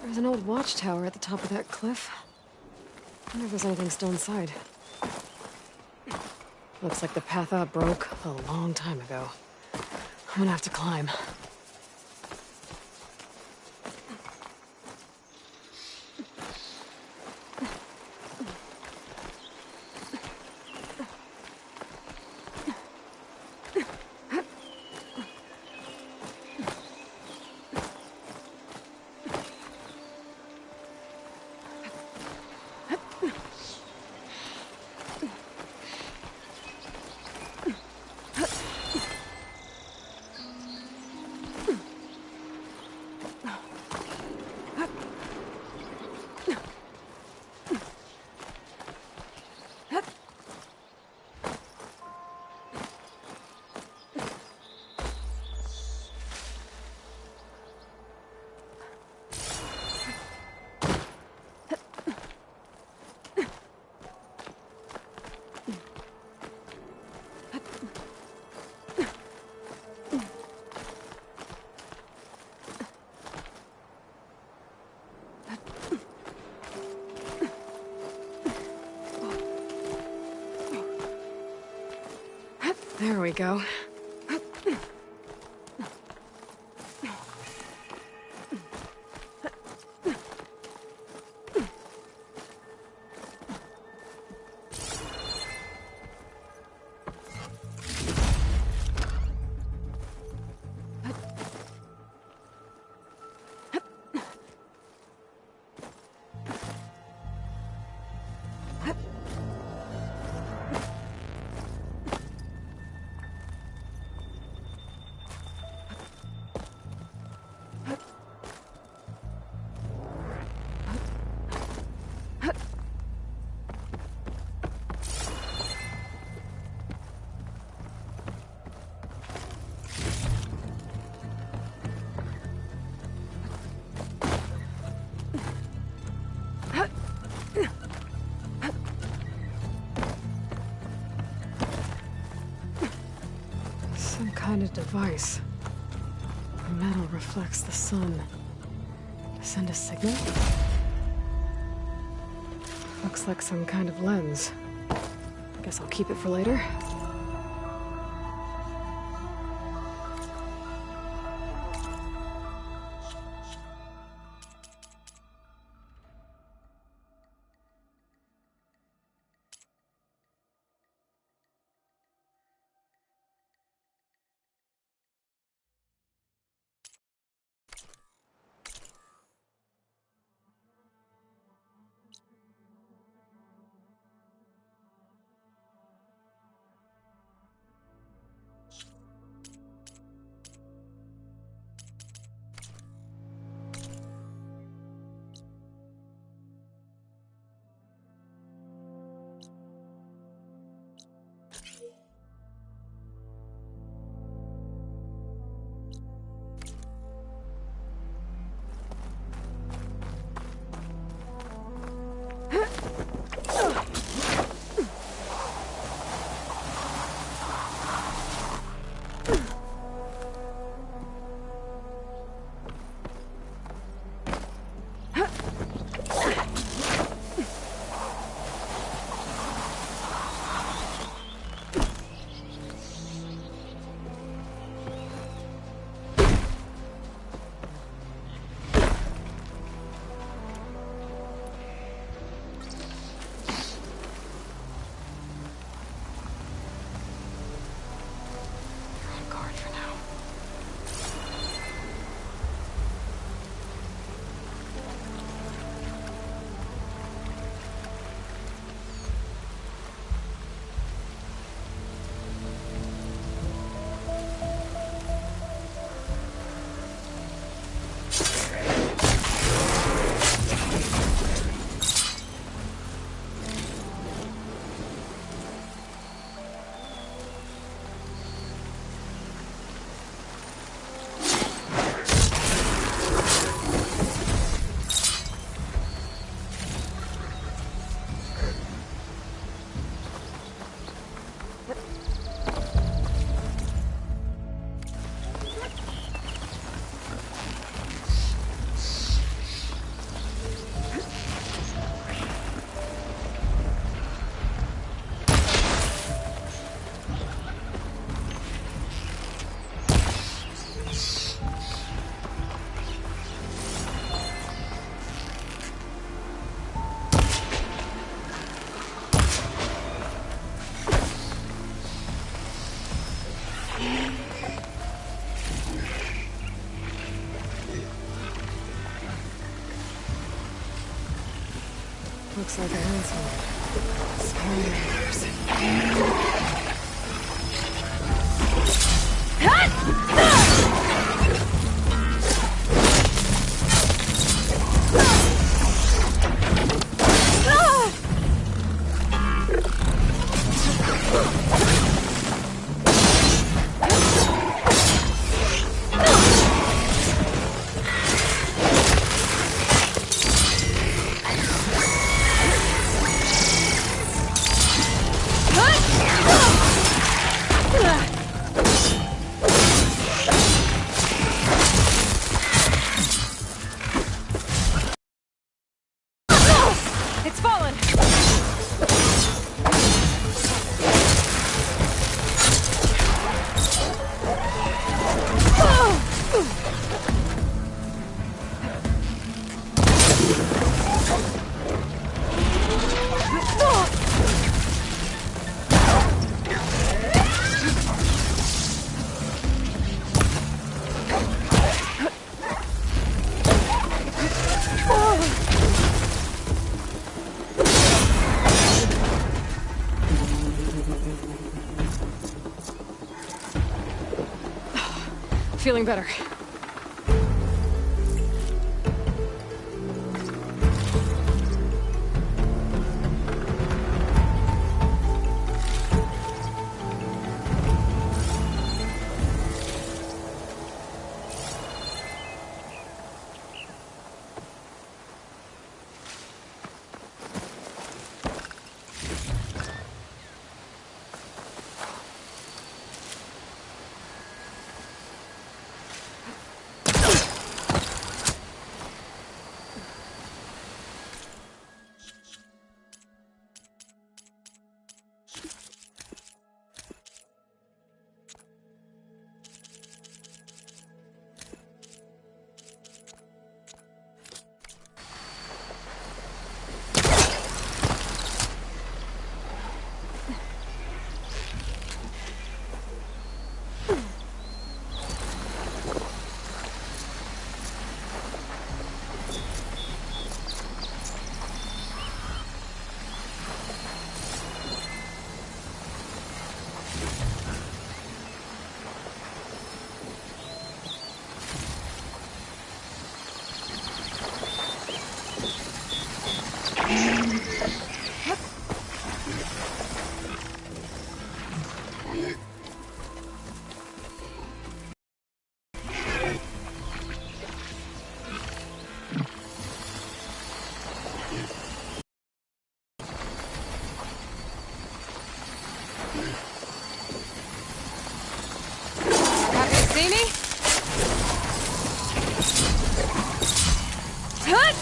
There's an old watchtower at the top of that cliff. I wonder if there's anything still inside. Looks like the path out broke a long time ago. I'm gonna have to climb. There we go. Some kind of device. The metal reflects the sun. Send a signal? Looks like some kind of lens. Guess I'll keep it for later. Looks like a handsome spy. It's fallen! Feeling better. Happy to see me? Hut!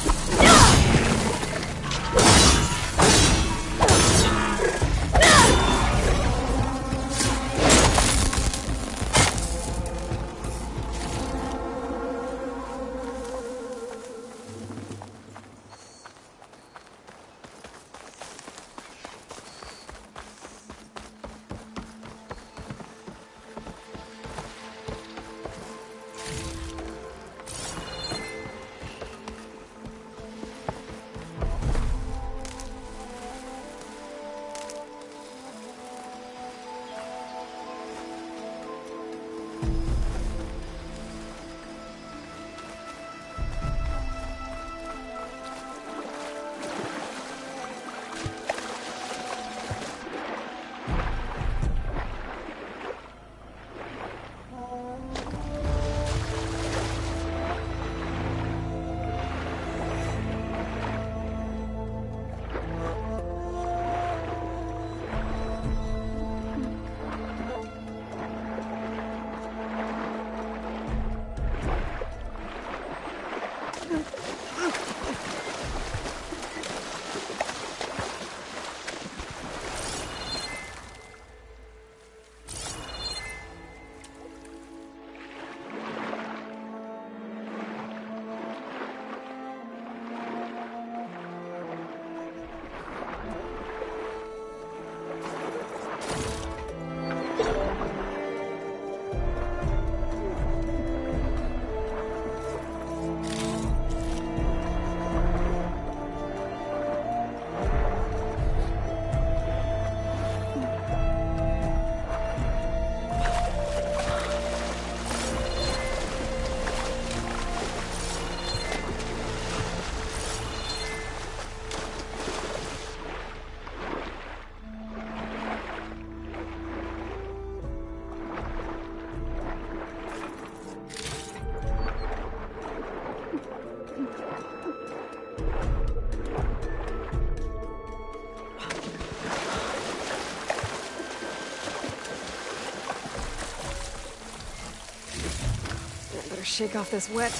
shake off this wet.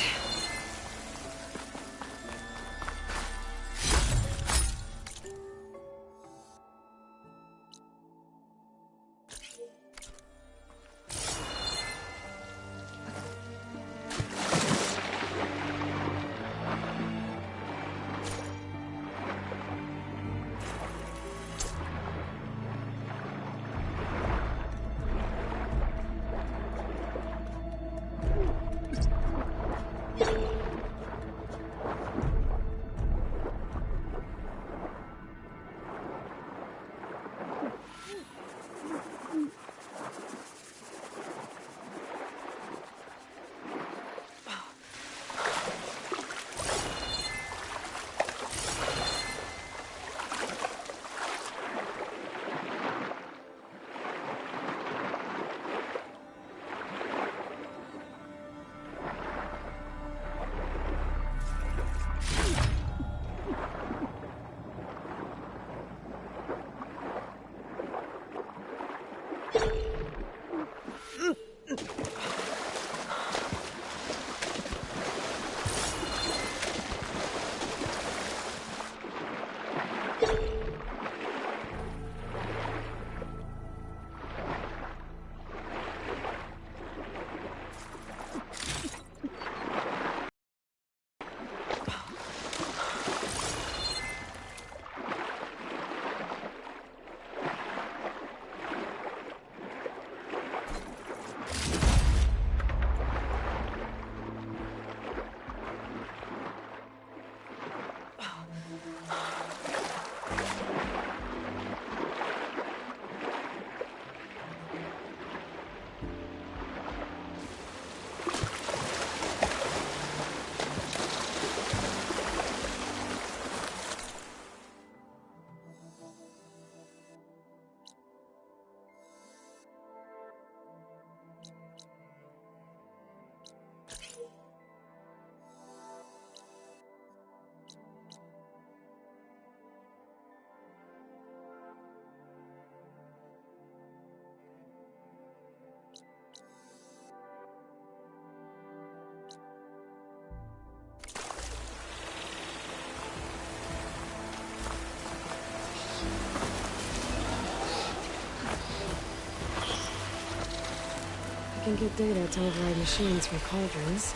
I can get data to override machines from cauldrons.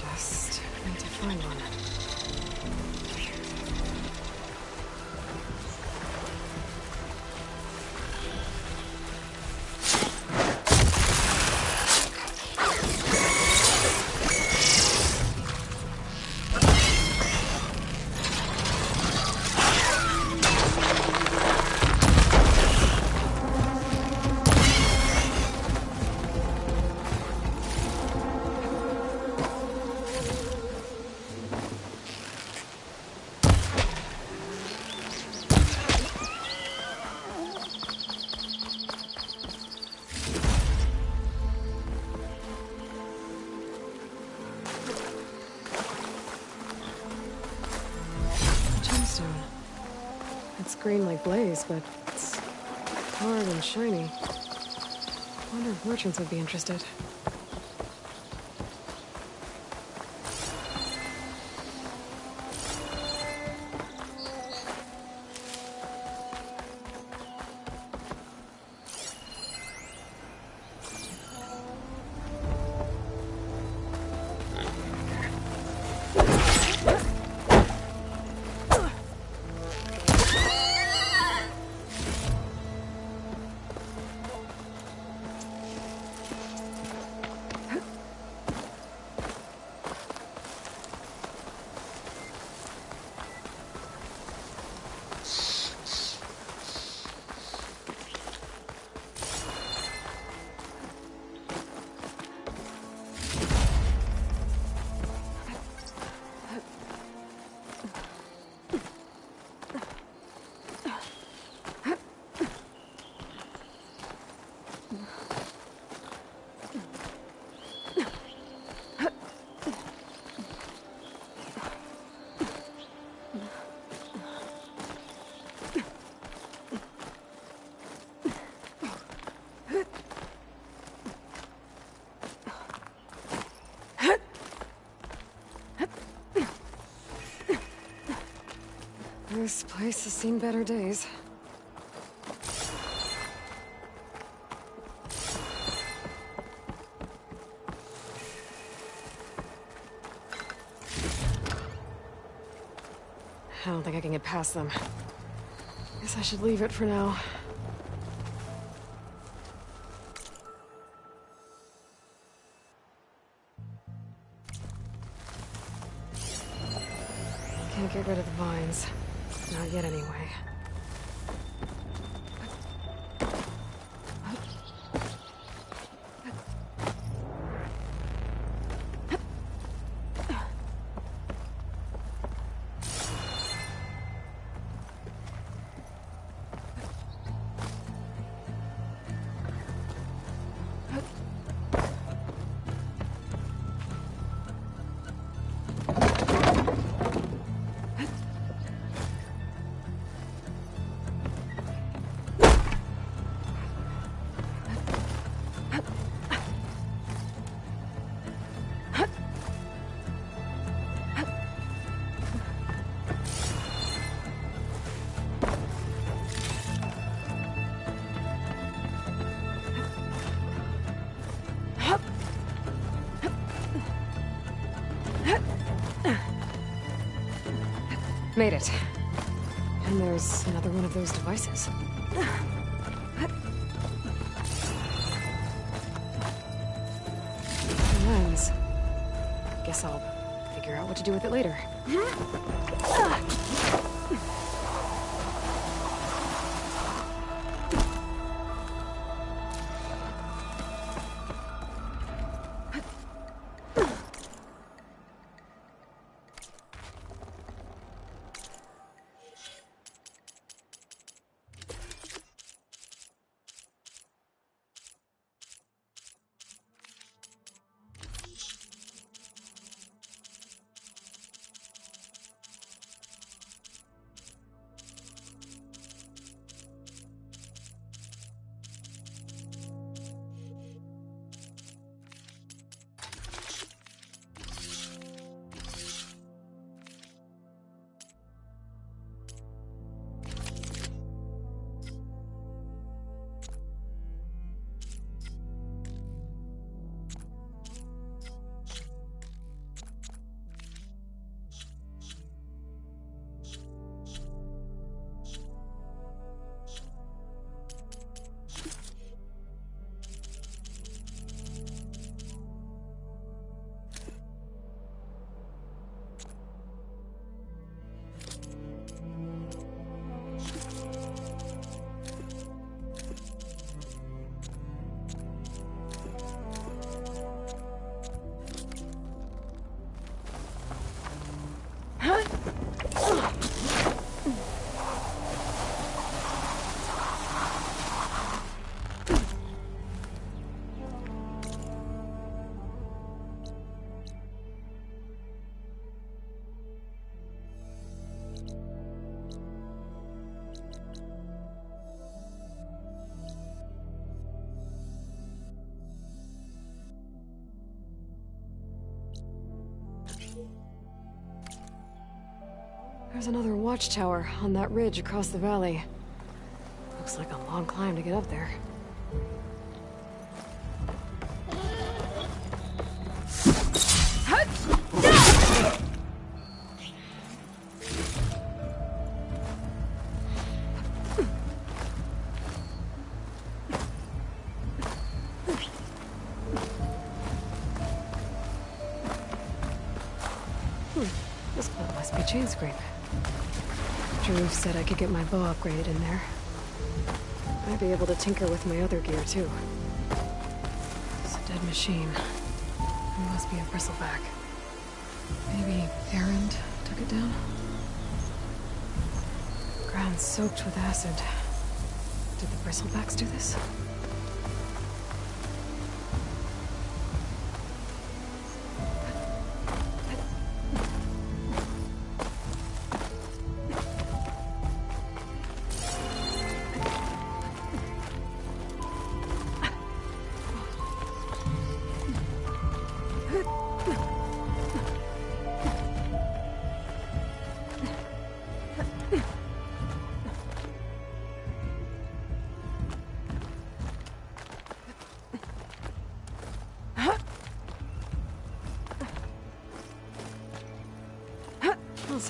Just need to find one. It's green like blaze, but it's hard and shiny. I wonder if merchants would be interested. This place has seen better days. I don't think I can get past them. Guess I should leave it for now. Can't get rid of the vines. Not yet, anyway. Made it. And there's another one of those devices. Lens. Guess I'll figure out what to do with it later. There's another watchtower on that ridge across the valley. Looks like a long climb to get up there. This one must be chain scrape. Drew said I could get my bow upgraded in there. Might be able to tinker with my other gear, too. It's a dead machine. It must be a bristleback. Maybe Erend took it down? Ground soaked with acid. Did the bristlebacks do this?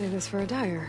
say this for a dyer.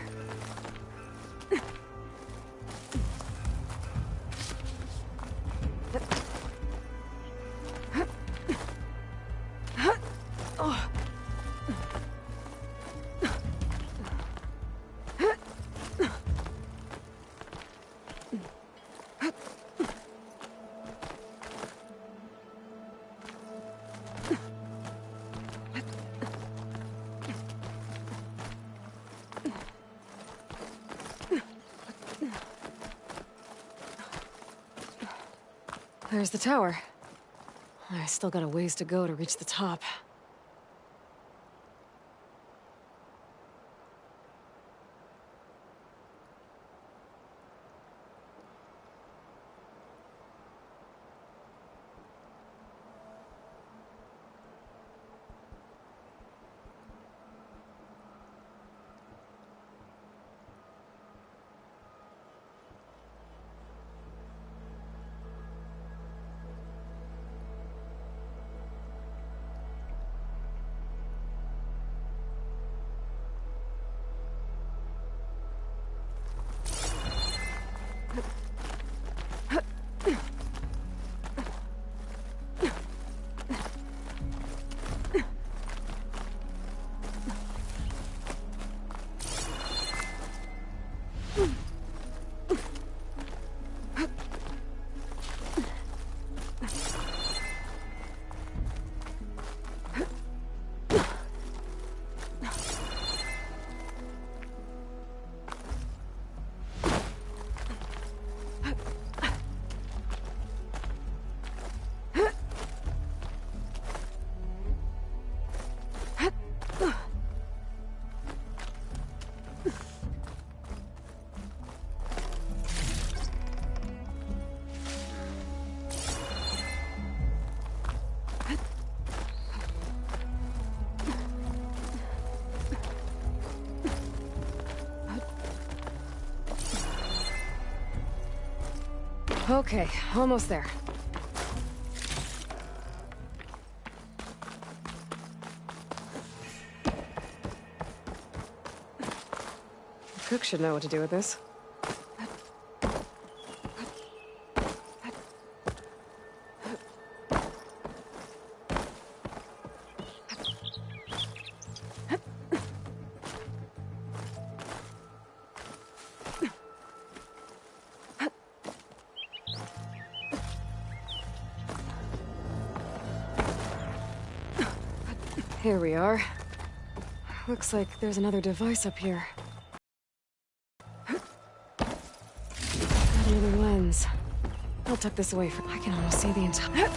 There's the tower. I still got a ways to go to reach the top. Okay, almost there. The cook should know what to do with this. Here we are. Looks like there's another device up here. Got another lens. I'll tuck this away for— I can almost see the entire—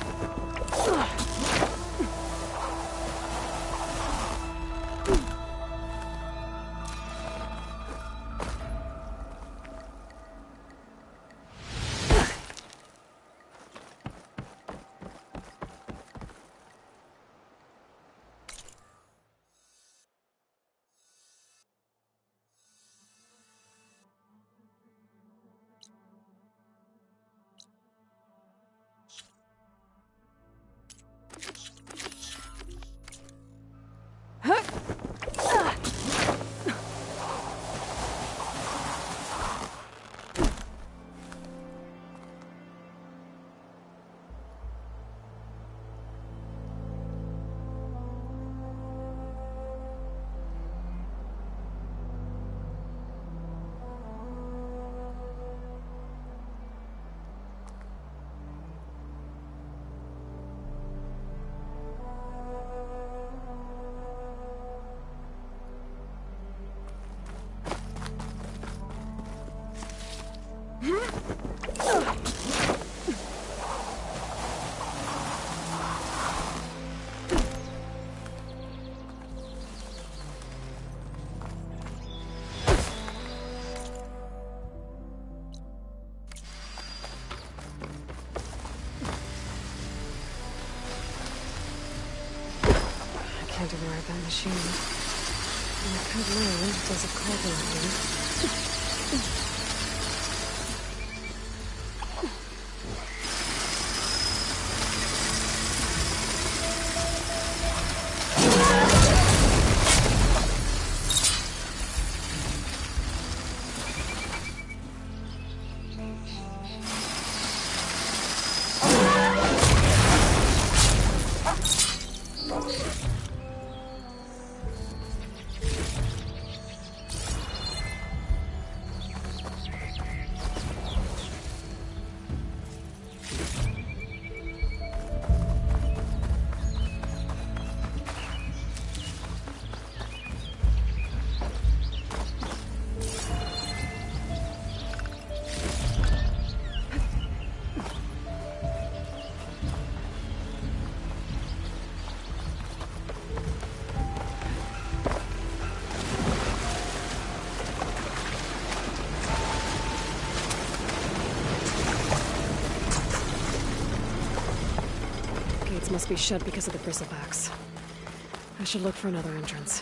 Can't ignore that machine. And I could learn, does it call the must be shut because of the bristlebacks. I should look for another entrance.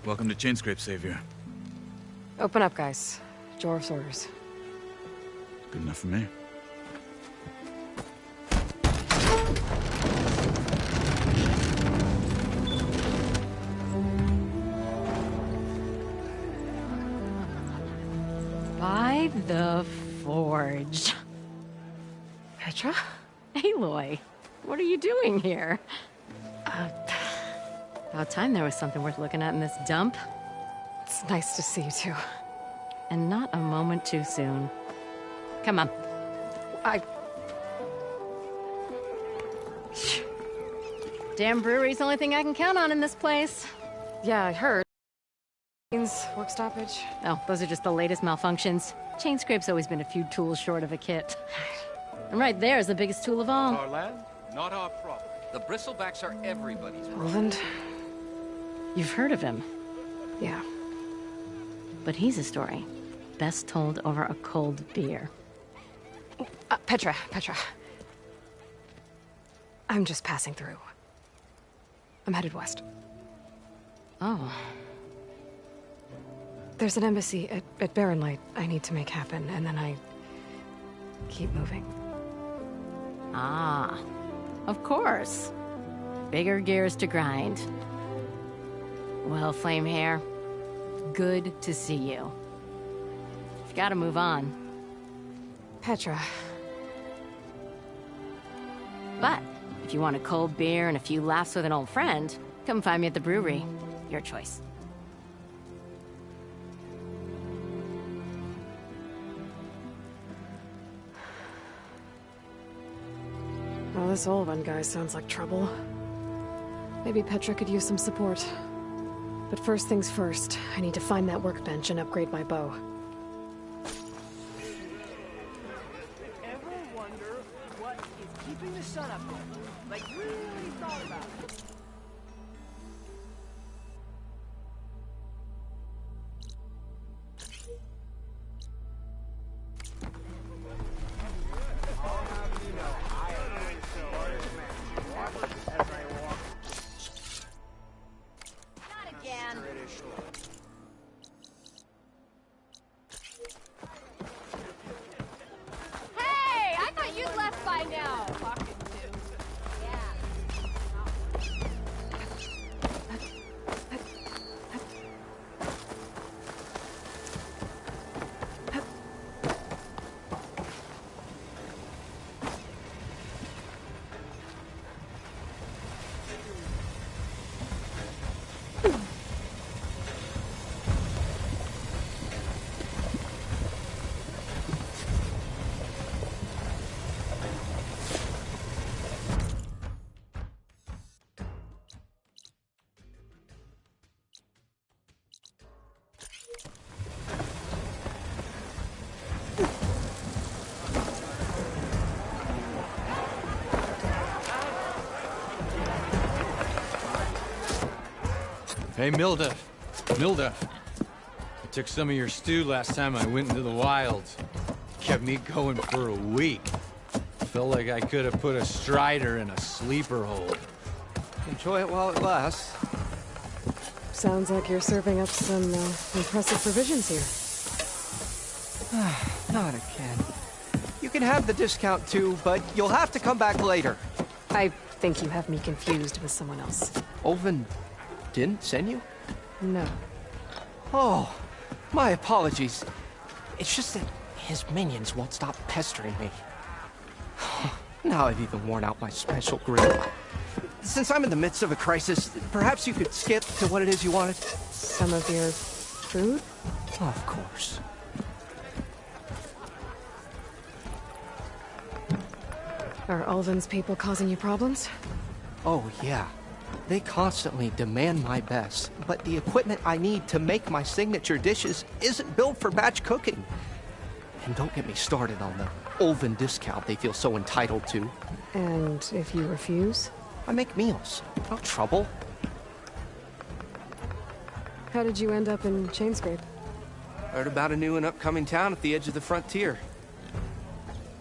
Welcome to Chainscrape, Savior. Open up, guys. Jorv's orders. Good enough for me. By the Forge. Petra? Aloy, what are you doing here? About time there was something worth looking at in this dump. It's nice to see you too. And not a moment too soon. Come on. Damn brewery's the only thing I can count on in this place. Yeah, I heard. Work stoppage. Oh, those are just the latest malfunctions. Chainscrape's always been a few tools short of a kit. And right there is the biggest tool of all. Our land, not our problem. The bristlebacks are everybody's problem. Roland? You've heard of him, Yeah. but he's a story best told over a cold beer. Petra. I'm just passing through. I'm headed west. Oh, There's an embassy at Barren Light I need to make happen, and then I keep moving. ah, of course. Bigger gears to grind. Well, Flamehair, good to see you. You've got to move on. Petra. But if you want a cold beer and a few laughs with an old friend, come find me at the brewery. Your choice. Well, this Olwen guy sounds like trouble. Maybe Petra could use some support. But first things first, I need to find that workbench and upgrade my bow. Ever wonder what is keeping the sun up there? Like, really thought about it. Not again. Hey, I thought you'd left by now. Fucking dude. Yeah. Hey, Milda. I took some of your stew last time I went into the wilds. Kept me going for a week. Felt like I could have put a strider in a sleeper hole. Enjoy it while it lasts. Sounds like you're serving up some impressive provisions here. Not again. You can have the discount too, but you'll have to come back later. I think you have me confused with someone else. Olven didn't send you? No. Oh, my apologies. It's just that his minions won't stop pestering me. Now I've even worn out my special grill. Since I'm in the midst of a crisis, perhaps you could skip to what it is you wanted? Some of your food? Of course. Are Ulvin's people causing you problems? Oh, yeah. They constantly demand my best, but the equipment I need to make my signature dishes isn't built for batch cooking. And don't get me started on the Ulvin discount they feel so entitled to. And if you refuse? I make meals. No trouble. How did you end up in Chainscrape? Heard about a new and upcoming town at the edge of the frontier.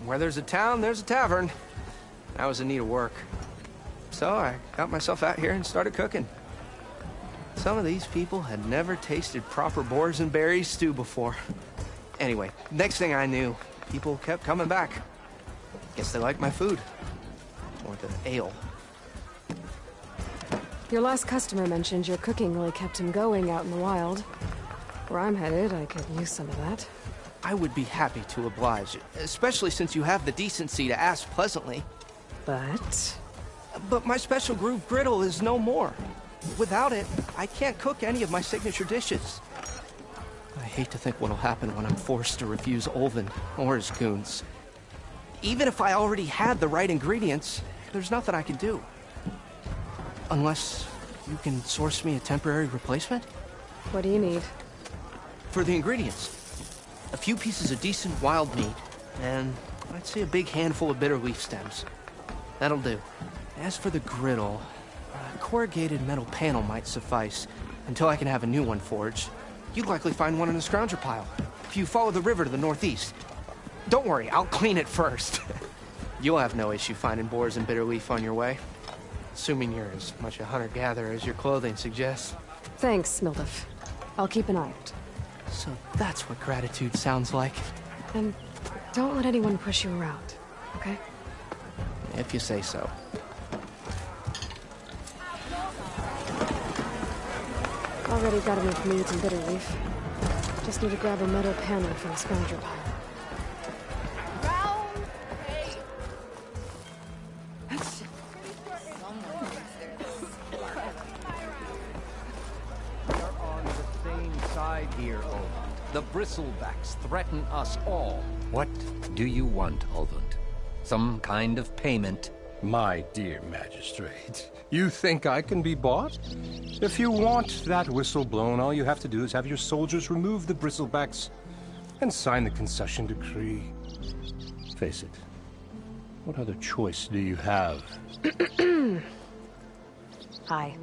Where there's a town, there's a tavern. I was in need of work. So I got myself out here and started cooking. Some of these people had never tasted proper boars and berries stew before. Anyway, next thing I knew, people kept coming back. Guess they liked my food. Or the ale. Your last customer mentioned your cooking really kept him going out in the wild. Where I'm headed, I could use some of that. I would be happy to oblige, especially since you have the decency to ask pleasantly. But my special groove griddle is no more. Without it, I can't cook any of my signature dishes. I hate to think what'll happen when I'm forced to refuse Ulvin or his goons. Even if I already had the right ingredients, there's nothing I can do. Unless you can source me a temporary replacement? What do you need? For the ingredients, a few pieces of decent wild meat, and I'd say a big handful of bitter leaf stems. That'll do. As for the griddle, a corrugated metal panel might suffice until I can have a new one forged. You'd likely find one in the scrounger pile if you follow the river to the northeast. Don't worry, I'll clean it first. You'll have no issue finding boars and bitter leaf on your way. Assuming you're as much a hunter-gatherer as your clothing suggests. Thanks, Mildif. I'll keep an eye out. So that's what gratitude sounds like. And don't let anyone push you around, okay? If you say so. Already got enough meat and bitter leaf. Just need to grab a metal panel from the scrounger pile. Here, Ulvund. The bristlebacks threaten us all. What do you want, Ulvund? Some kind of payment? My dear magistrate, you think I can be bought? If you want that whistle blown, all you have to do is have your soldiers remove the bristlebacks and sign the concession decree. Face it, what other choice do you have? Hi.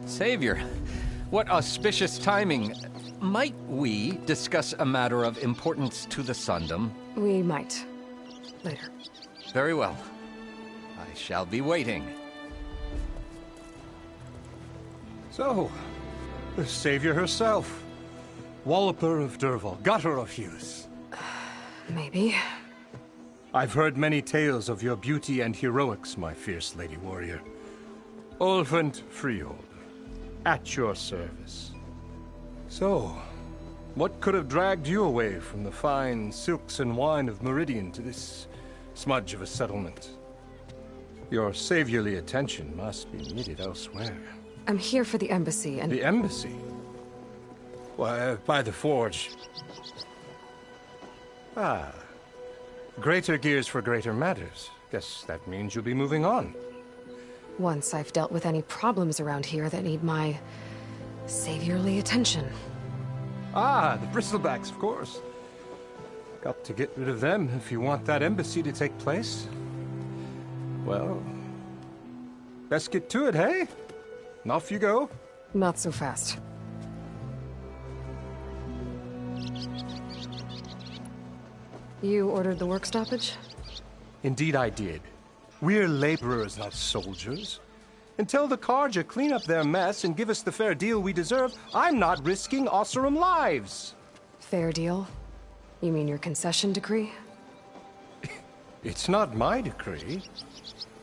Savior, what auspicious timing. Might we discuss a matter of importance to the Sundom? We might. Later. Very well. I shall be waiting. So, the savior herself. Walloper of Derval, gutter of youth. Maybe. I've heard many tales of your beauty and heroics, my fierce lady warrior. Ulvund Freehold, at your service. So, what could have dragged you away from the fine silks and wine of Meridian to this smudge of a settlement? Your saviorly attention must be needed elsewhere. I'm here for the embassy and... The embassy? Why, by the forge. Ah. Greater gears for greater matters. Guess that means you'll be moving on. Once I've dealt with any problems around here that need my saviorly attention. Ah, the bristlebacks, of course. Got to get rid of them if you want that embassy to take place. Well, best get to it, hey? And off you go. Not so fast. You ordered the work stoppage? Indeed I did. We're laborers, not soldiers. Until the Carja clean up their mess and give us the fair deal we deserve, I'm not risking Oseram lives. Fair deal? You mean your concession decree? It's not my decree.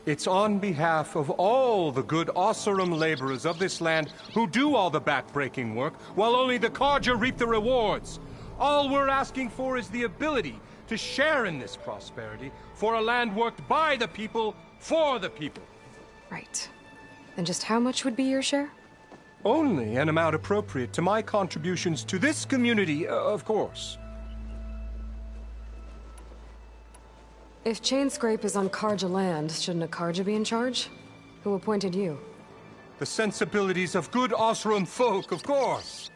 It's on behalf of all the good Osserum laborers of this land who do all the back-breaking work, while only the Carja reap the rewards. All we're asking for is the ability to share in this prosperity for a land worked by the people, for the people. Right. And just how much would be your share? Only an amount appropriate to my contributions to this community, of course. If Chainscrape is on Carja land, shouldn't a Carja be in charge? Who appointed you? The sensibilities of good Osserum folk, of course.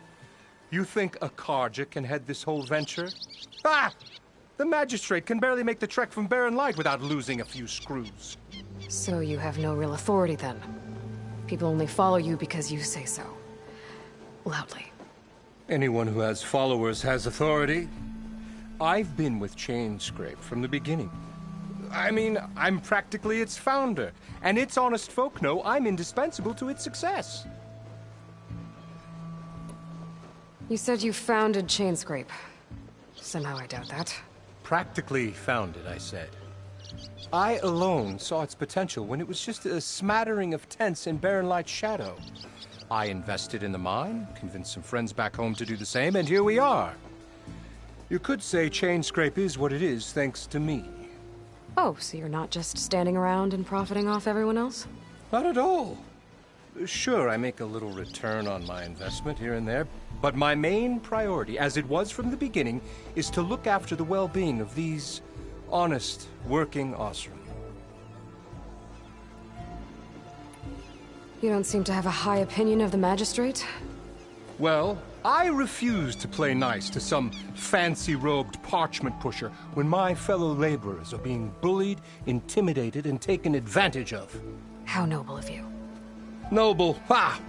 You think a Carja can head this whole venture? Ah! The magistrate can barely make the trek from Barren Light without losing a few screws. So you have no real authority then? People only follow you because you say so. Loudly. Anyone who has followers has authority. I've been with Chainscrape from the beginning. I mean, I'm practically its founder, and its honest folk know I'm indispensable to its success. You said you founded Chainscrape. Somehow I doubt that. Practically founded, I said. I alone saw its potential when it was just a smattering of tents in Barren Light's shadow. I invested in the mine, convinced some friends back home to do the same, and here we are. You could say Chainscrape is what it is thanks to me. Oh, so you're not just standing around and profiting off everyone else? Not at all. Sure, I make a little return on my investment here and there, but my main priority, as it was from the beginning, is to look after the well-being of these honest, working Osserum. You don't seem to have a high opinion of the magistrate? Well, I refuse to play nice to some fancy-robed parchment pusher when my fellow laborers are being bullied, intimidated, and taken advantage of. How noble of you. Noble, ha!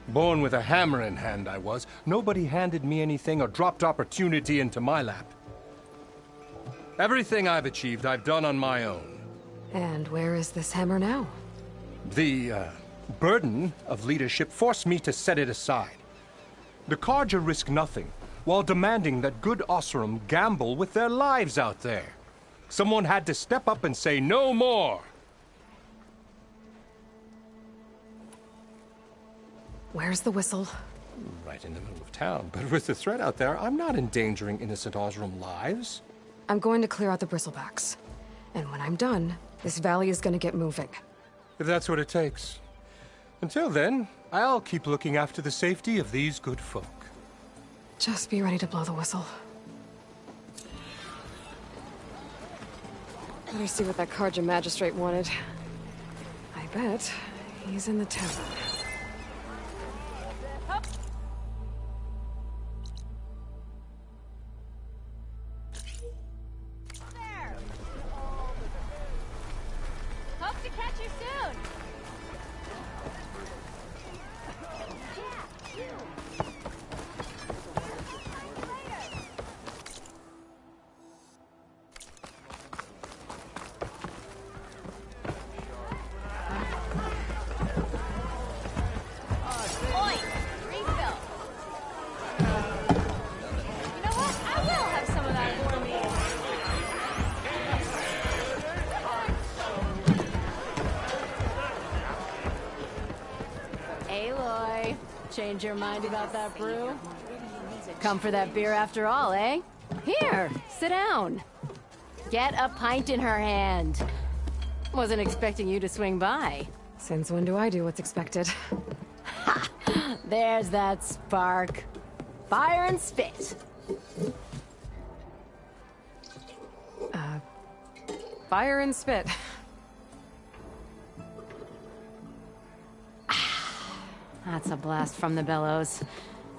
Born with a hammer in hand, I was. Nobody handed me anything or dropped opportunity into my lap. Everything I've achieved, I've done on my own. And where is this hammer now? The, burden of leadership forced me to set it aside. The Carja risk nothing, while demanding that good Osserum gamble with their lives out there. Someone had to step up and say no more. Where's the whistle? Right in the middle of town, but with the threat out there, I'm not endangering innocent Osserum lives. I'm going to clear out the bristlebacks. And when I'm done, this valley is gonna get moving. If that's what it takes. Until then, I'll keep looking after the safety of these good folk. Just be ready to blow the whistle. Better see what that Carja magistrate wanted. I bet he's in the tavern. Hope to catch you soon. Oi, refill. You know what? I will have some of that for me. Aloy, change your mind about that brew? Come for that beer after all, eh? Here, sit down. Get a pint in her hand. Wasn't expecting you to swing by. Since when do I do what's expected? There's that spark. Fire and spit. Fire and spit. That's a blast from the bellows.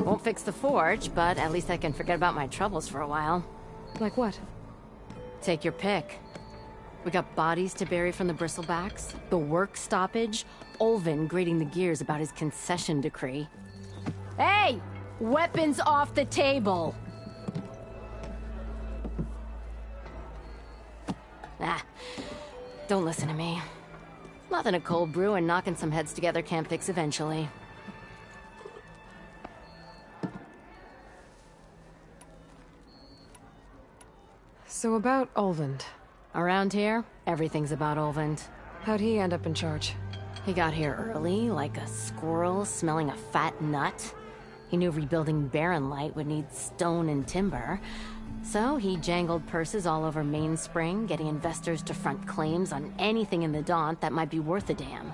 Won't fix the forge, but at least I can forget about my troubles for a while. Like what? Take your pick. We got bodies to bury from the bristlebacks, the work stoppage, Olvin grating the gears about his concession decree. Hey! Weapons off the table! Ah, don't listen to me. Nothing a cold brew and knocking some heads together can't fix eventually. So about Olvend. Around here, everything's about Olvend. How'd he end up in charge? He got here early, like a squirrel smelling a fat nut. He knew rebuilding Barren Light would need stone and timber. So he jangled purses all over Mainspring, getting investors to front claims on anything in the Daunt that might be worth a damn.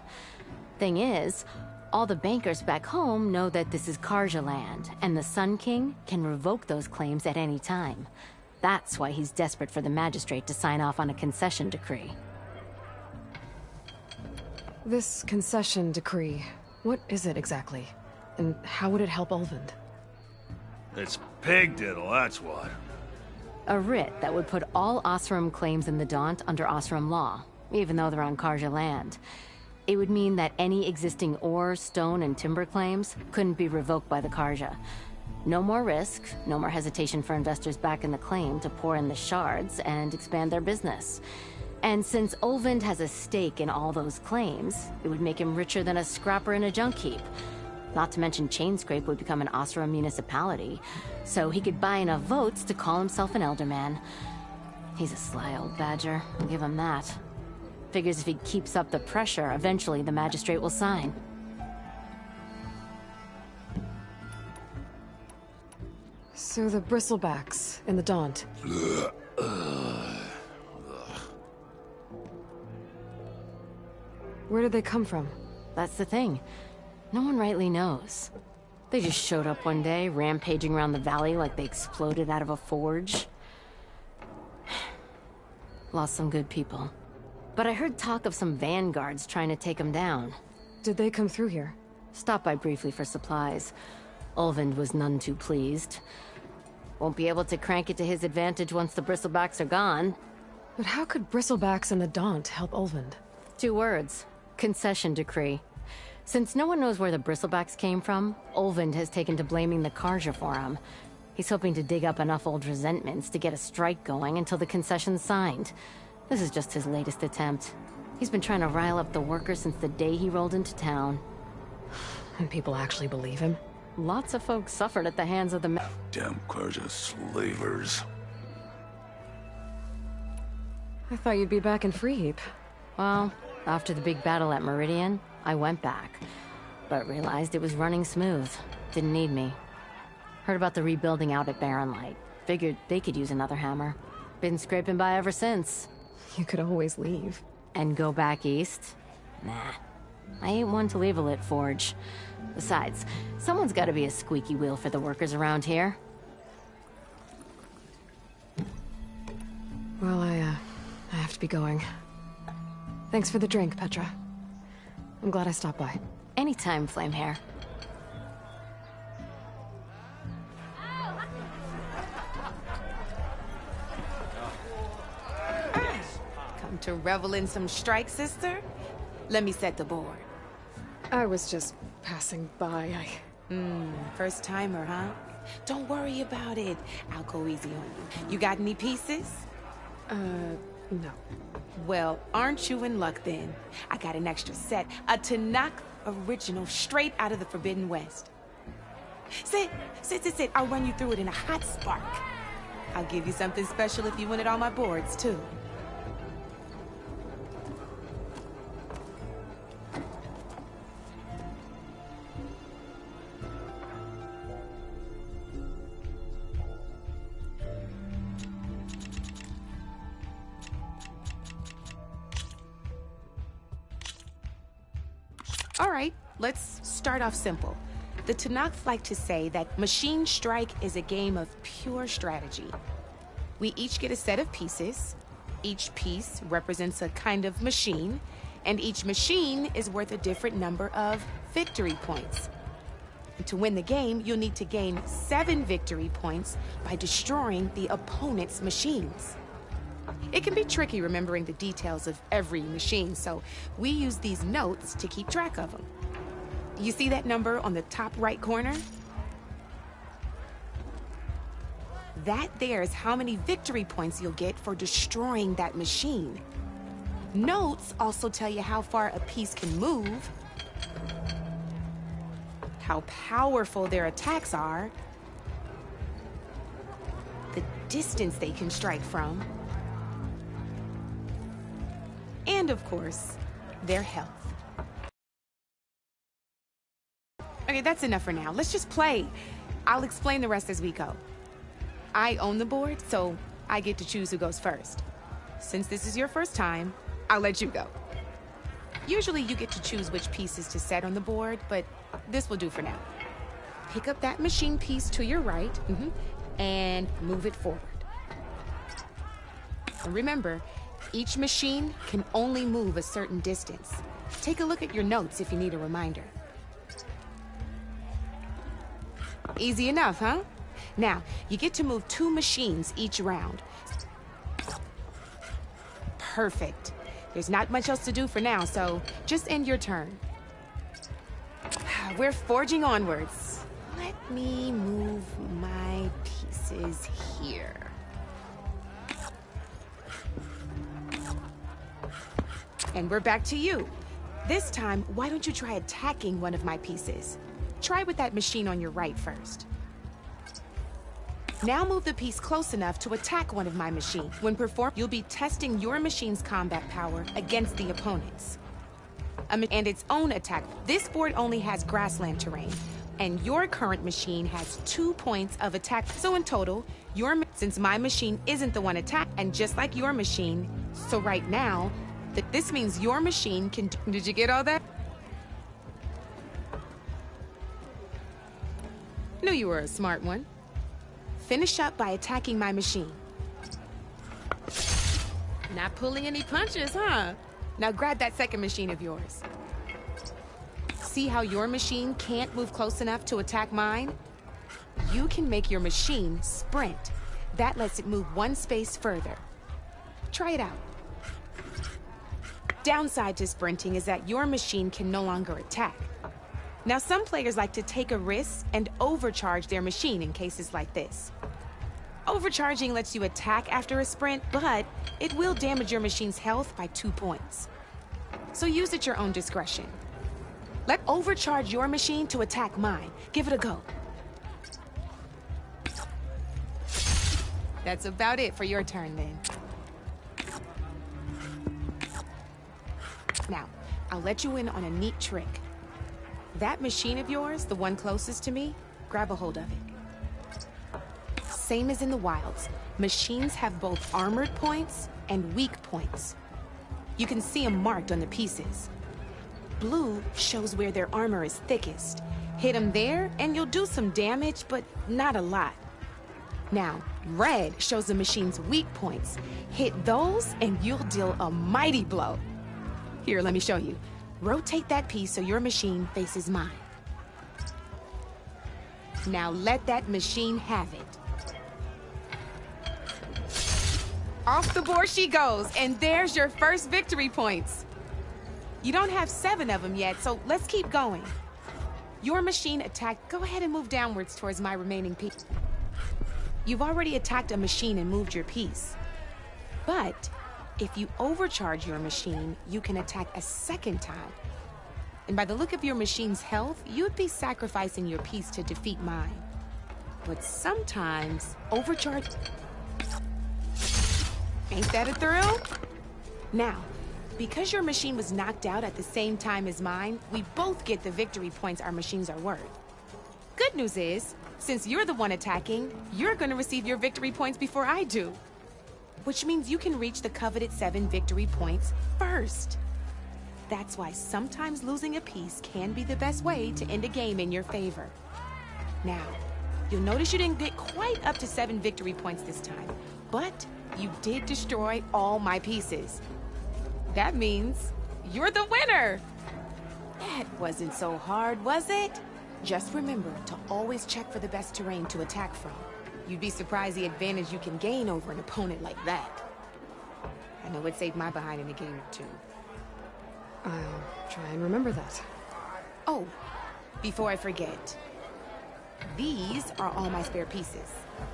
Thing is, all the bankers back home know that this is Karja land, and the Sun King can revoke those claims at any time. That's why he's desperate for the magistrate to sign off on a concession decree. This concession decree, what is it exactly? And how would it help Ulvund? It's pig diddle, that's what. A writ that would put all Osram claims in the Daunt under Osram law, even though they're on Karja land. It would mean that any existing ore, stone, and timber claims couldn't be revoked by the Karja. No more risk, no more hesitation for investors back in the claim to pour in the shards and expand their business. And since Ulvund has a stake in all those claims, it would make him richer than a scrapper in a junk heap. Not to mention Chainscrape would become an Osram municipality, so he could buy enough votes to call himself an Elderman. He's a sly old badger, I'll give him that. Figures if he keeps up the pressure, eventually the magistrate will sign. So the Bristlebacks in the Daunt. Where did they come from? That's the thing. No one rightly knows. They just showed up one day, rampaging around the valley like they exploded out of a forge. Lost some good people. But I heard talk of some vanguards trying to take them down. Did they come through here? Stopped by briefly for supplies. Ulvund was none too pleased. Won't be able to crank it to his advantage once the Bristlebacks are gone. But how could Bristlebacks and the Daunt help Ulvund? 2 words. Concession decree. Since no one knows where the Bristlebacks came from, Ulvund has taken to blaming the Karja for him. He's hoping to dig up enough old resentments to get a strike going until the concession's signed. This is just his latest attempt. He's been trying to rile up the workers since the day he rolled into town. And people actually believe him? Lots of folks suffered at the hands of the Damn Karja slavers. I thought you'd be back in Freeheap. Well, after the big battle at Meridian, I went back, but realized it was running smooth. Didn't need me. Heard about the rebuilding out at Barren Light. Figured they could use another hammer. Been scraping by ever since. You could always leave. And go back east? Nah. I ain't one to leave a lit forge. Besides, someone's gotta be a squeaky wheel for the workers around here. Well, I have to be going. Thanks for the drink, Petra. I'm glad I stopped by. Anytime, Flamehair. Come to revel in some strike, sister? Let me set the board. I was just passing by. First timer, huh? Don't worry about it. I'll go easy on you. You got any pieces? No. Well, aren't you in luck then? I got an extra set, a Tanakh original straight out of the Forbidden West. Sit. I'll run you through it in a hot spark. I'll give you something special if you win at all my boards, too. All right, let's start off simple. The Tanakh like to say that Machine Strike is a game of pure strategy. We each get a set of pieces. Each piece represents a kind of machine, and each machine is worth a different number of victory points. And to win the game, you'll need to gain 7 victory points by destroying the opponent's machines. It can be tricky remembering the details of every machine, so we use these notes to keep track of them. You see that number on the top right corner? That there is how many victory points you'll get for destroying that machine. Notes also tell you how far a piece can move, how powerful their attacks are, the distance they can strike from, and of course, their health. Okay, that's enough for now. Let's just play. I'll explain the rest as we go. I own the board, so I get to choose who goes first. Since this is your first time, I'll let you go. Usually you get to choose which pieces to set on the board, but this will do for now. Pick up that machine piece to your right, and move it forward. And remember, each machine can only move a certain distance. Take a look at your notes if you need a reminder. Easy enough, huh? Now, you get to move 2 machines each round. Perfect. There's not much else to do for now, so just end your turn. We're forging onwards. Let me move my pieces here. And we're back to you. This time, why don't you try attacking one of my pieces? Try with that machine on your right first. Now move the piece close enough to attack one of my machines. When performed, you'll be testing your machine's combat power against the opponent's. And its own attack. This board only has grassland terrain, and your current machine has 2 points of attack. So in total, since my machine isn't the one attacked, and just like your machine, so right now, this means your machine can... Did you get all that? Knew you were a smart one. Finish up by attacking my machine. Not pulling any punches, huh? Now grab that second machine of yours. See how your machine can't move close enough to attack mine? You can make your machine sprint. That lets it move 1 space further. Try it out. Downside to sprinting is that your machine can no longer attack. Now, some players like to take a risk and overcharge their machine in cases like this. Overcharging lets you attack after a sprint, but it will damage your machine's health by 2 points. So use at your own discretion. Let overcharge your machine to attack mine. Give it a go. That's about it for your turn, then. Now, I'll let you in on a neat trick. That machine of yours, the one closest to me, grab a hold of it. Same as in the wilds, machines have both armored points and weak points. You can see them marked on the pieces. Blue shows where their armor is thickest. Hit them there, and you'll do some damage, but not a lot. Now, red shows the machine's weak points. Hit those, and you'll deal a mighty blow. Here, let me show you. Rotate that piece so your machine faces mine. Now let that machine have it. Off the board she goes, and there's your first victory points. You don't have 7 of them yet, so let's keep going. Your machine attacked. Go ahead and move downwards towards my remaining piece. You've already attacked a machine and moved your piece. But if you overcharge your machine, you can attack a second time. And by the look of your machine's health, you'd be sacrificing your piece to defeat mine. But sometimes, overcharge... Ain't that a thrill? Now, because your machine was knocked out at the same time as mine, we both get the victory points our machines are worth. Good news is, since you're the one attacking, you're gonna receive your victory points before I do. Which means you can reach the coveted 7 victory points first. That's why sometimes losing a piece can be the best way to end a game in your favor. Now, you'll notice you didn't get quite up to 7 victory points this time, but you did destroy all my pieces. That means you're the winner! That wasn't so hard, was it? Just remember to always check for the best terrain to attack from. You'd be surprised the advantage you can gain over an opponent like that. I know it saved my behind in a game or 2. I'll try and remember that. Oh, before I forget, these are all my spare pieces.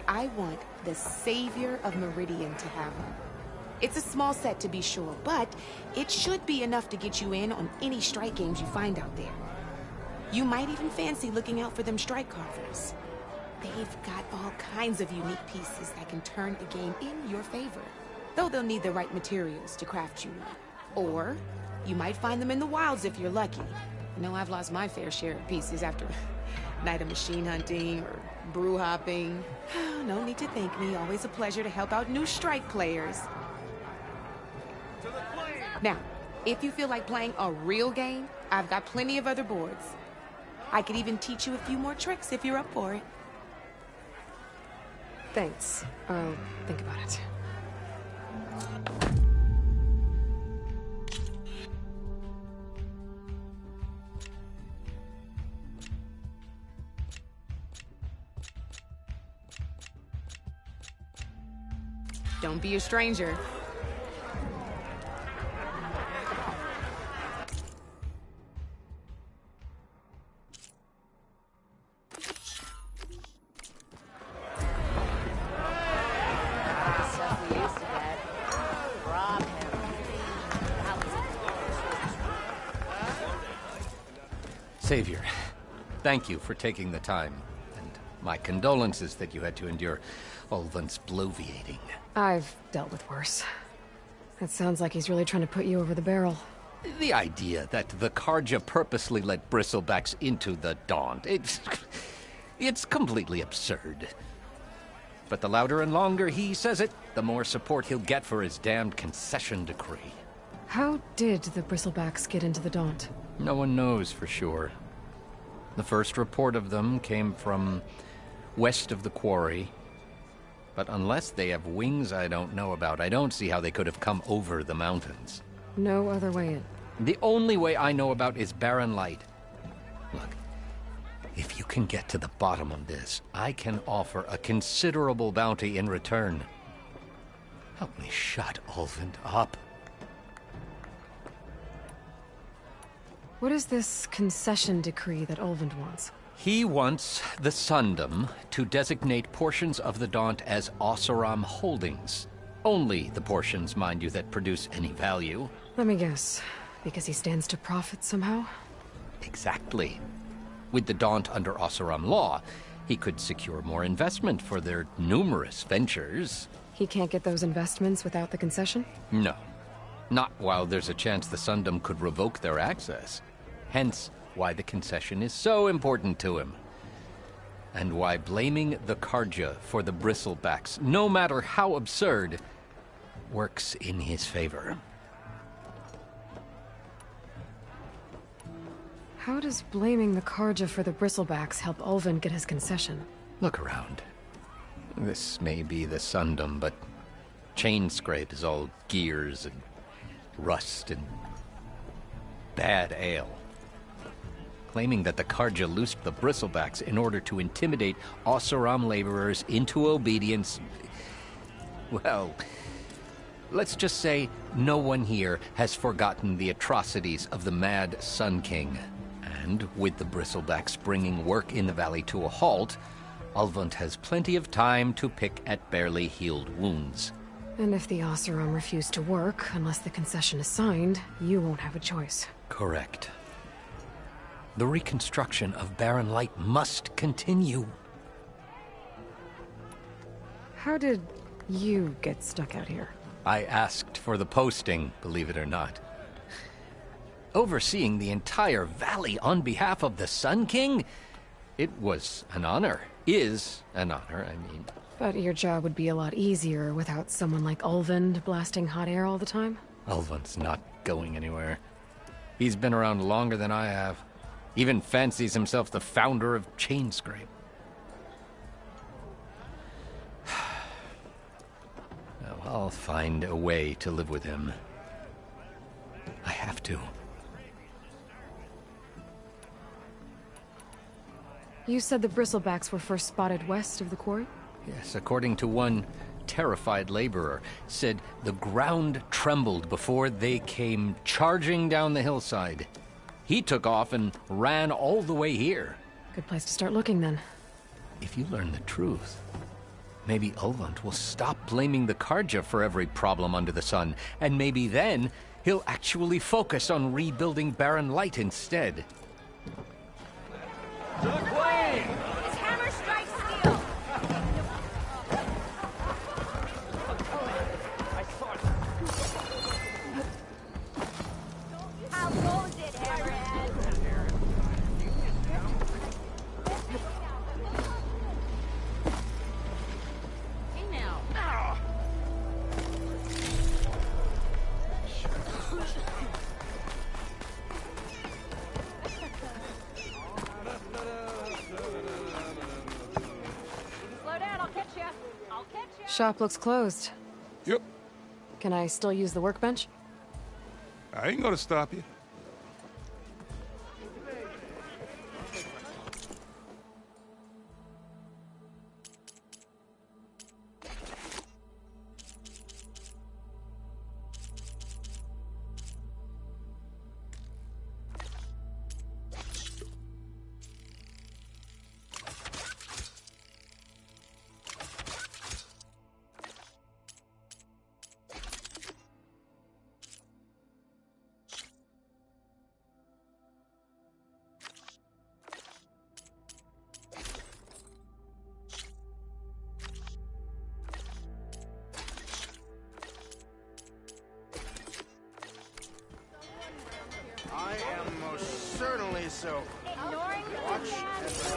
I want the Savior of Meridian to have them. It's a small set to be sure, but it should be enough to get you in on any strike games you find out there. You might even fancy looking out for them strike carvers. They've got all kinds of unique pieces that can turn a game in your favor, though they'll need the right materials to craft you one. Or You might find them in the wilds if you're lucky. I know I've lost my fair share of pieces after a night of machine hunting or brew hopping. No need to thank me. Always a pleasure to help out new strike players. Now, if you feel like playing a real game, I've got plenty of other boards. I could even teach you a few more tricks if you're up for it. Thanks. I'll think about it. Don't be a stranger. Savior, thank you for taking the time, and my condolences that you had to endure Ulvund's bloviating. I've dealt with worse. It sounds like he's really trying to put you over the barrel. The idea that the Carja purposely let bristlebacks into the Daunt, it's completely absurd. But the louder and longer he says it, the more support he'll get for his damned concession decree. How did the bristlebacks get into the Daunt? No one knows for sure. The first report of them came from west of the quarry. But unless they have wings I don't know about, I don't see how they could have come over the mountains. No other way in. The only way I know about is Barren Light. Look, if you can get to the bottom of this, I can offer a considerable bounty in return. Help me shut Ulvund up. What is this concession decree that Ulvund wants? He wants the Sundom to designate portions of the Daunt as Oseram holdings. Only the portions, mind you, that produce any value. Let me guess. Because he stands to profit somehow? Exactly. With the Daunt under Oseram law, he could secure more investment for their numerous ventures. He can't get those investments without the concession? No. Not while there's a chance the Sundom could revoke their access. Hence, why the concession is so important to him. And why blaming the Carja for the bristlebacks, no matter how absurd, works in his favor. How does blaming the Carja for the bristlebacks help Ulvund get his concession? Look around. This may be the Sundom, but Chainscrape is all gears and rust and bad ale. Claiming that the Carja loosed the bristlebacks in order to intimidate Oseram laborers into obedience. Well, let's just say no one here has forgotten the atrocities of the Mad Sun King. And with the bristlebacks bringing work in the valley to a halt, Ulvund has plenty of time to pick at barely healed wounds. And if the Oseram refuse to work, unless the concession is signed, you won't have a choice. Correct. The reconstruction of Barren Light must continue. How did you get stuck out here? I asked for the posting, believe it or not. Overseeing the entire valley on behalf of the Sun King? It was an honor. Is an honor, I mean. But your job would be a lot easier without someone like Ulvund blasting hot air all the time? Ulvund's not going anywhere. He's been around longer than I have. Even fancies himself the founder of Chainscrape. Now, I'll find a way to live with him. I have to. You said the bristlebacks were first spotted west of the quarry? Yes, according to one terrified laborer, said the ground trembled before they came charging down the hillside. He took off and ran all the way here. Good place to start looking, then. If you learn the truth, maybe Ulvund will stop blaming the Carja for every problem under the sun, and maybe then he'll actually focus on rebuilding Barren Light instead. To the Queen! His hammer strikes steel! Shop looks closed. Yep. Can I still use the workbench? I ain't gonna stop you. I am most certainly so. Ignoring the Watch as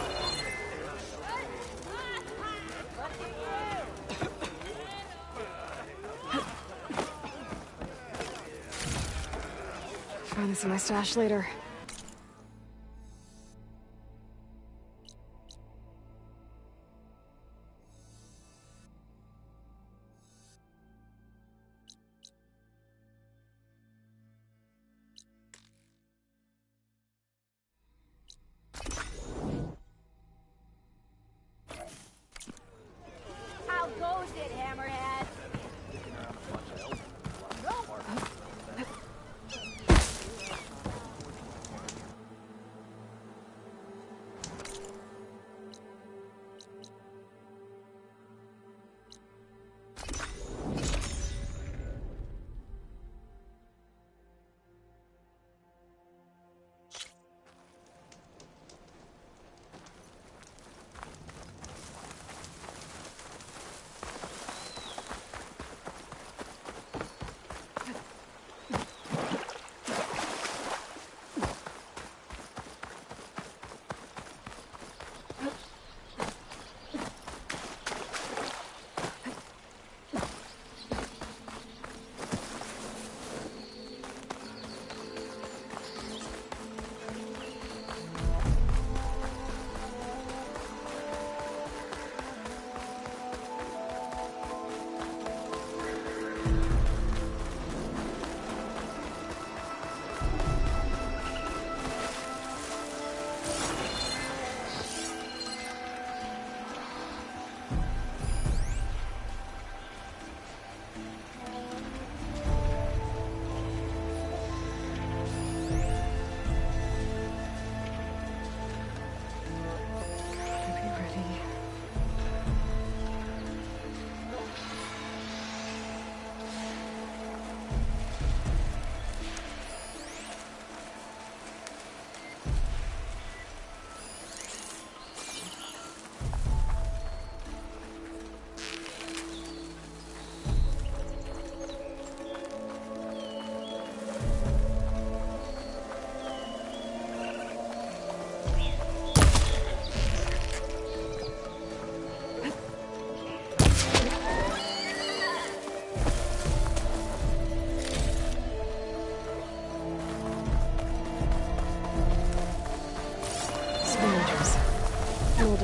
Find this in my stash later. How goes it, Hammerhead?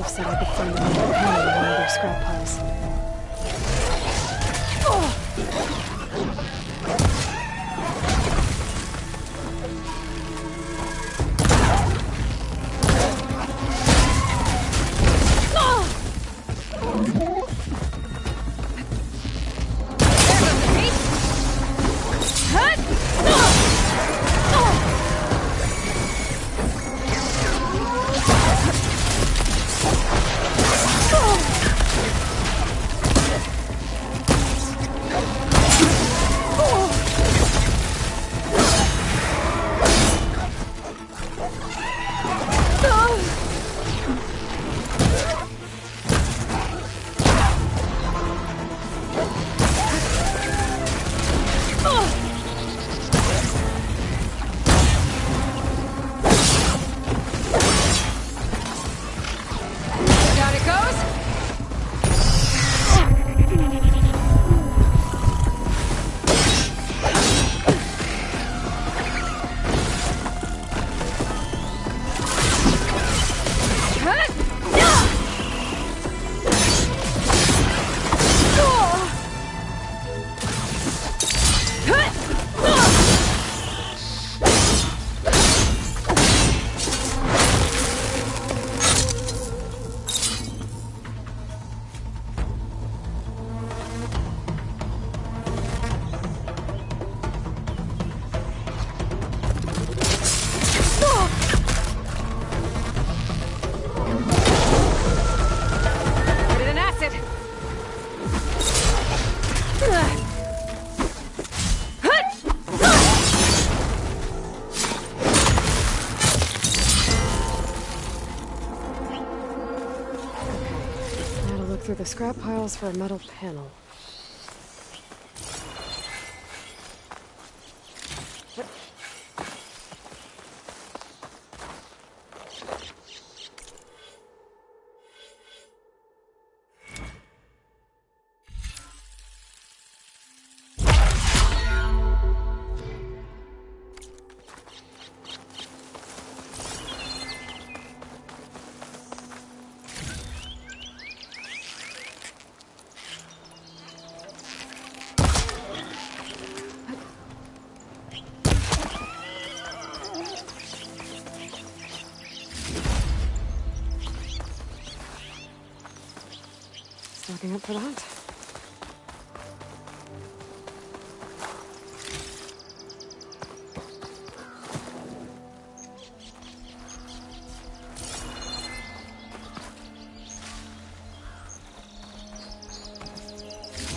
Said I could find another penny in one of their scrap piles. through the scrap piles for a metal panel. Looking up for the hunt.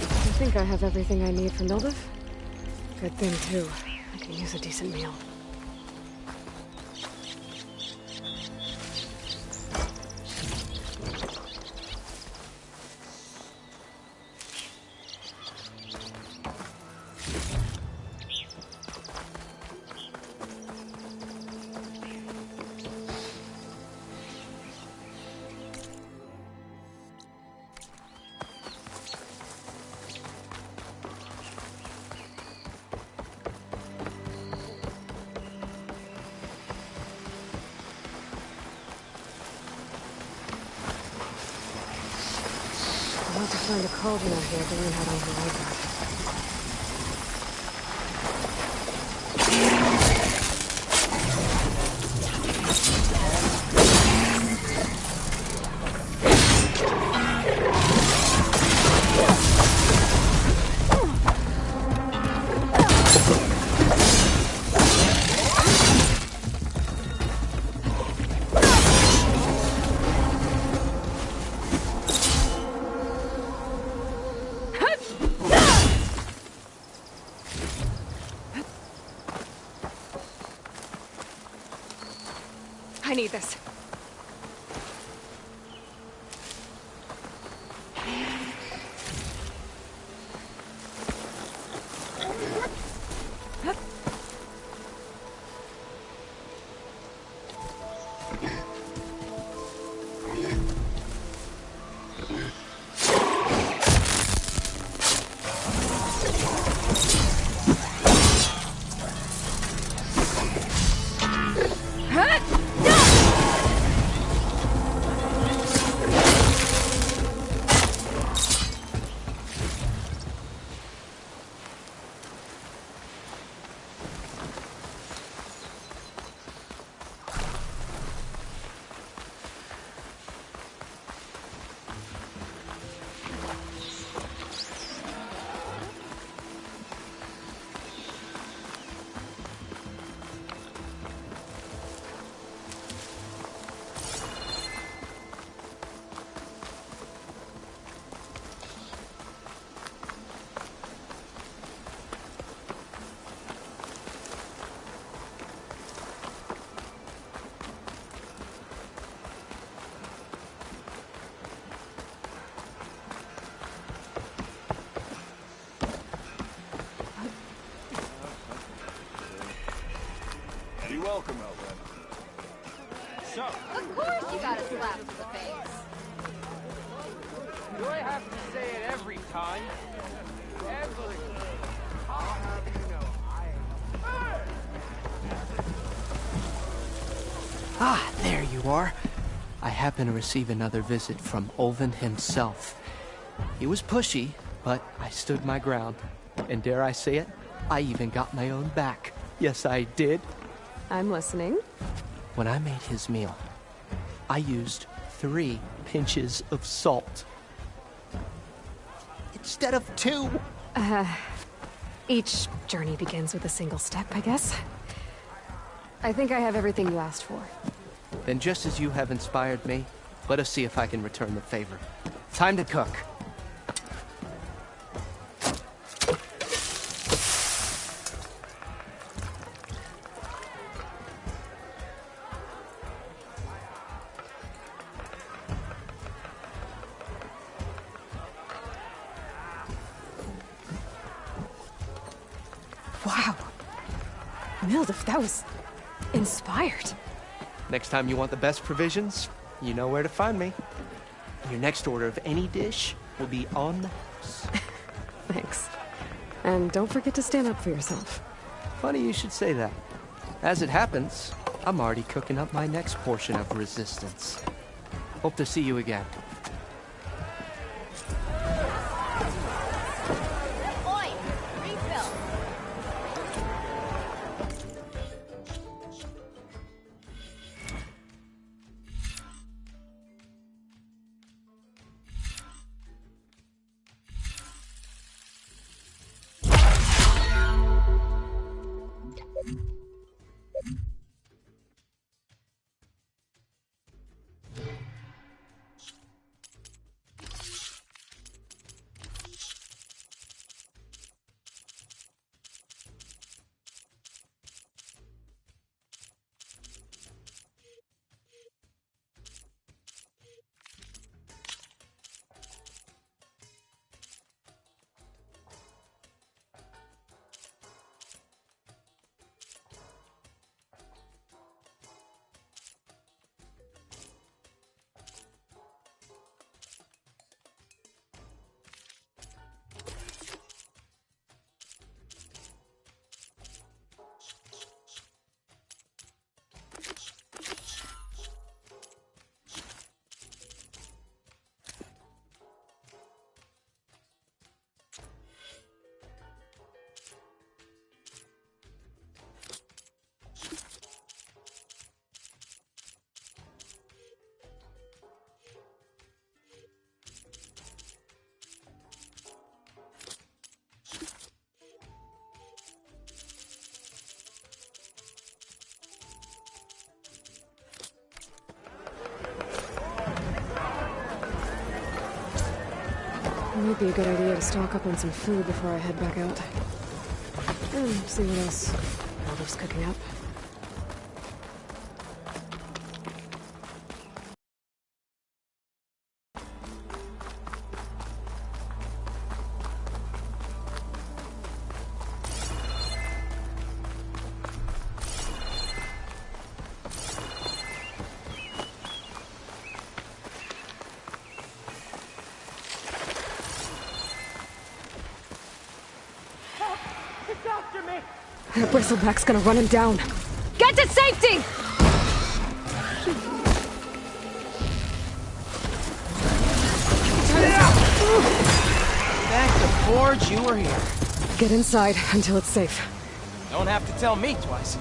I think I have everything I need for Mildiv. Good thing, too. I can use a decent meal. I want to find a cauldron out here to learn how to override that. I need this. Be welcome, Elven. So, Of course you got a slap to the face. Do I have to say it every time? Every. I'll have you know, Ah, there you are. I happen to receive another visit from Ulvin himself. He was pushy, but I stood my ground. And dare I say it, I even got my own back. Yes, I did. I'm listening. When I made his meal, I used 3 pinches of salt. Instead of 2. Each journey begins with a single step, I guess. I think I have everything you asked for. Then just as you have inspired me, let us see if I can return the favor. Time to cook. Mild, if that was inspired. Next time you want the best provisions, you know where to find me. Your next order of any dish will be on the house. Thanks. And don't forget to stand up for yourself. Funny you should say that. As it happens, I'm already cooking up my next portion of resistance. Hope to see you again. Oi! Refill! It might be a good idea to stock up on some food before I head back out. And see what else Aldo's cooking up. That bristleback's gonna run him down. Get to safety! Thank the forge you were here. Get inside until it's safe. Don't have to tell me twice.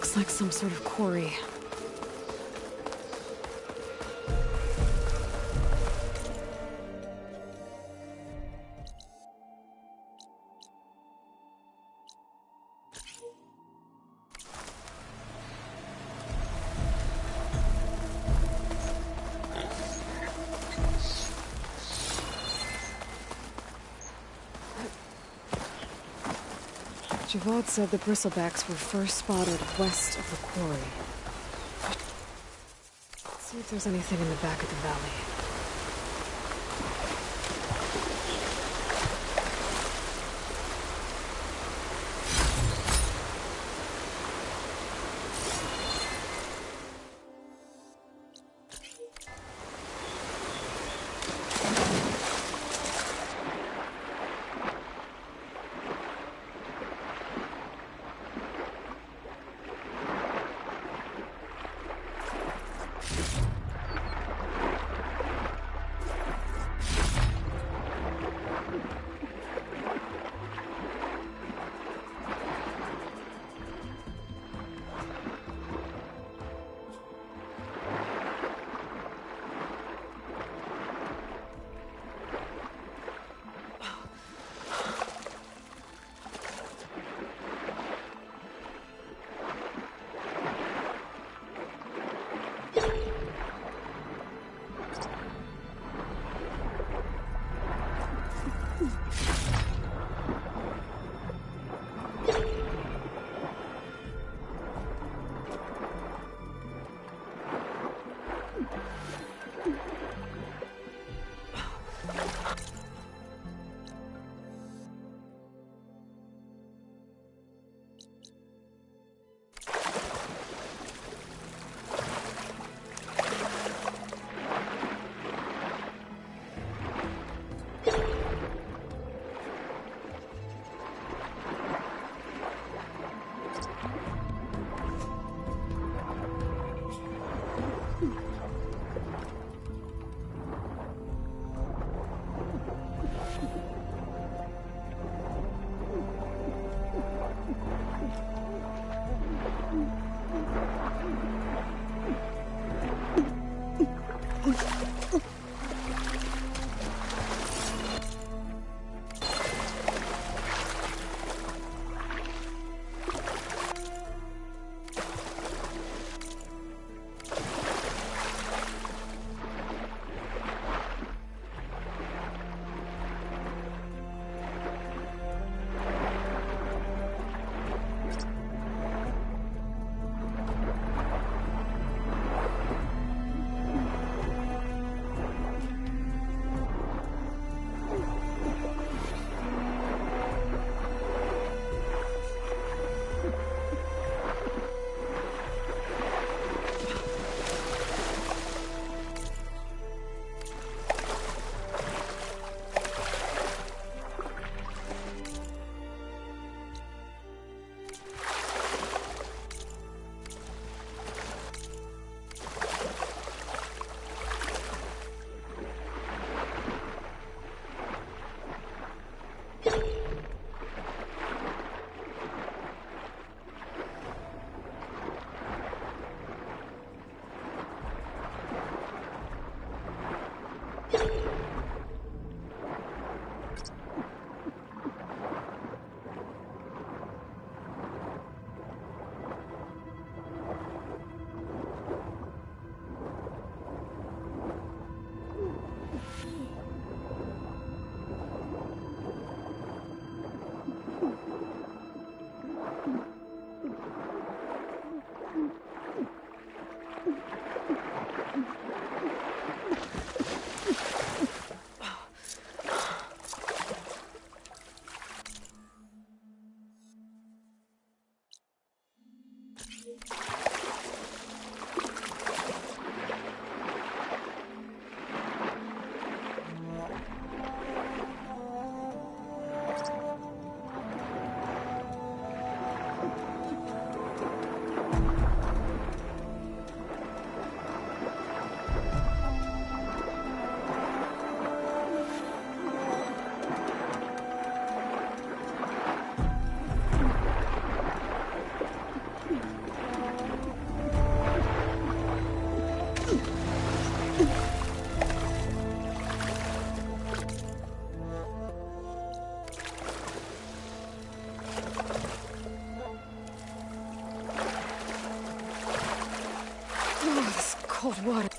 Looks like some sort of quarry. Javad said the bristlebacks were first spotted west of the quarry. Let's see if there's anything in the back of the valley. cold water.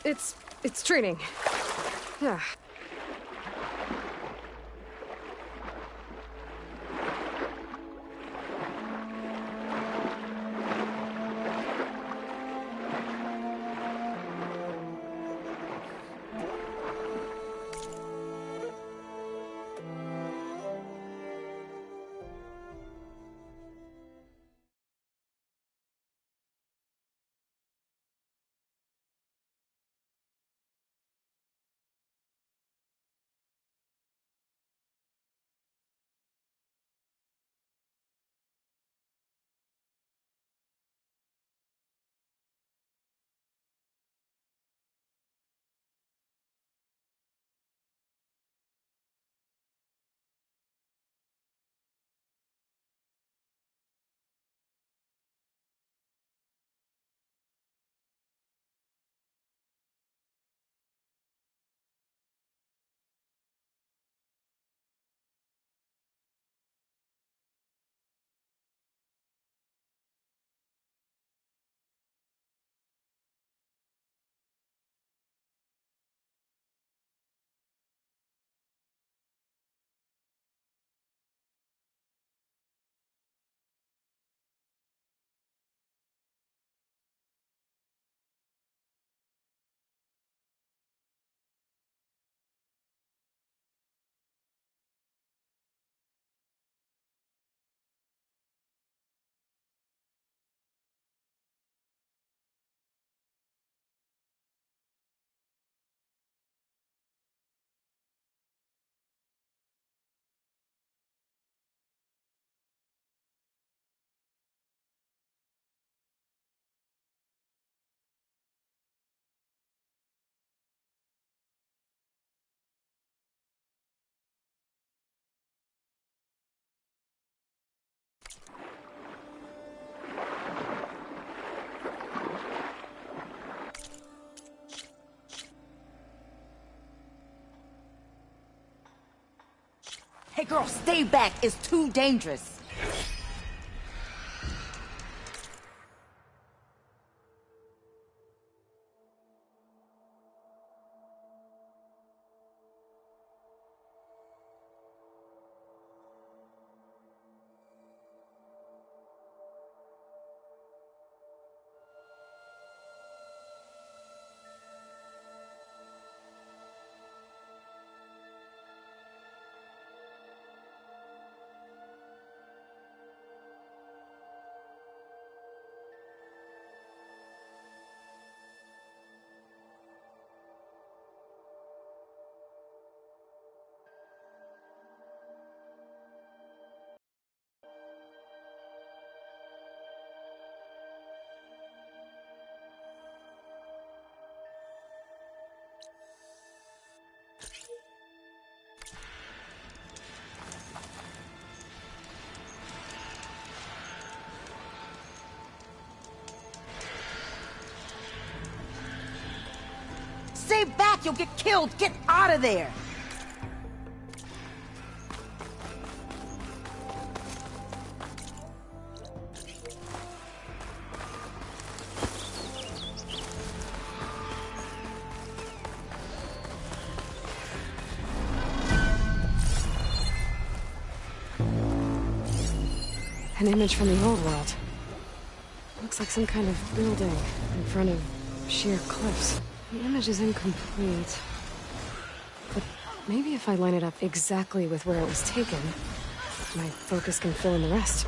It's training. Yeah. Hey girl, stay back. It's too dangerous. Stay back, you'll get killed. Get out of there. An image from the old world. Looks like some kind of building in front of sheer cliffs. The image is incomplete. But maybe if I line it up exactly with where it was taken, my focus can fill in the rest.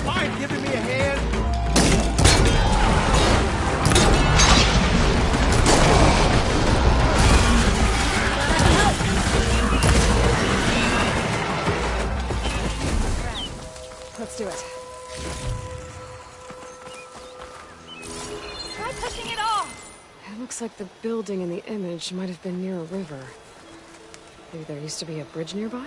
Mind giving me a hand? Let's do it. Try pushing it off! It looks like the building in the image might have been near a river. Maybe there used to be a bridge nearby?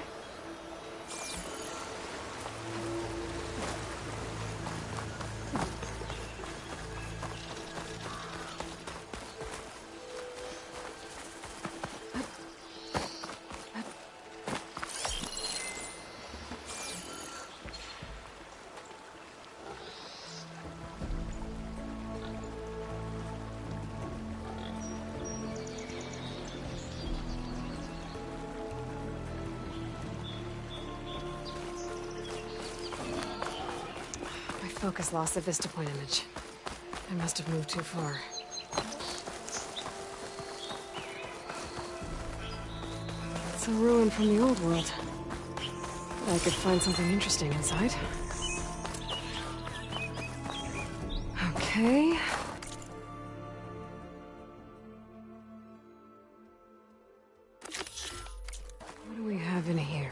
Focus lost the Vista Point image. I must have moved too far. It's a ruin from the old world. I could find something interesting inside. Okay. What do we have in here?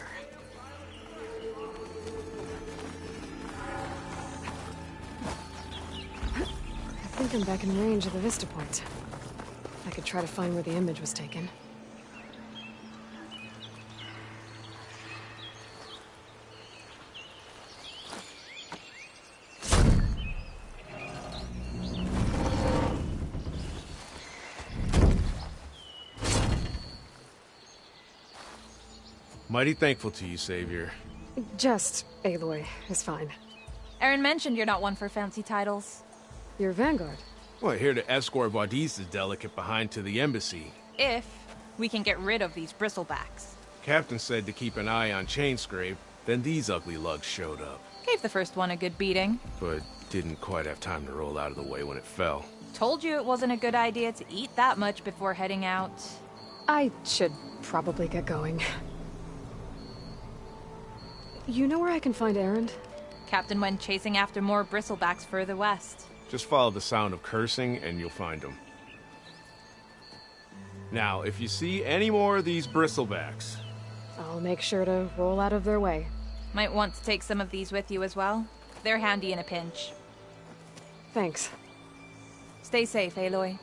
I think I'm back in range of the Vista Point. I could try to find where the image was taken. Mighty thankful to you, Savior. Just Aloy is fine. Aaron mentioned you're not one for fancy titles. You're Vanguard. Well, here to escort Wadiz's delegate behind to the embassy. If we can get rid of these bristlebacks. Captain said to keep an eye on Chainscrape, then these ugly lugs showed up. Gave the first one a good beating. But didn't quite have time to roll out of the way when it fell. Told you it wasn't a good idea to eat that much before heading out. I should probably get going. You know where I can find Erend? Captain went chasing after more bristlebacks further west. Just follow the sound of cursing and you'll find them. Now, if you see any more of these bristlebacks... I'll make sure to roll out of their way. Might want to take some of these with you as well. They're handy in a pinch. Thanks. Stay safe, Aloy.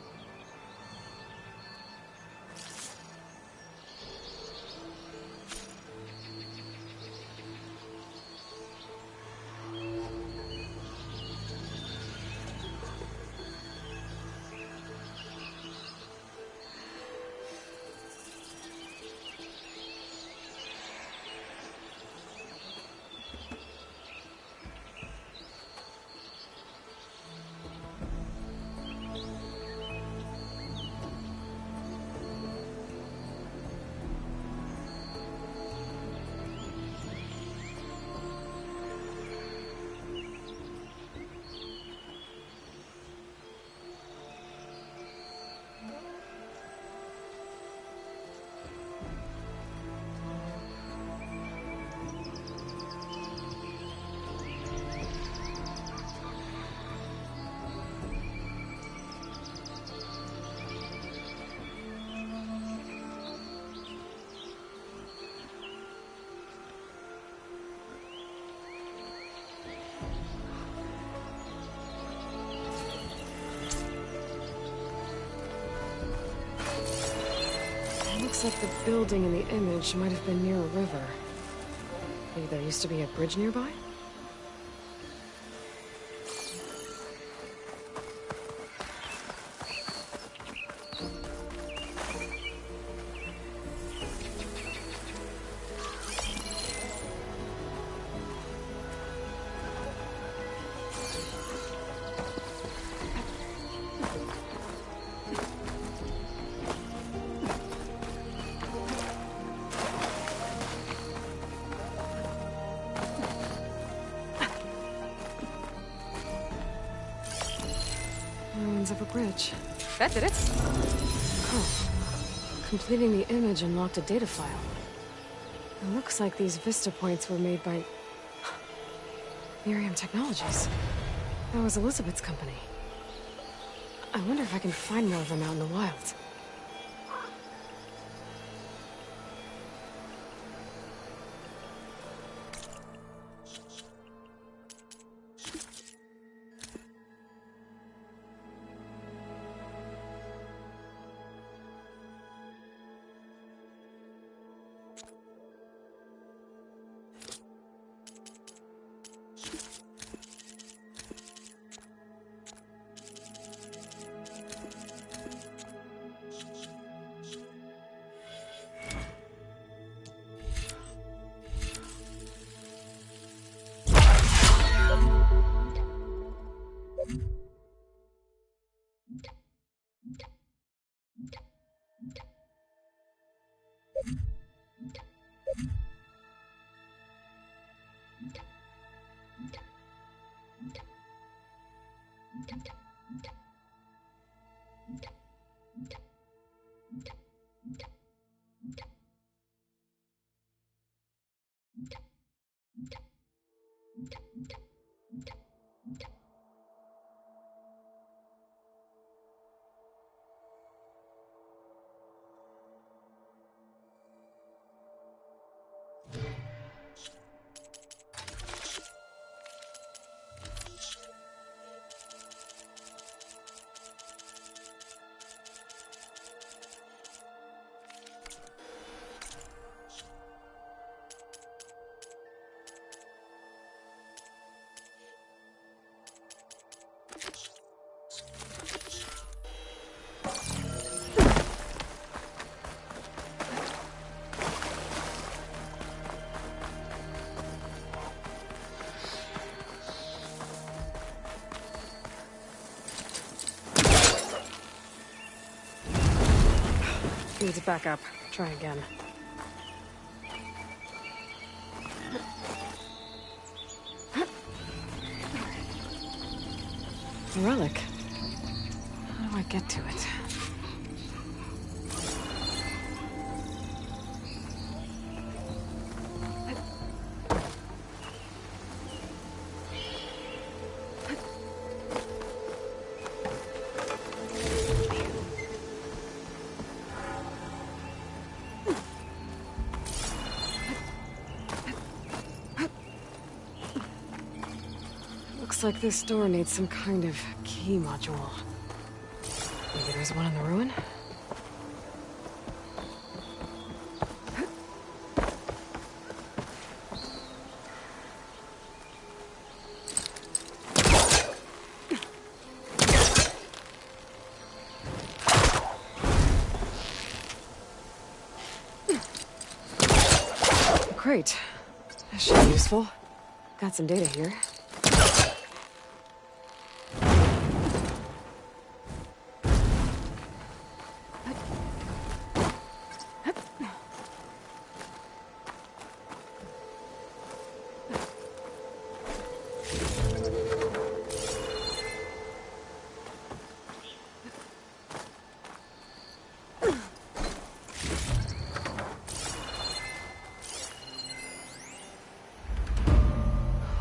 Looks like the building in the image might have been near a river. Maybe there used to be a bridge nearby? Of a bridge. That did it. Oh. Completing the image unlocked a data file. It looks like these Vista points were made by... Miriam Technologies. That was Elizabeth's company. I wonder if I can find more of them out in the wild. Needs backup. Try again. Relic. How do I get to it? Looks like this door needs some kind of key module. Maybe there's one in the ruin? Great. That should be useful. Got some data here.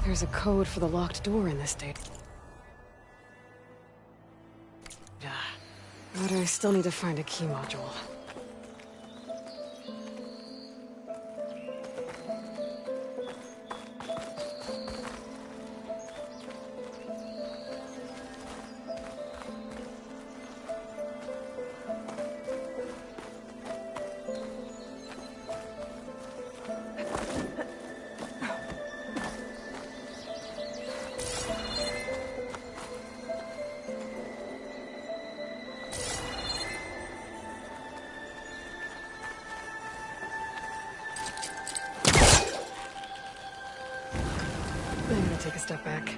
There's a code for the locked door in this data. But I still need to find a key module. I'm gonna take a step back.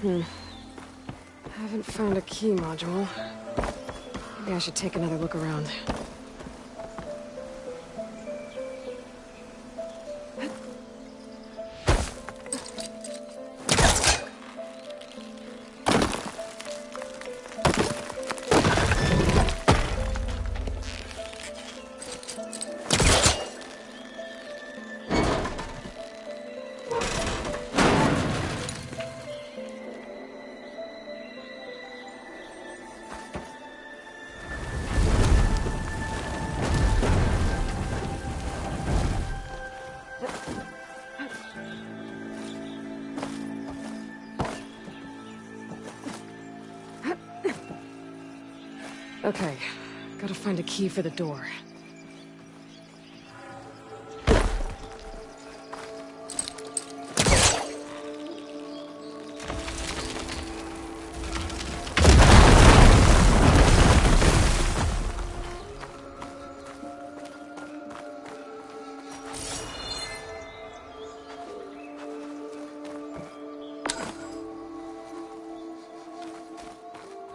Haven't found a key module. Maybe I should take another look around. Okay, gotta find a key for the door.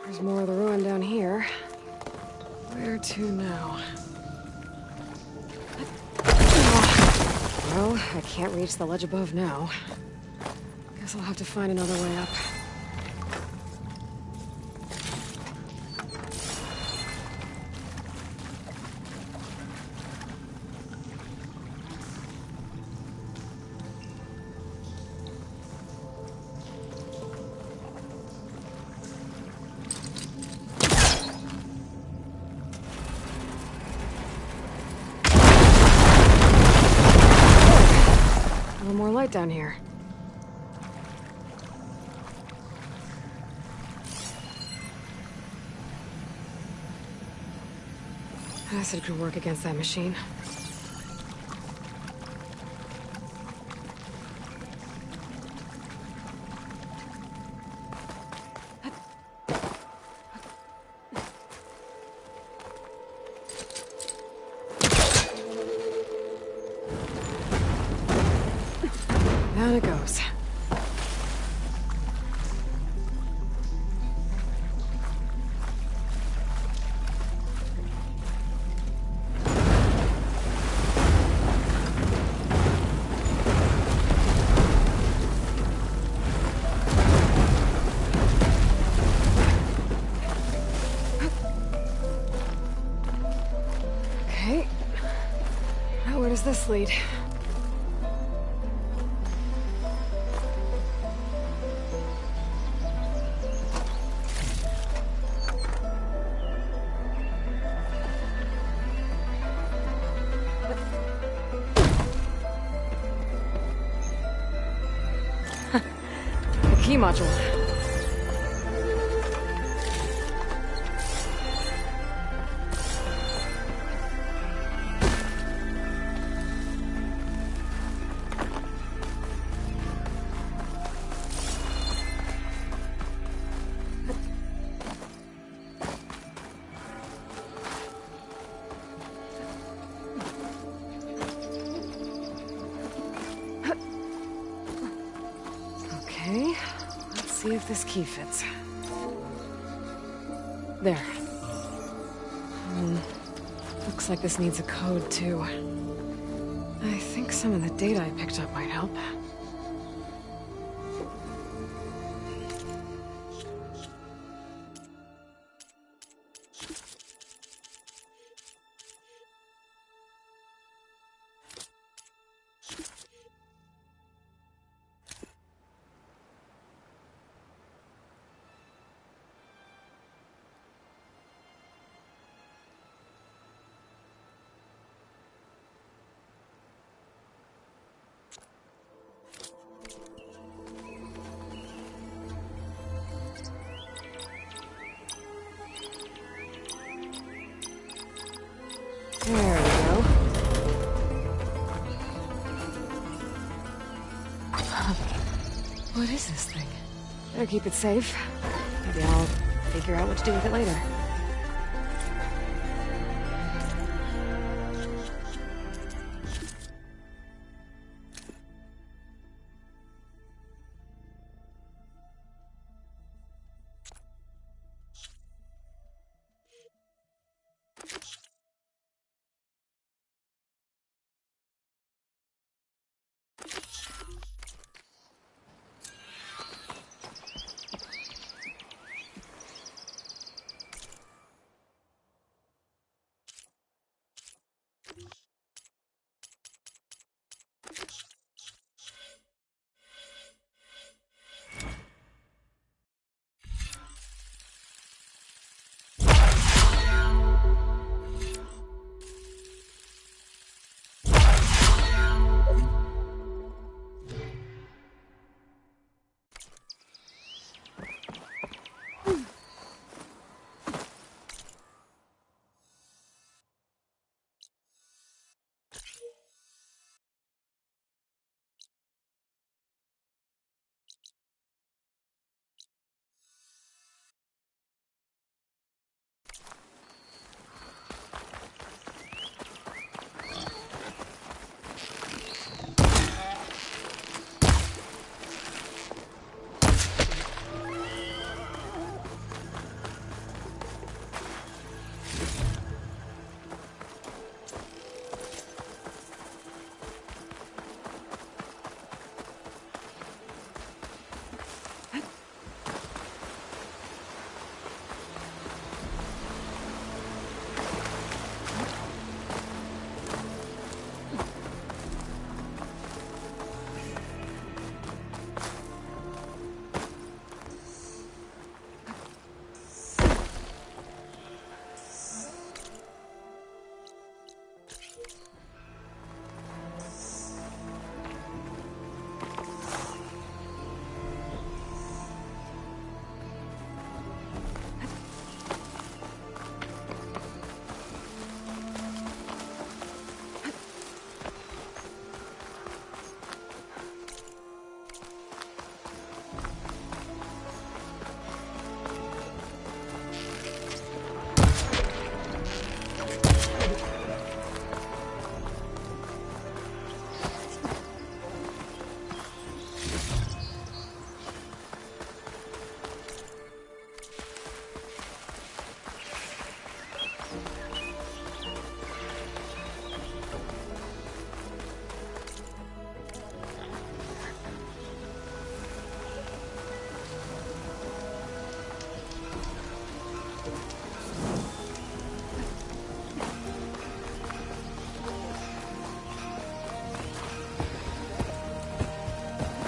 There's more of the ruin down here. Where to now? Well, I can't reach the ledge above now. Guess I'll have to find another way up. More light down here. Acid could work against that machine. Down it goes. Okay. Now where does this lead? Key module. Okay. See if this key fits. There. Looks like this needs a code, too. I think some of the data I picked up might help. There we go. What is this thing? Better keep it safe. Maybe I'll figure out what to do with it later.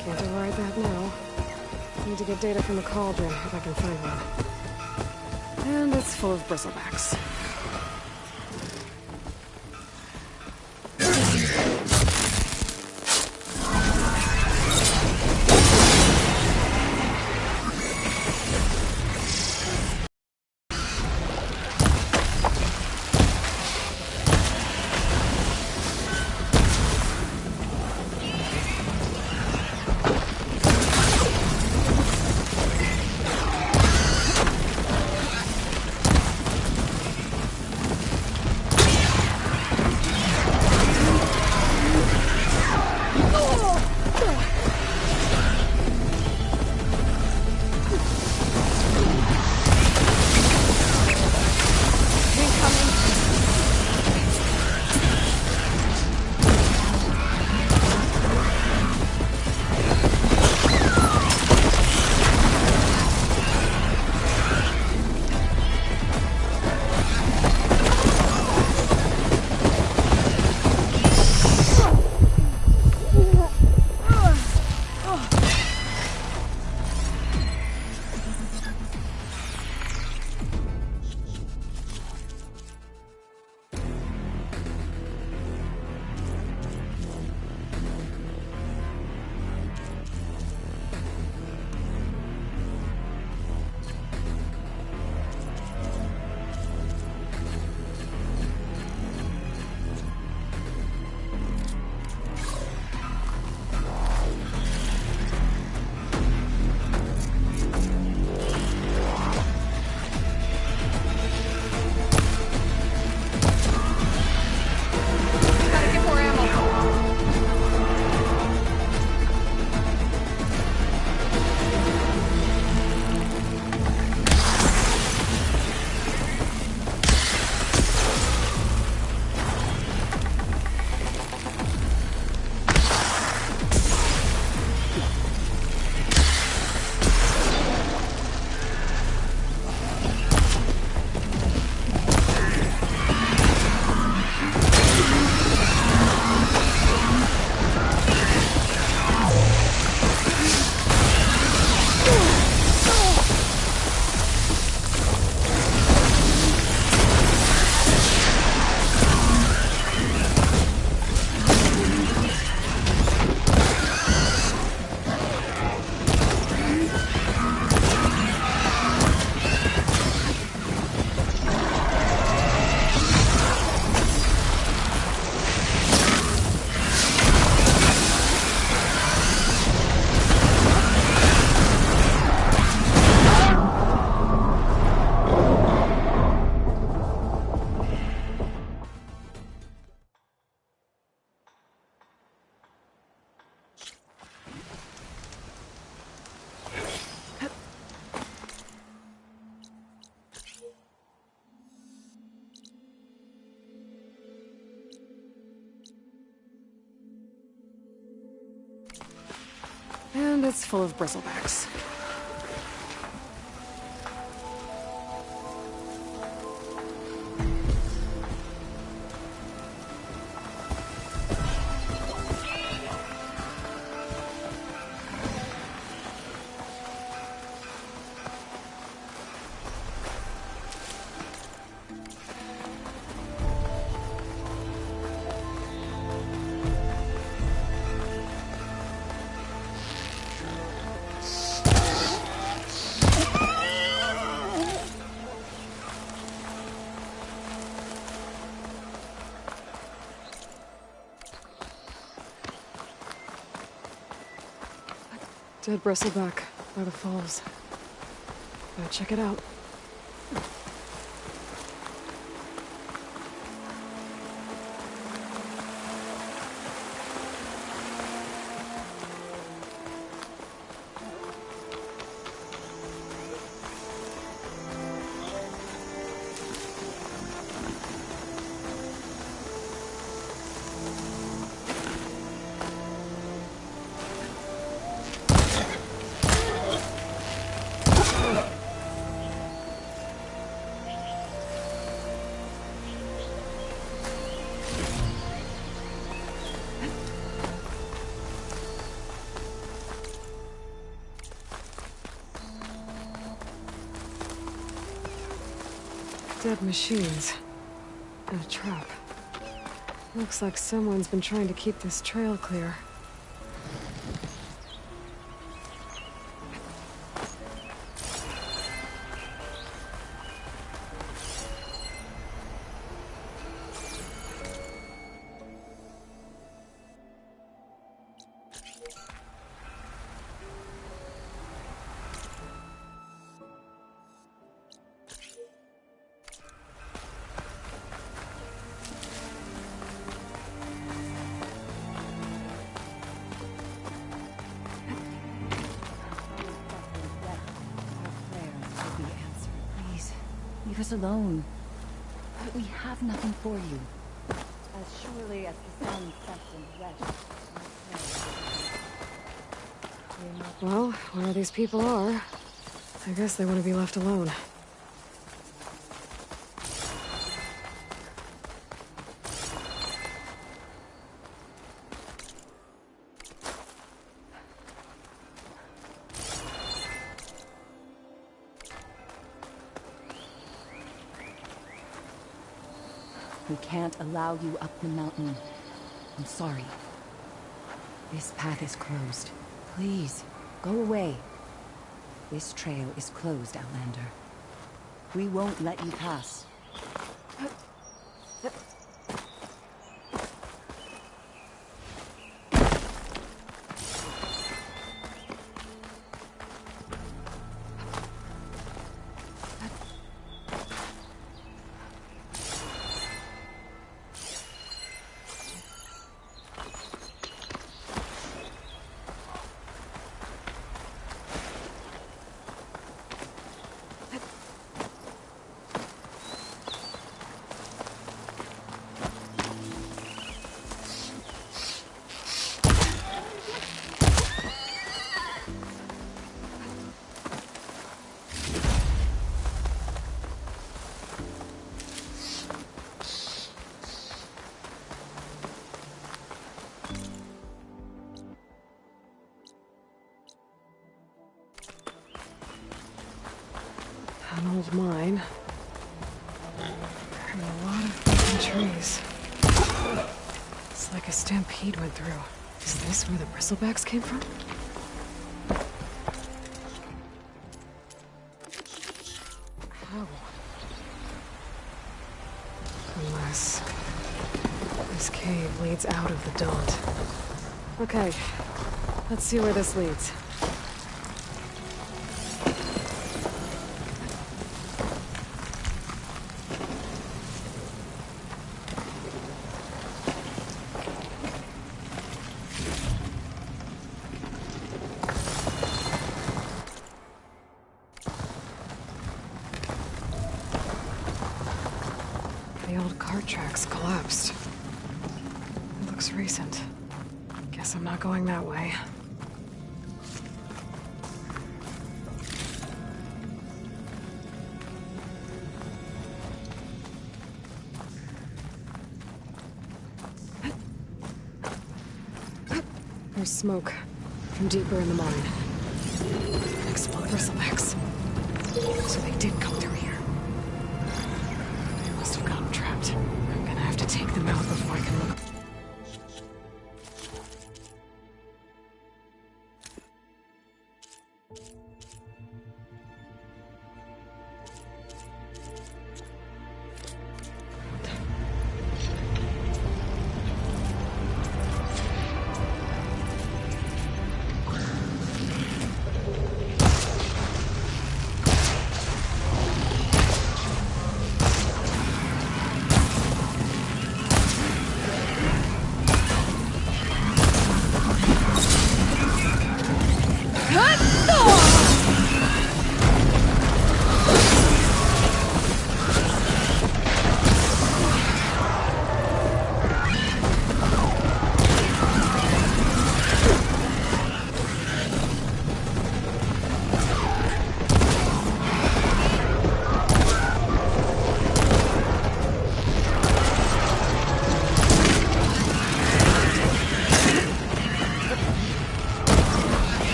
Can't override that now. Need to get data from the cauldron, if I can find one. And it's full of bristlebacks. And it's full of bristlebacks. Dead bristleback by the falls. Gotta check it out. Dead machines. And a trap. Looks like someone's been trying to keep this trail clear. Leave us alone. We have nothing for you. As surely as the sun sets in west. Well, where these people are, I guess they want to be left alone. We can't allow you up the mountain. I'm sorry. This path is closed. Please, go away. This trail is closed, Outlander. We won't let you pass. An old mine. And a lot of broken trees. It's like a stampede went through. Is this where the bristlebacks came from? How? Unless this cave leads out of the Daunt. Okay, let's see where this leads. The old cart tracks collapsed. It looks recent. Guess I'm not going that way. There's smoke from deeper in the mine. Explode bristlebacks. So they did come through here. They must have gotten trapped. I'm gonna have to take them out before I can look.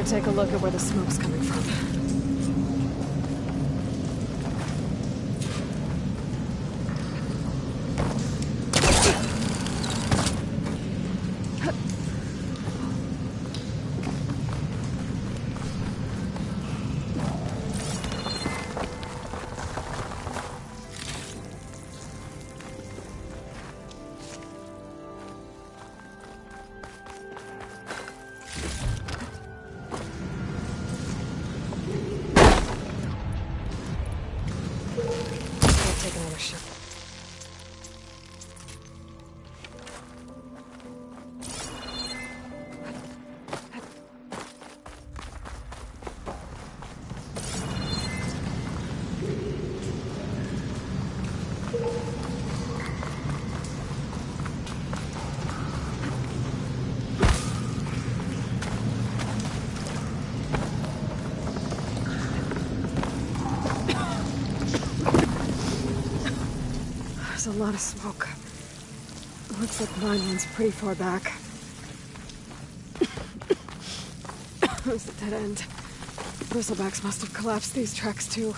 Take a look at where the smoke's coming from. There's a lot of smoke. Looks like the mine runs pretty far back. There's a dead end. Bristlebacks must have collapsed these tracks too.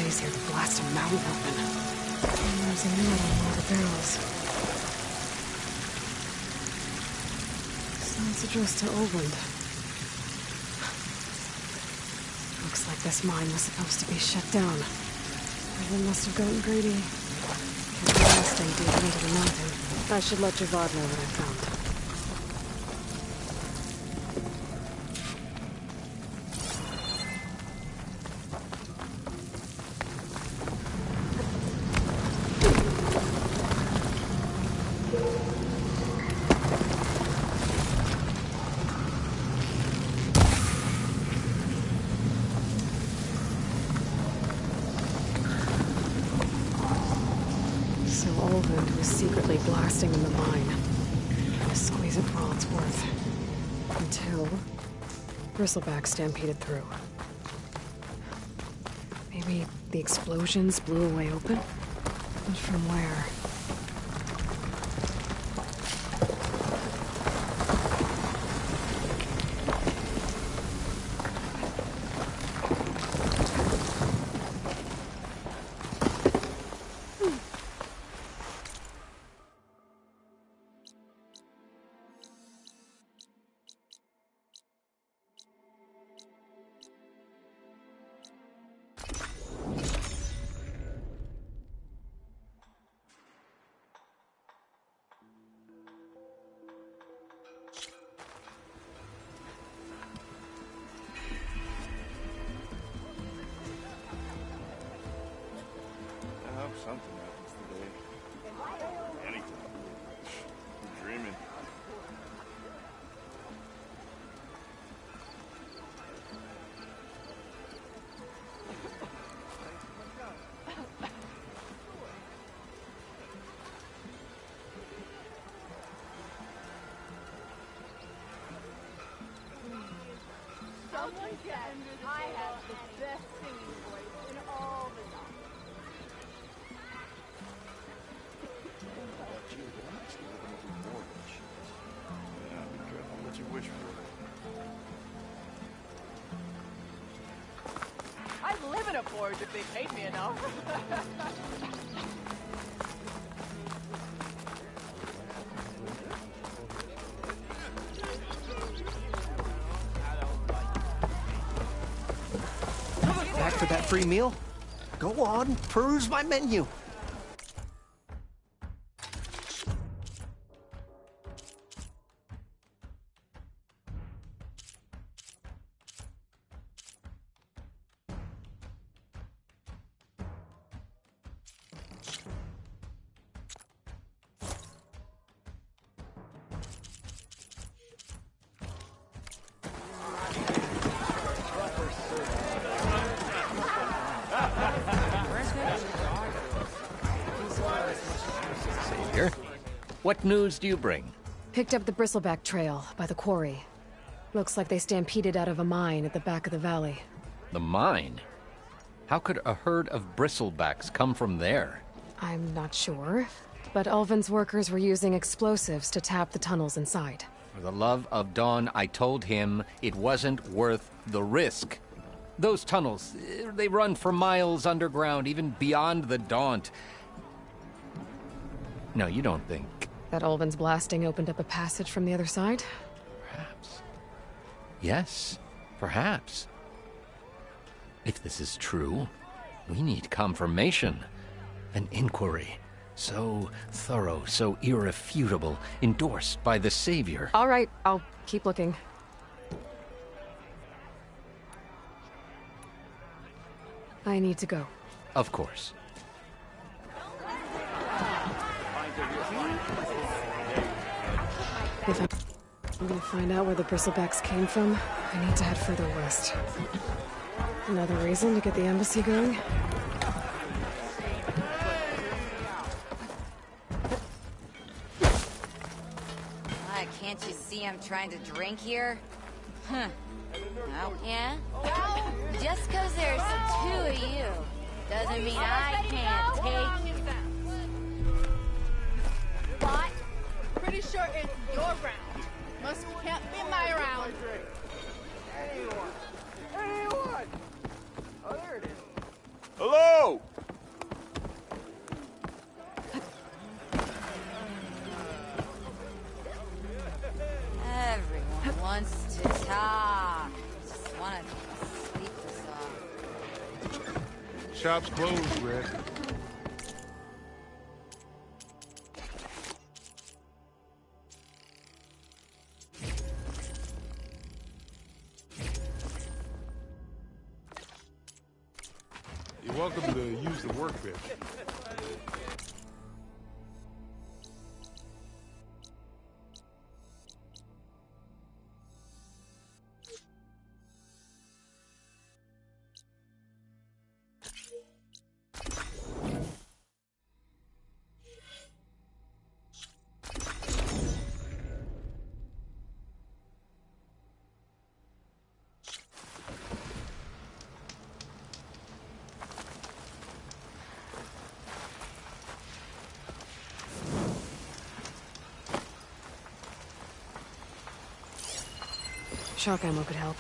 Here to blast a mountain open. And there's a note on one of the barrels. Sounds addressed to Olvend. Looks like this mine was supposed to be shut down. Everyone must have gotten greedy. Kept blasting deep into the mountain. I should let Javad know what I found. Secretly blasting in the mine. Trying to squeeze it for all it's worth. Until Bristleback stampeded through. Maybe the explosions blew a way open? But from where? Elgin said I have the best singing voice in all the dogs. Yeah, be careful what you wish for. I'd live in a forge if they paid me enough. Back for that free meal? Go on, peruse my menu. Savior, what news do you bring? Picked up the Bristleback Trail by the quarry. Looks like they stampeded out of a mine at the back of the valley. The mine? How could a herd of bristlebacks come from there? I'm not sure, but Ulvin's workers were using explosives to tap the tunnels inside. For the love of Dawn, I told him it wasn't worth the risk. Those tunnels, they run for miles underground, even beyond the Daunt. No, you don't think... That Ulvin's blasting opened up a passage from the other side? Perhaps. Yes, perhaps. If this is true, we need confirmation. An inquiry. So thorough, so irrefutable, endorsed by the Savior. All right, I'll keep looking. I need to go. Of course. If I'm gonna find out where the bristlebacks came from, I need to head further west. Another reason to get the embassy going? Can't you see I'm trying to drink here? Huh. Oh, yeah? Just because there's two of you doesn't mean I can't take you. What? Pretty sure it's your round. Must can't be my round. Anyone? Oh, there it is. Hello? Everyone wants to talk. Just want to sleep this off. Shop's closed, Rick. You're welcome to use the workbench. Shock ammo could help.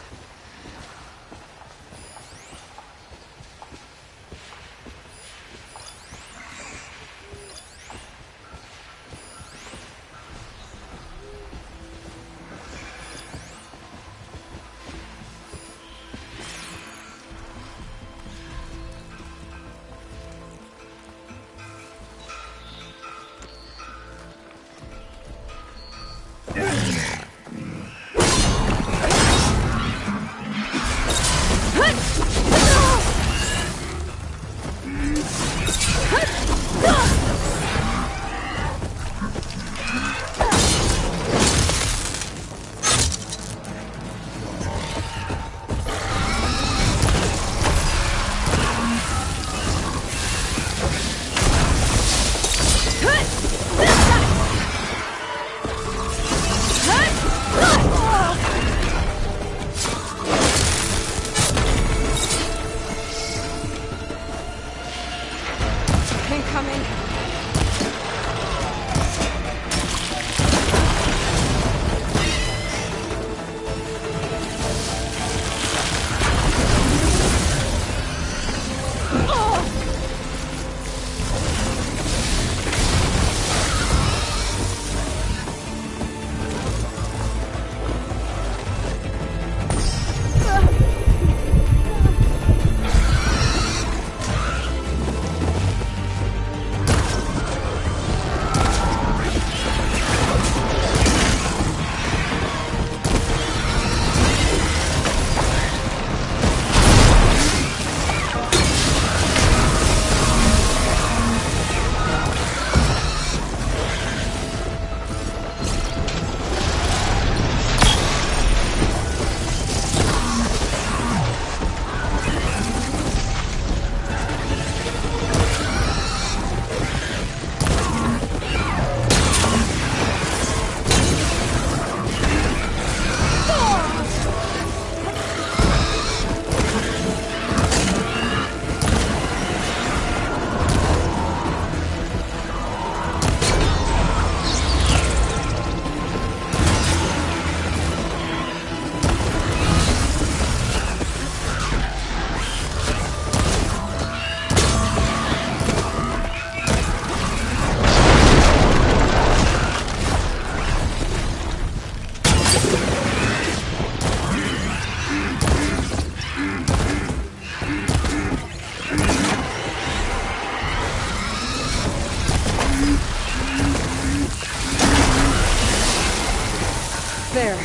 There.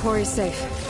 Quarry's safe.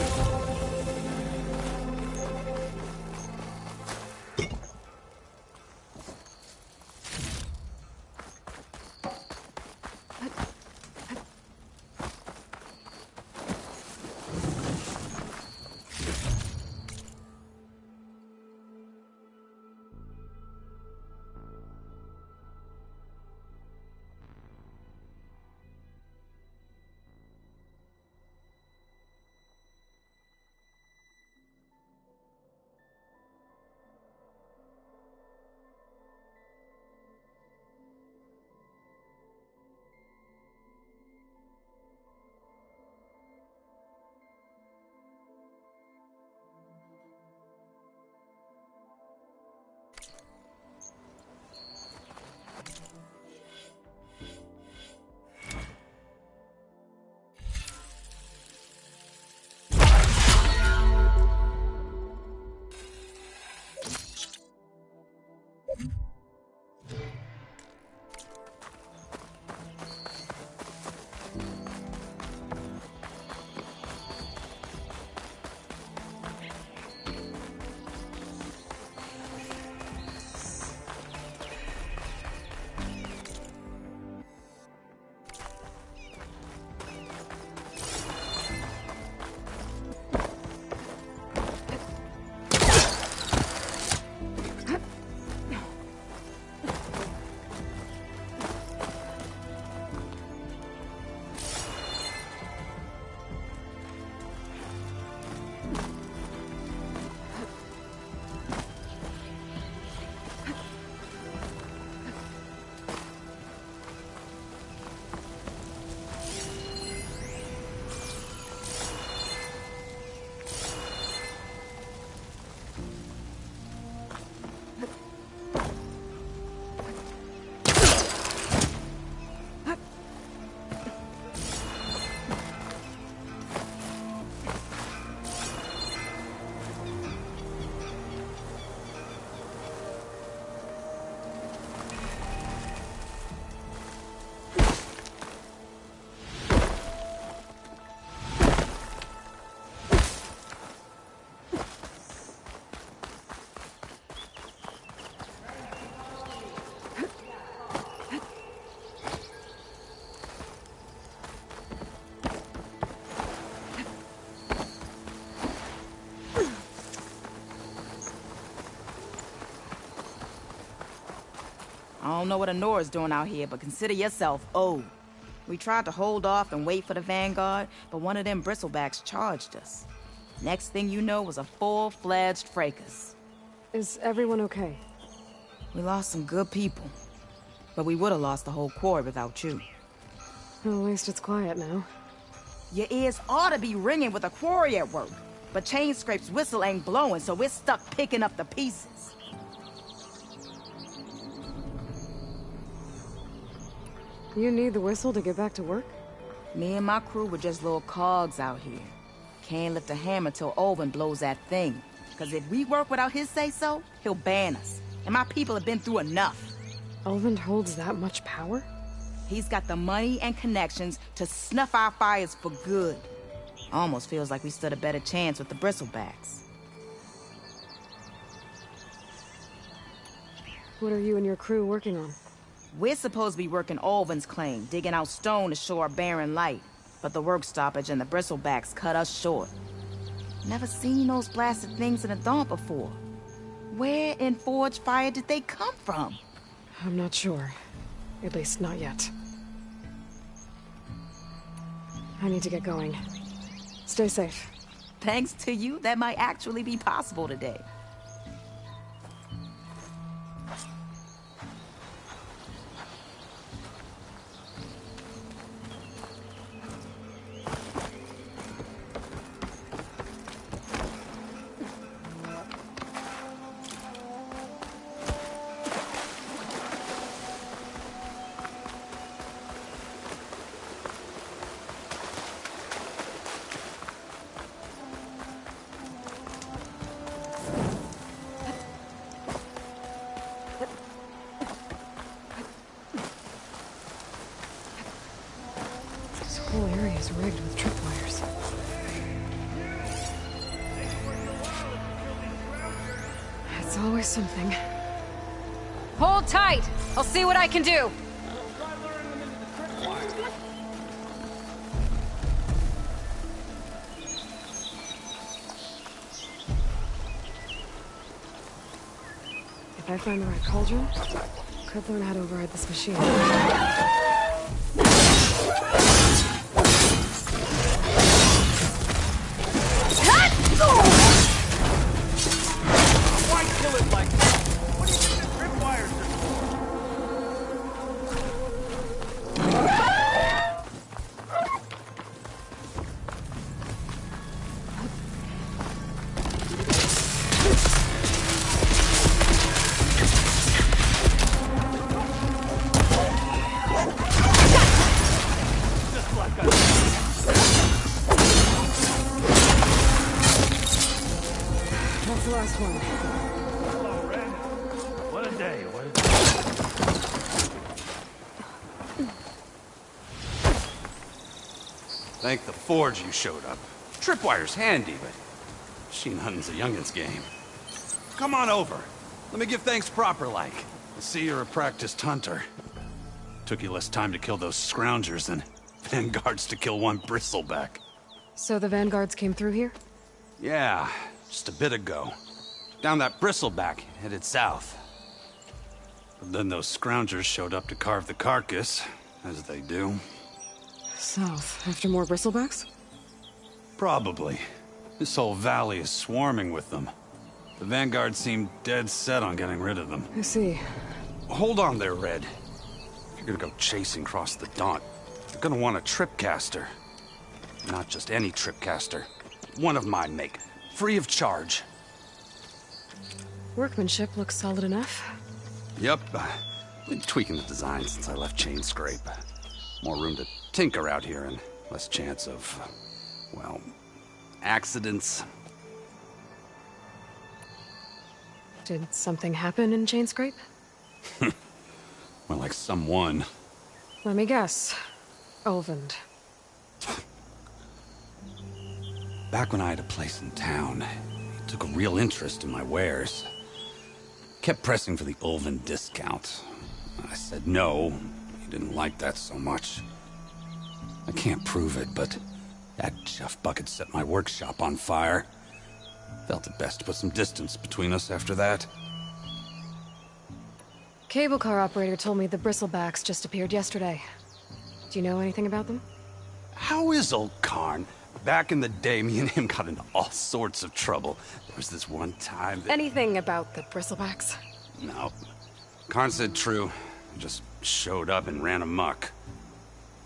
I don't know what Honora's doing out here, but consider yourself owed. We tried to hold off and wait for the Vanguard, but one of them bristlebacks charged us. Next thing you know was a full-fledged fracas. Is everyone okay? We lost some good people, but we would have lost the whole quarry without you. At least it's quiet now. Your ears ought to be ringing with a quarry at work, but Chainscrape's whistle ain't blowing, so we're stuck picking up the pieces. You need the whistle to get back to work? Me and my crew were just little cogs out here. Can't lift a hammer till Olvin blows that thing. Cause if we work without his say-so, he'll ban us. And my people have been through enough. Olvin holds that much power? He's got the money and connections to snuff our fires for good. Almost feels like we stood a better chance with the bristlebacks. What are you and your crew working on? We're supposed to be working Olvin's claim, digging out stone to show our barren light. But the work stoppage and the bristlebacks cut us short. Never seen those blasted things in the dawn before. Where in Forge Fire did they come from? I'm not sure. At least not yet. I need to get going. Stay safe. Thanks to you, that might actually be possible today. whole area is rigged with tripwires. It's always something. Hold tight! I'll see what I can do! If I find the right cauldron, could learn how to override this machine. Why kill it like that? What do you think the tripwires are That's the last one. Hello, Red. What a day, what a day. Thank the Forge you showed up. Tripwire's handy, but machine hunting's a youngin's game. Come on over. Let me give thanks proper like. I see you're a practiced hunter. Took you less time to kill those scroungers than vanguards to kill one bristleback. So the vanguards came through here? Yeah, just a bit ago. Down that bristleback, headed south. But then those scroungers showed up to carve the carcass, as they do. South, after more bristlebacks? Probably. This whole valley is swarming with them. The Vanguard seemed dead set on getting rid of them. I see. Hold on there, Red. If you're gonna go chasing across the Daunt, you're gonna want a tripcaster. Not just any tripcaster. One of my make. Free of charge. Workmanship looks solid enough. Yep. Been tweaking the design since I left Chainscrape. More room to tinker out here and less chance of, well, accidents. Did something happen in Chainscrape? Well, like someone. Let me guess. Ulvund. Back when I had a place in town, he took a real interest in my wares. Kept pressing for the Ulvund discount. I said no. He didn't like that so much. I can't prove it, but that Jeff Bucket set my workshop on fire. Felt it best to put some distance between us after that. Cable car operator told me the bristlebacks just appeared yesterday. Do you know anything about them? How is old Karn? Back in the day, me and him got into all sorts of trouble. There was this one time that... Anything about the bristlebacks? No. Karn said true. I just showed up and ran amok.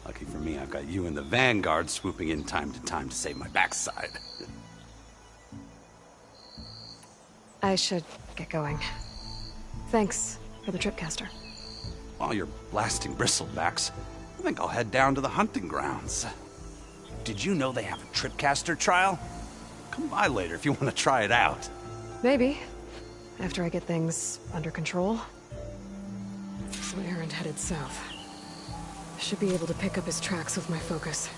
Lucky for me, I've got you and the Vanguard swooping in time to save my backside. I should get going. Thanks for the tripcaster. While you're blasting bristlebacks, I think I'll head down to the hunting grounds. Did you know they have a tripcaster trial? Come by later if you want to try it out. Maybe. After I get things under control. So Erend headed south. Should be able to pick up his tracks with my focus.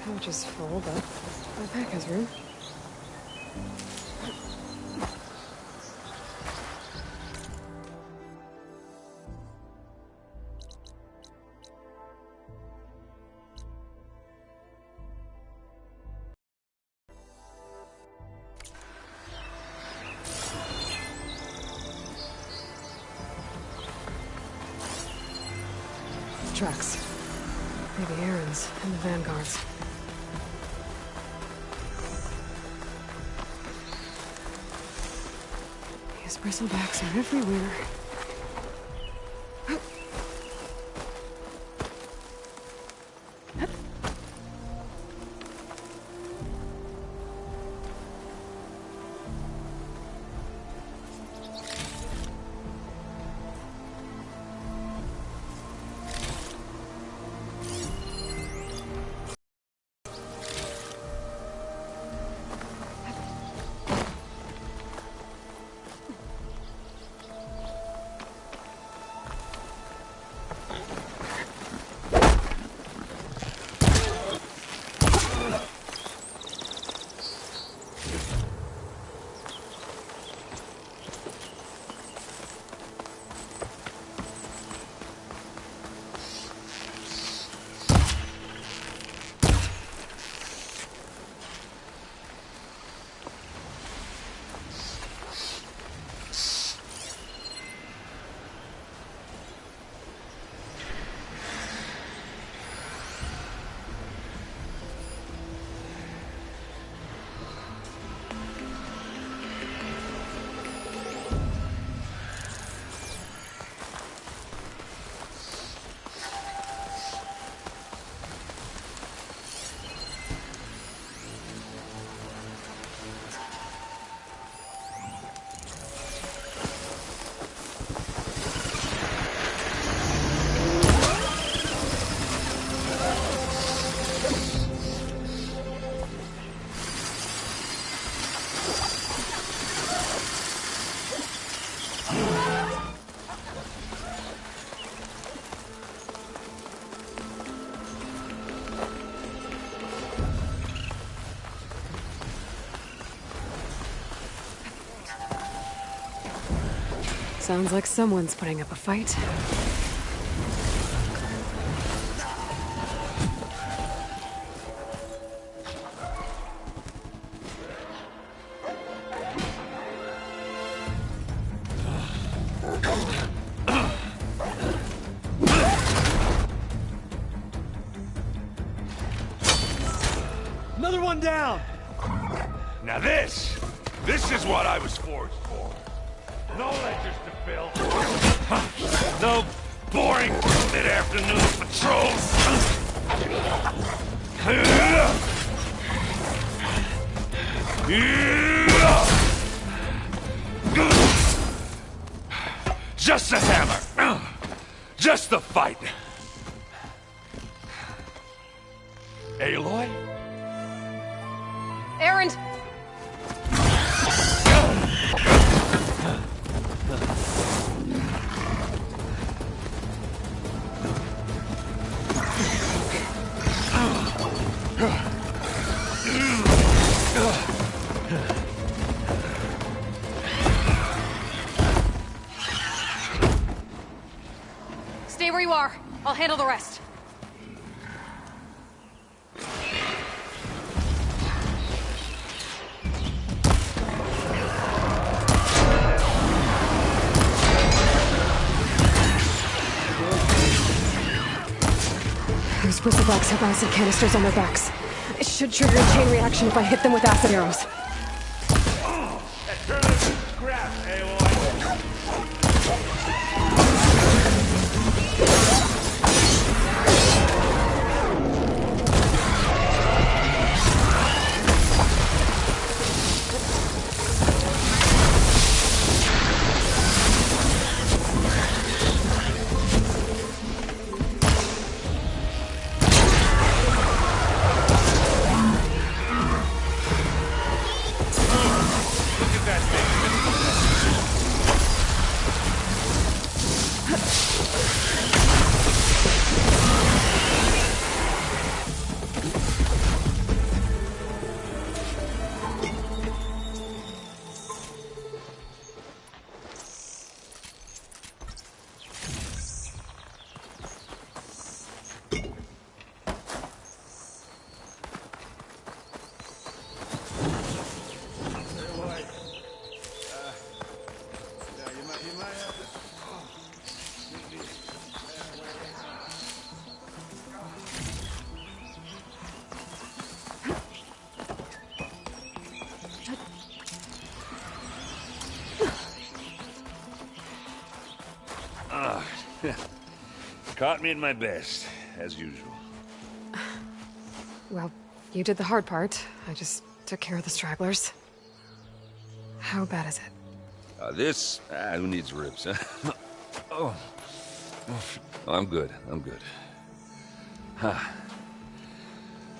Couch is full, but my pack has room. tracks. Maybe Aaron's and the Vanguard's. These bristlebacks are everywhere. Sounds like someone's putting up a fight. Another one down! Now this is what I was forged for. No ledgers to fill. No boring mid-afternoon patrols. Just a hammer. Just the fight. Aloy? Aaron! Stay where you are. I'll handle the rest. Those bristlebacks have acid canisters on their backs. It should trigger a chain reaction if I hit them with acid arrows. Caught me at my best, as usual. Well, you did the hard part. I just took care of the stragglers. How bad is it? Who needs ribs, huh? Oh. I'm good. I'm good. Huh.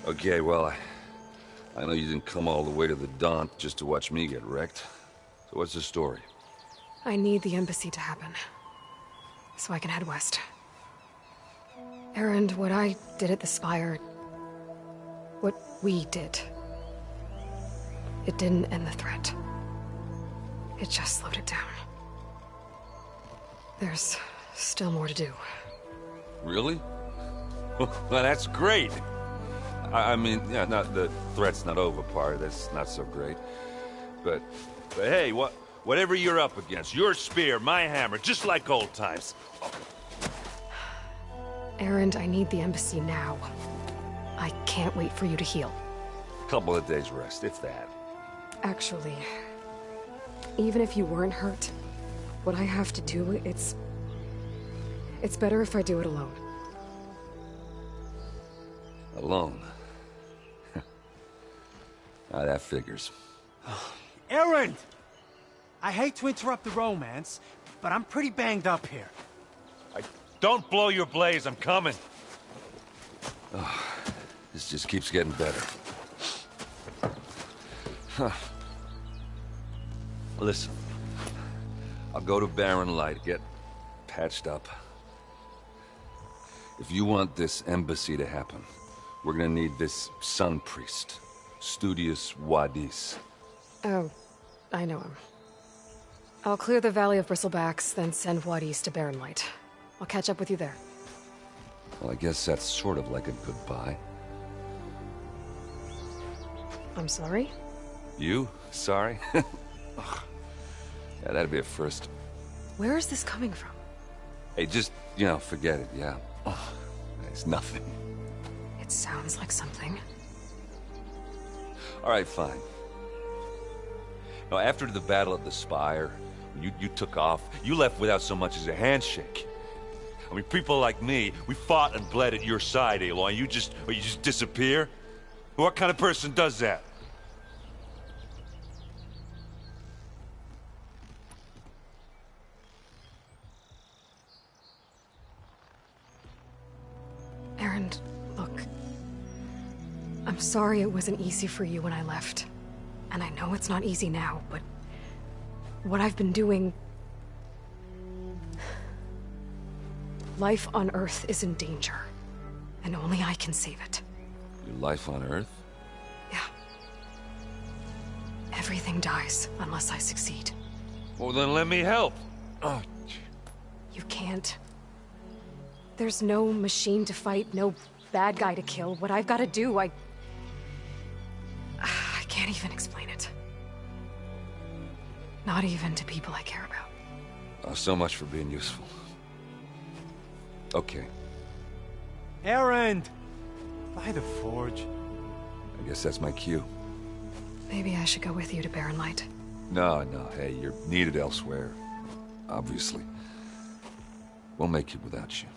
Okay, well, I know you didn't come all the way to the Daunt just to watch me get wrecked. So what's the story? I need the embassy to happen, so I can head west. Erend, what I did at the Spire... what we did... it didn't end the threat. It just slowed it down. There's still more to do. Really? Well, that's great. I mean, yeah, not the threat's not over part. That's not so great. But hey, whatever you're up against, your spear, my hammer, just like old times. Erend, I need the embassy now. I can't wait for you to heal. Couple of days rest, if that. Actually, even if you weren't hurt, what I have to do, it's better if I do it alone. Alone? That figures. Erend! I hate to interrupt the romance, but I'm pretty banged up here. Don't blow your blaze, I'm coming. Oh, this just keeps getting better. Huh. Listen, I'll go to Barren Light, get patched up. If you want this embassy to happen, we're gonna need this Sun Priest, Studius Wadis. Oh, I know him. I'll clear the Valley of Bristlebacks, then send Wadis to Barren Light. I'll catch up with you there. Well, I guess that's sort of like a goodbye. I'm sorry? You? Sorry? Yeah, that'd be a first. Where is this coming from? Hey, just, forget it, yeah. Oh, it's nothing. It sounds like something. All right, fine. Now, after the Battle of the Spire, you took off, you left without so much as a handshake. I mean, people like me, we fought and bled at your side, Aloy, and you just disappear? What kind of person does that? Erend, look. I'm sorry it wasn't easy for you when I left. And I know it's not easy now, but... what I've been doing... life on Earth is in danger. And only I can save it. Your life on Earth? Yeah. Everything dies unless I succeed. Well, then let me help. Oh. You can't. There's no machine to fight, no bad guy to kill. What I've got to do, I can't even explain it. Not even to people I care about. Oh, so much for being useful. Okay. Erend! By the Forge. I guess that's my cue. Maybe I should go with you to Barren Light. No, hey, you're needed elsewhere. Obviously. We'll make it without you.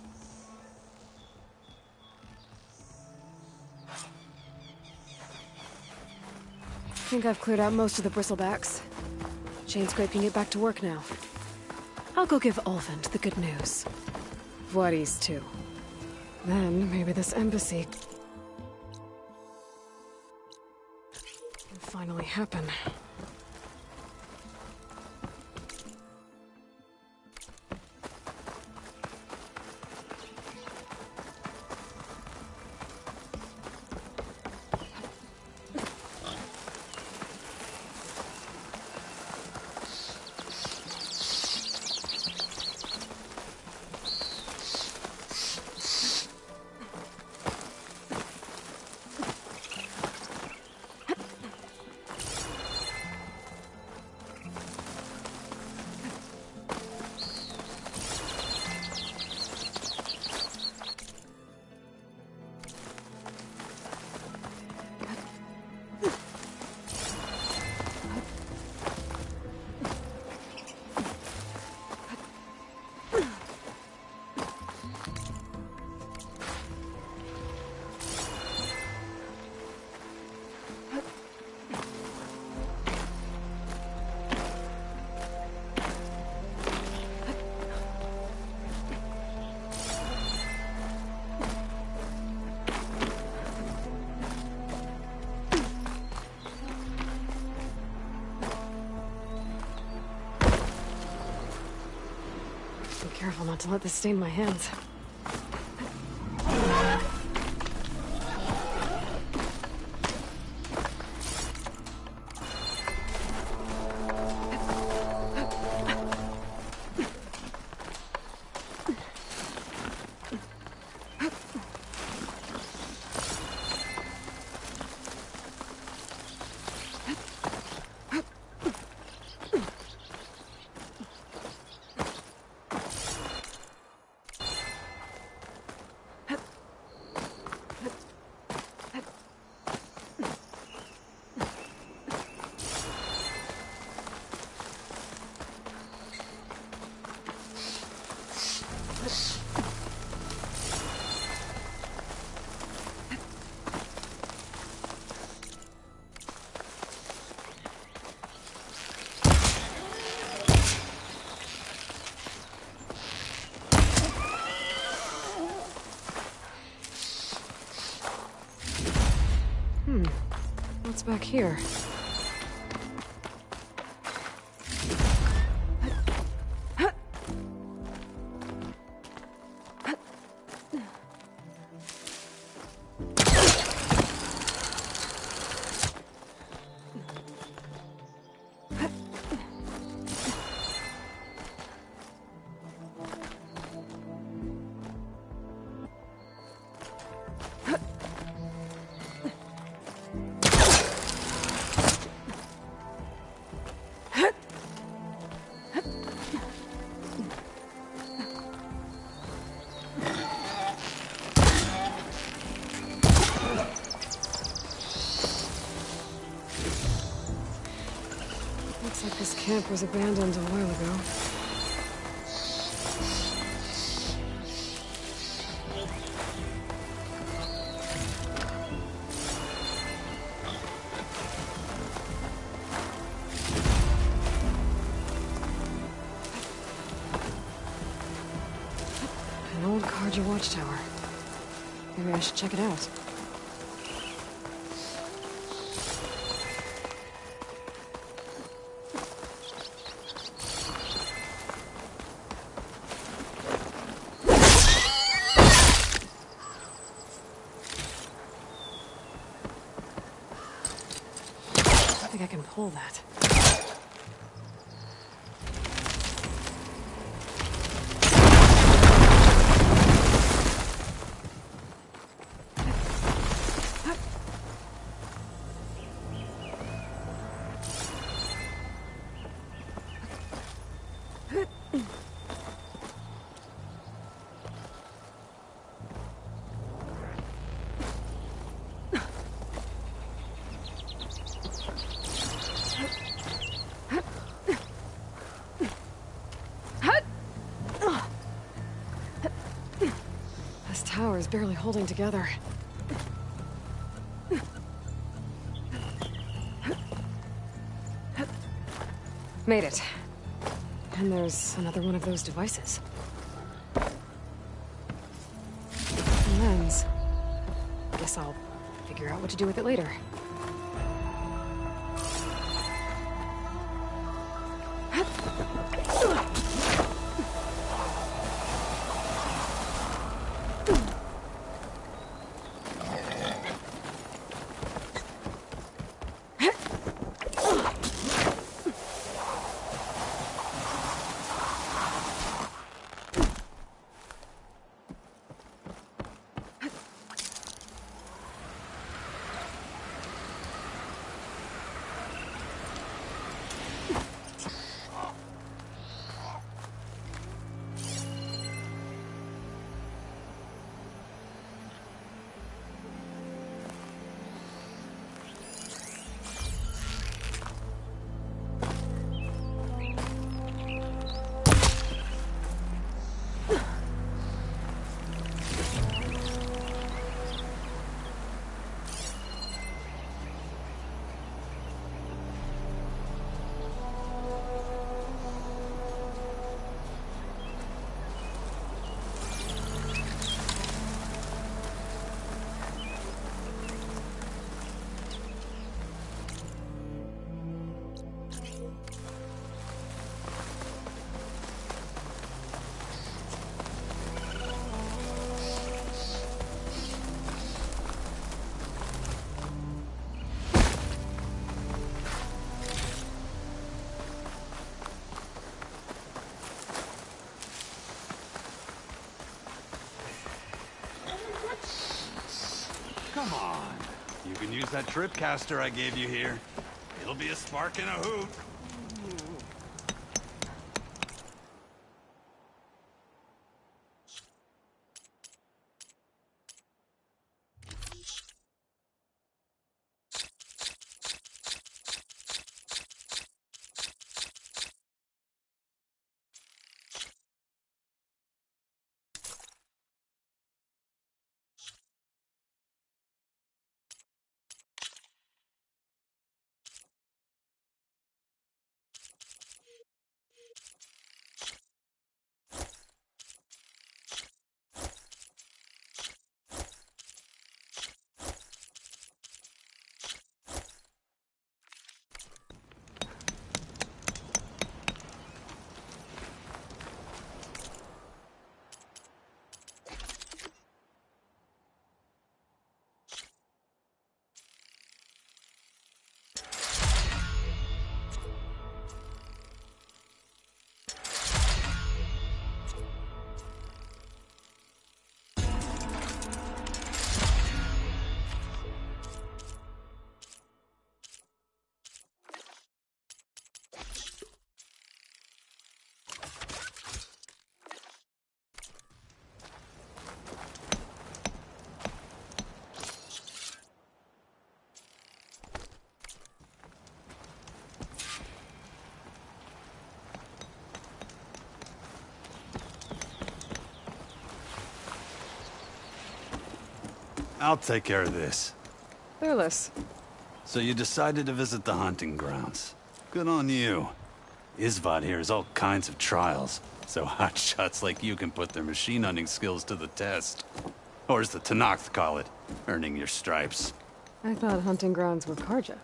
I think I've cleared out most of the Bristlebacks. Chainscrape can get back to work now. I'll go give Ulvund the good news. Wadis, too. Then, maybe this embassy can finally happen. Be careful not to let this stain my hands. What's back here? Looks like this camp was abandoned a while ago. An old Carja watchtower. Maybe I should check it out. I think I can pull that. This tower is barely holding together. Made it. And there's another one of those devices. A lens. Guess I'll figure out what to do with it later. Come on. You can use that tripcaster I gave you here. It'll be a spark and a hoot. I'll take care of this. Fearless. So you decided to visit the hunting grounds. Good on you. Isvad here has all kinds of trials, so hotshots like you can put their machine hunting skills to the test. Or as the Tenakth call it, earning your stripes. I thought hunting grounds were Karja.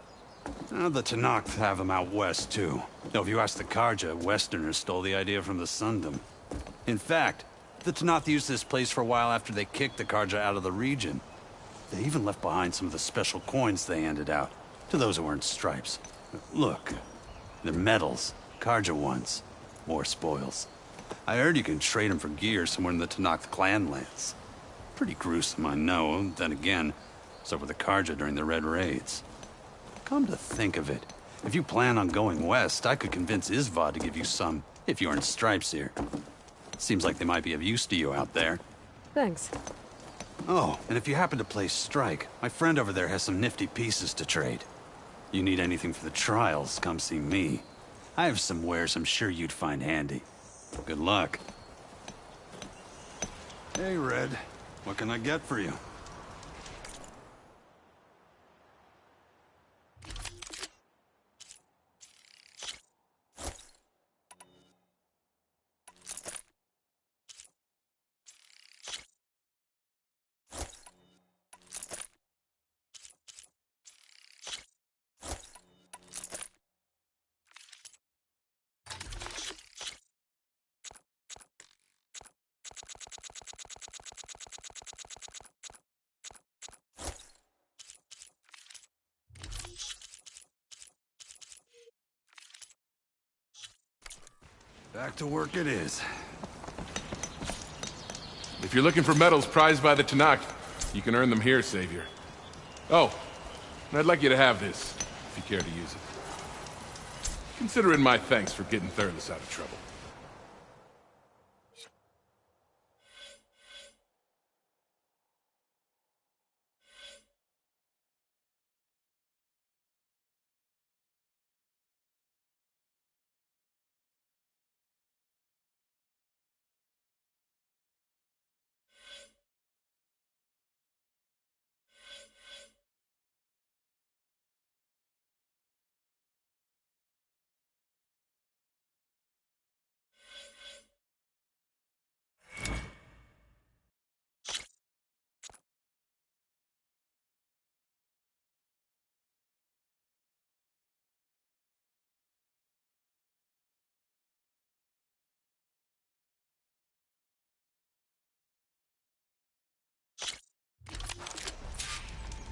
The Tenakth have them out west, too. Though if you ask the Karja, Westerners stole the idea from the Sundom. In fact, the Tenakth used this place for a while after they kicked the Karja out of the region. They even left behind some of the special coins they handed out to those who earned stripes. Look, they're medals, Karja ones. More spoils. I heard you can trade them for gear somewhere in the Tenakth clan lands. Pretty gruesome, I know. Then again, so were the Karja during the Red Raids. Come to think of it, if you plan on going west, I could convince Isvad to give you some, if you earn stripes here. Seems like they might be of use to you out there. Thanks. Oh, and if you happen to play Strike, my friend over there has some nifty pieces to trade. You need anything for the trials, come see me. I have some wares I'm sure you'd find handy. Good luck. Hey, Red. What can I get for you? Back to work it is. If you're looking for medals prized by the Tenakth, you can earn them here, Savior. Oh, and I'd like you to have this, if you care to use it. Consider it my thanks for getting Thurles out of trouble.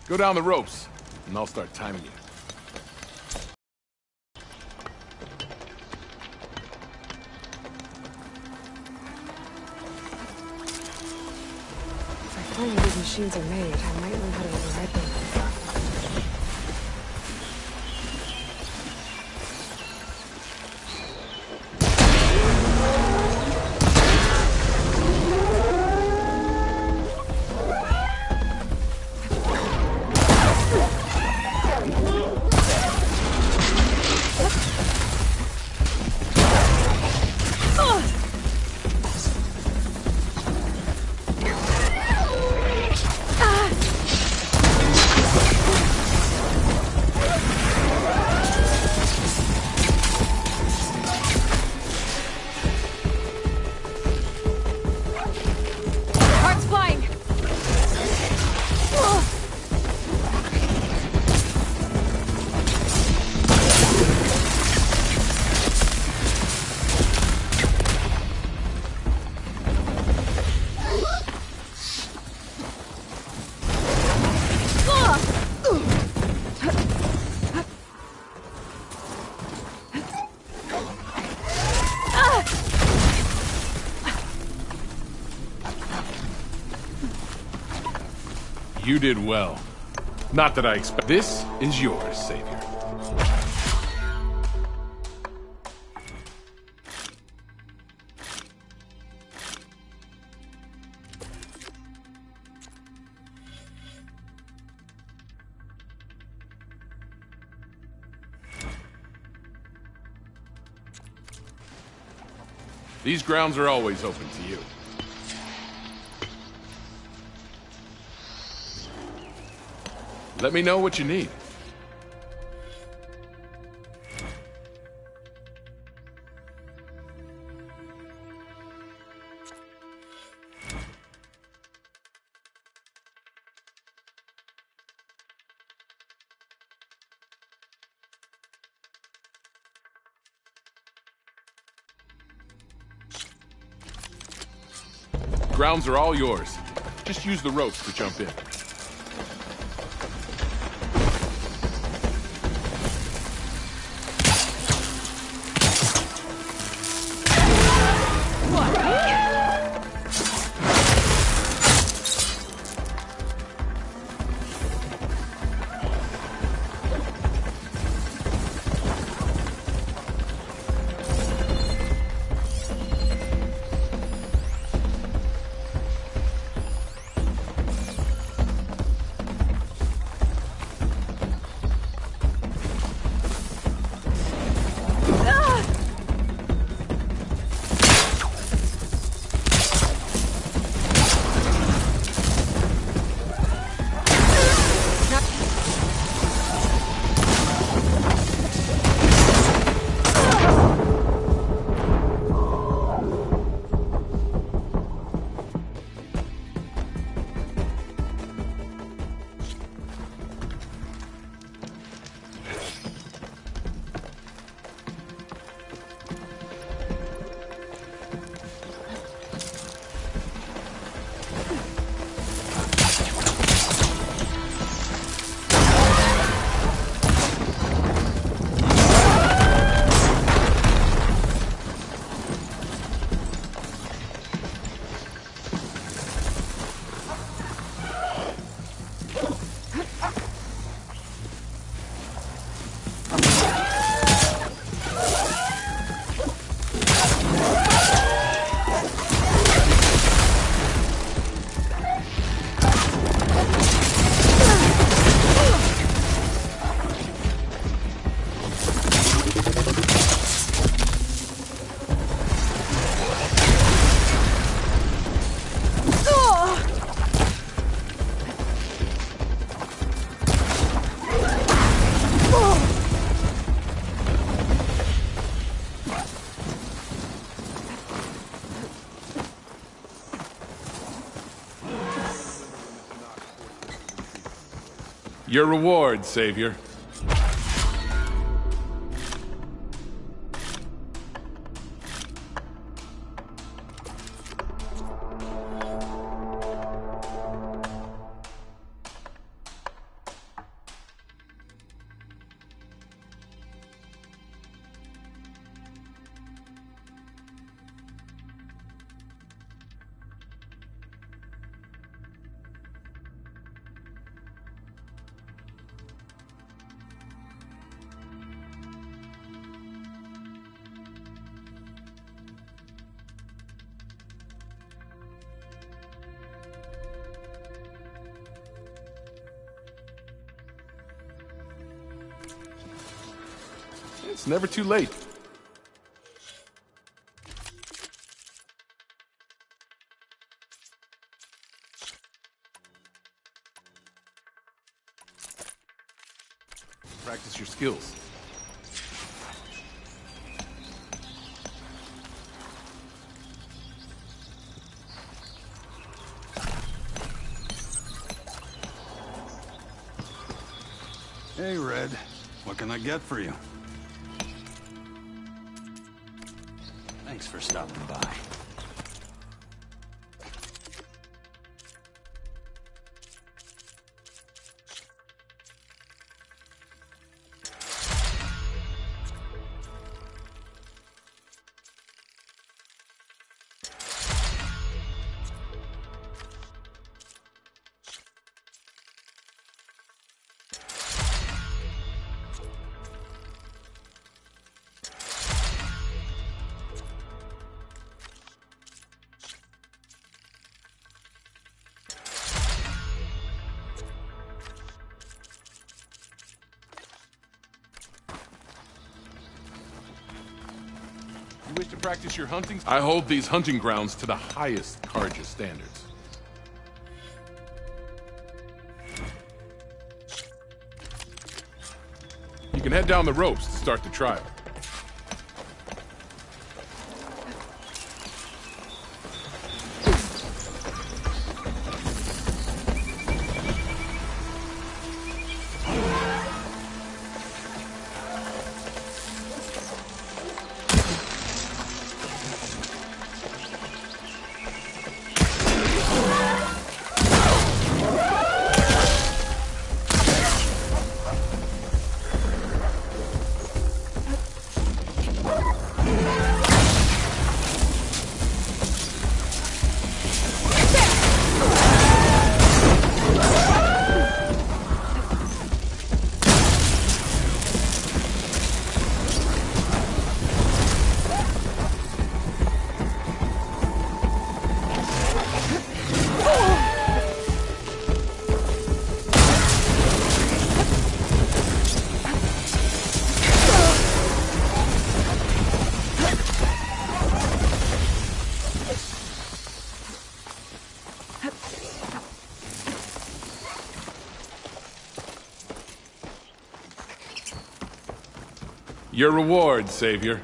Go down the ropes, and I'll start timing you. If I find where these machines are made, I might learn how to override them. You did well. Not that I expect. This is yours, Savior. These grounds are always open to you. Let me know what you need. Grounds are all yours. Just use the ropes to jump in. Your reward, Savior. It's never too late. Practice your skills. Hey, Red. What can I get for you? Thanks for stopping by. You wish to practice your hunting? I hold these hunting grounds to the highest Carja standards. You can head down the ropes to start the trial. Your reward, Savior.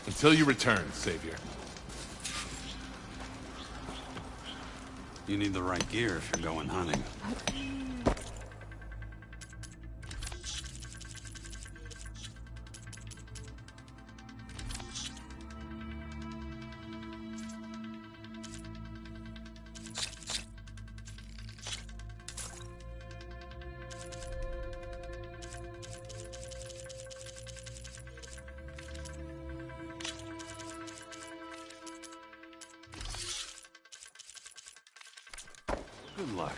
Until you return, Savior. You need the right gear if you're going hunting. Good luck.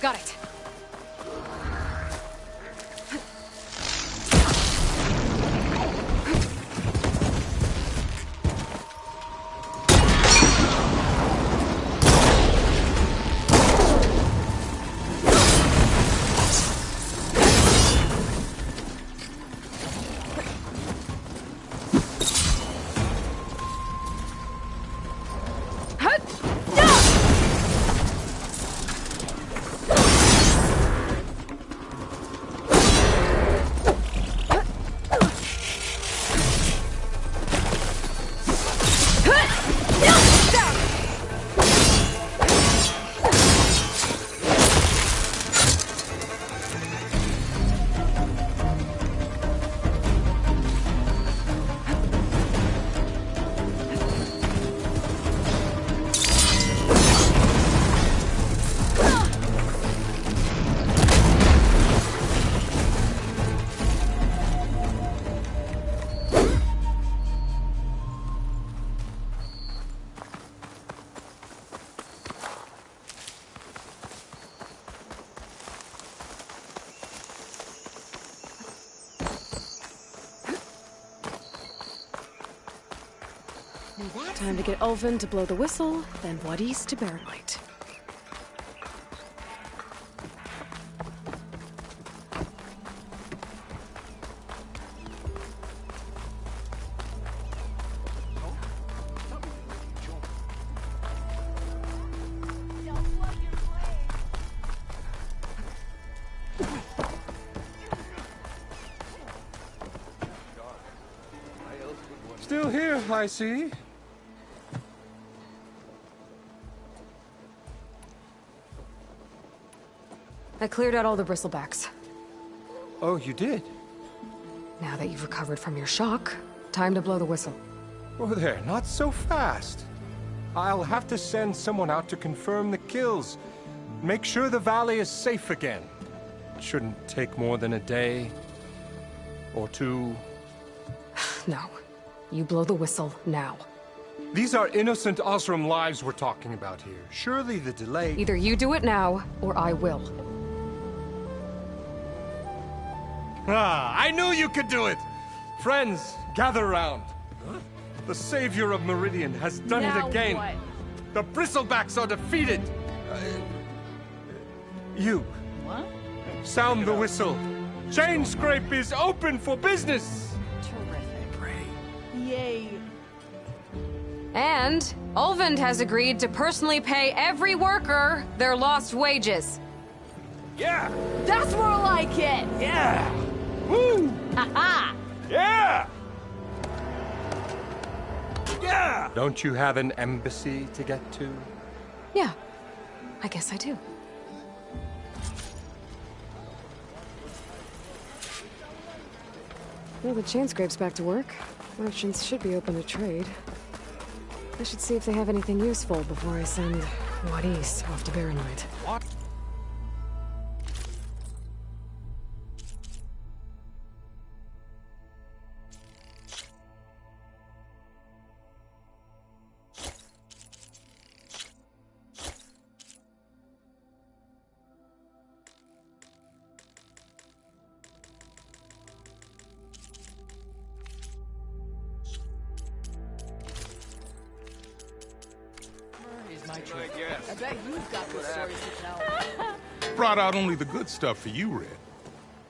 Got it. Time to get Ulvin to blow the whistle, then Wadis to Barren Light. Still here, I see. I cleared out all the bristlebacks. Oh, you did? Now that you've recovered from your shock, time to blow the whistle. Oh there, not so fast. I'll have to send someone out to confirm the kills. Make sure the valley is safe again. It shouldn't take more than a day. Or two. No. You blow the whistle now. These are innocent Osram lives we're talking about here. Surely the delay... Either you do it now, or I will. Ah, I knew you could do it! Friends, gather round. The savior of Meridian has done it again. What? The Bristlebacks are defeated. You. What? Sound the whistle. Chainscrape is open for business. Yay. And Ulvin has agreed to personally pay every worker their lost wages. Yeah! That's more like it! Yeah! Woo! Ha-ha! Yeah! Yeah! Don't you have an embassy to get to? Yeah, I guess I do. Well, the Chainscrape's back to work. Merchants should be open to trade. I should see if they have anything useful before I send Wadis off to Barren Light. What? I bet you've got the stories to tell. Brought out only the good stuff for you, Red.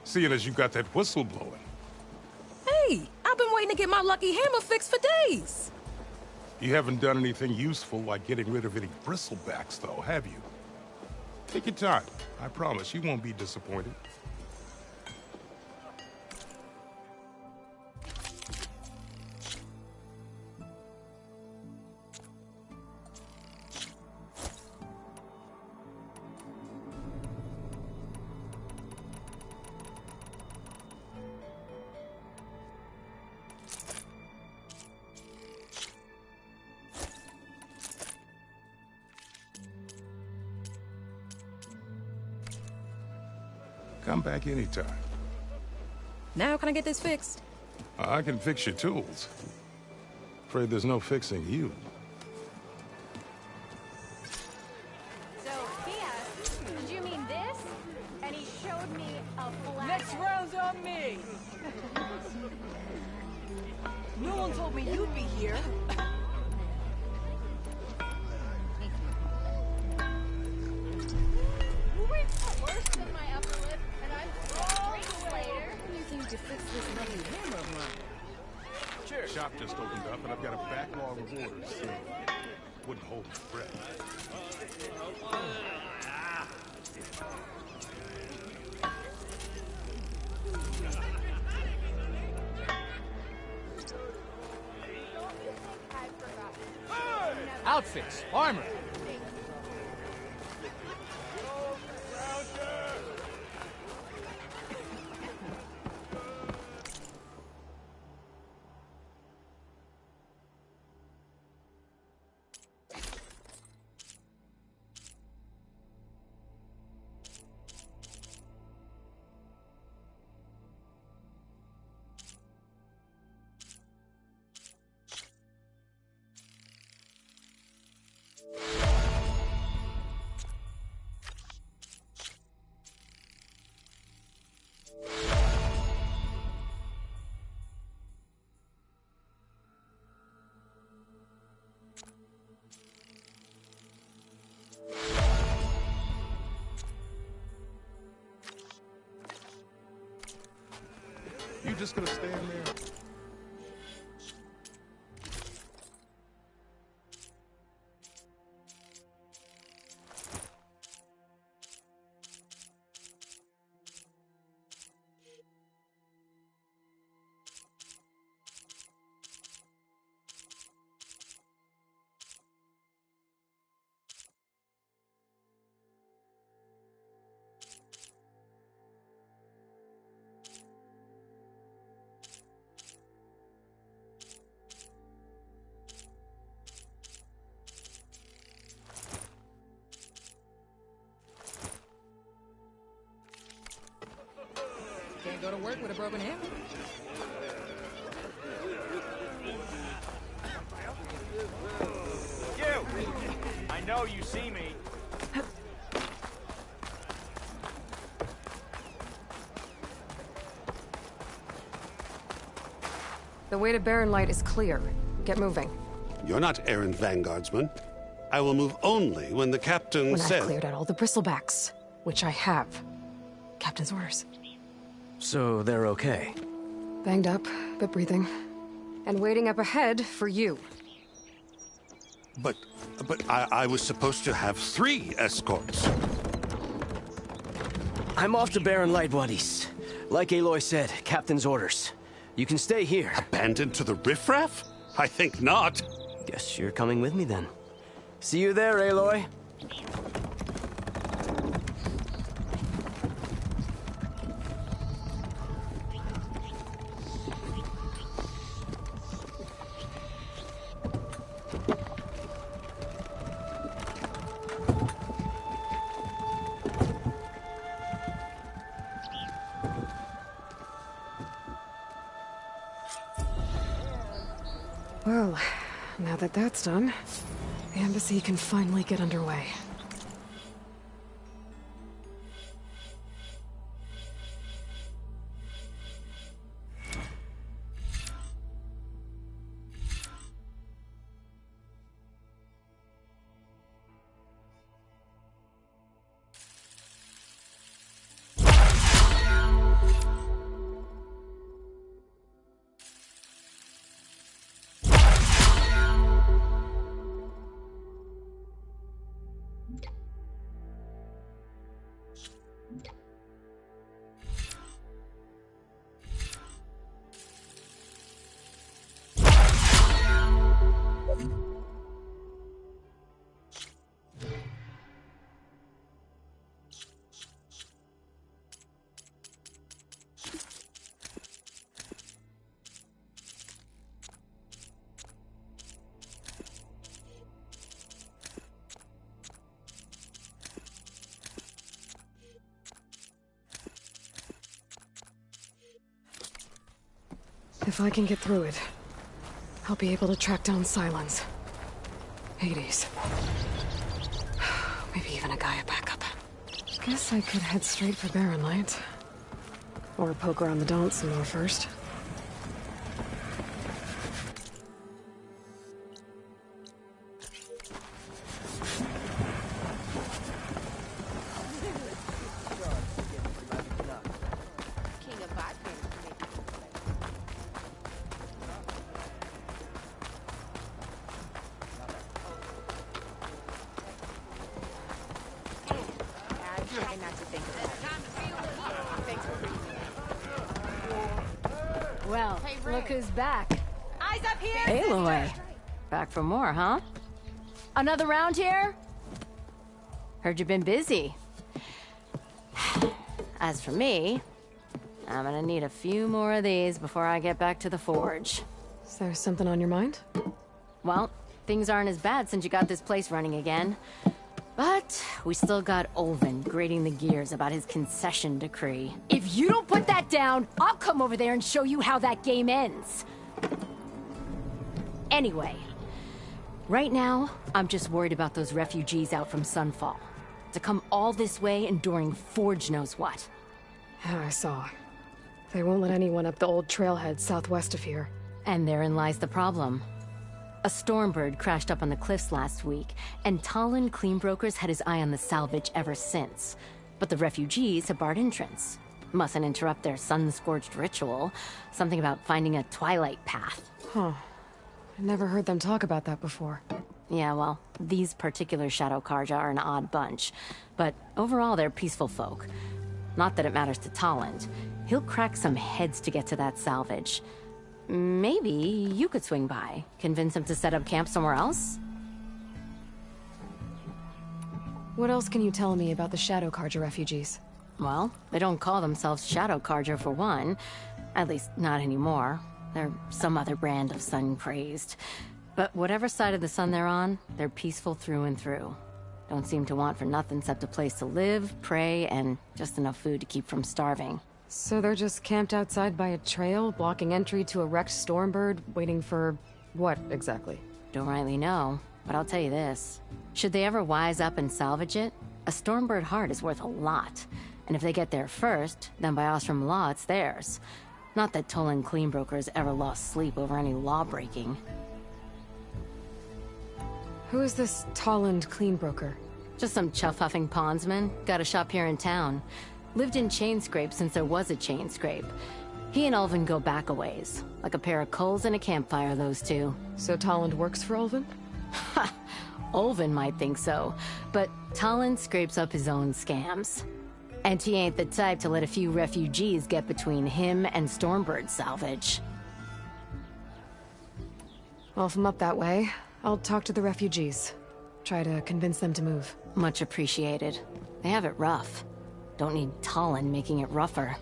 Seeing as you got that whistle blowing. Hey, I've been waiting to get my lucky hammer fixed for days. You haven't done anything useful like getting rid of any bristlebacks, though, have you? Take your time. I promise you won't be disappointed. Come back anytime. Now can I get this fixed? I can fix your tools. Afraid there's no fixing you. So, Mia, did you mean this one told me you'd be here. Shop just opened up, and I've got a backlog of orders, so wouldn't hold my breath. Outfits, armor. You just gonna stand there? Can't go to work with a broken hammer. You! I know you see me. The way to Barren Light is clear. Get moving. You're not errant vanguardsman. I will move only when the captain When says... I've cleared out all the bristlebacks, which I have. Captain's orders. So they're okay? Banged up, but breathing. And waiting up ahead for you. But I was supposed to have 3 escorts. I'm off to Barren Light, buddies. Like Aloy said, captain's orders. You can stay here. Abandoned to the riffraff? I think not. Guess you're coming with me then. See you there, Aloy. Well, now that that's done, the embassy can finally get underway. If I can get through it, I'll be able to track down Sylens. Hades. Maybe even a Gaia backup. Guess I could head straight for Barren Light. Or poke around the Daunt some more first. Well, look who's back. Eyes up here! Aloy. Back for more, huh? Another round here? Heard you've been busy. As for me, I'm gonna need a few more of these before I get back to the forge. Is there something on your mind? Well, things aren't as bad since you got this place running again. But we still got Olvin grating the gears about his concession decree. If you don't put that down, I'll come over there and show you how that game ends. Anyway, right now, I'm just worried about those refugees out from Sunfall. To come all this way enduring Forge knows what. Yeah, I saw. They won't let anyone up the old trailhead southwest of here. And therein lies the problem. A Stormbird crashed up on the cliffs last week, and Talon Cleanbrokers had his eye on the salvage ever since. But the refugees have barred entrance. Mustn't interrupt their sun-scorched ritual. Something about finding a twilight path. Huh. I never heard them talk about that before. Yeah, well, these particular Shadow Karja are an odd bunch. But overall, they're peaceful folk. Not that it matters to Talon. He'll crack some heads to get to that salvage. Maybe you could swing by, convince him to set up camp somewhere else? What else can you tell me about the Shadow Karja refugees? Well, they don't call themselves Shadow Karja for one. At least, not anymore. They're some other brand of sun-crazed. But whatever side of the sun they're on, they're peaceful through and through. Don't seem to want for nothing except a place to live, pray, and just enough food to keep from starving. So they're just camped outside by a trail, blocking entry to a wrecked Stormbird, waiting for what, exactly? Don't rightly know, but I'll tell you this. Should they ever wise up and salvage it, a Stormbird heart is worth a lot. And if they get there first, then by Ostrom law, it's theirs. Not that Tolan Cleanbrokers ever lost sleep over any law-breaking. Who is this Tolland Cleanbroker? Just some chuff-huffing pondsman. Got a shop here in town. Lived in Chainscrape since there was a Chainscrape. He and Ulvin go back a ways. Like a pair of coals and a campfire, those two. So Tolland works for Ulvin? Ha! Ulvin might think so, but Tolland scrapes up his own scams. And he ain't the type to let a few refugees get between him and Stormbird salvage. Well, if I'm up that way, I'll talk to the refugees. Try to convince them to move. Much appreciated. They have it rough. Don't need Talon making it rougher.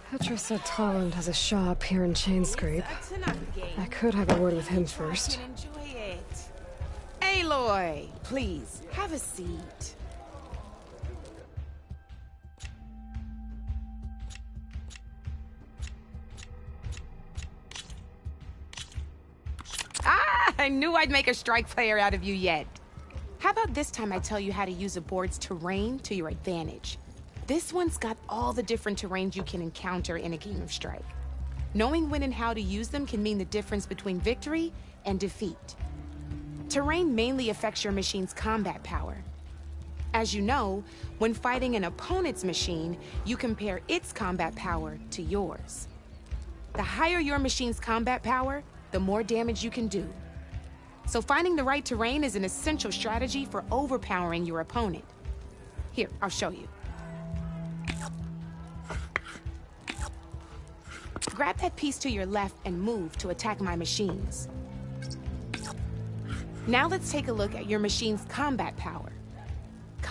Petra said Tolland has a shop here in Chainscrape. I could have a word with him first. Enjoy it. Aloy, please, have a seat. Ah, I knew I'd make a strike player out of you yet. How about this time I tell you how to use a board's terrain to your advantage? This one's got all the different terrains you can encounter in a game of Strike. Knowing when and how to use them can mean the difference between victory and defeat. Terrain mainly affects your machine's combat power. As you know, when fighting an opponent's machine, you compare its combat power to yours. The higher your machine's combat power, the more damage you can do. So finding the right terrain is an essential strategy for overpowering your opponent. Here, I'll show you. Grab that piece to your left and move to attack my machines. Now let's take a look at your machine's combat power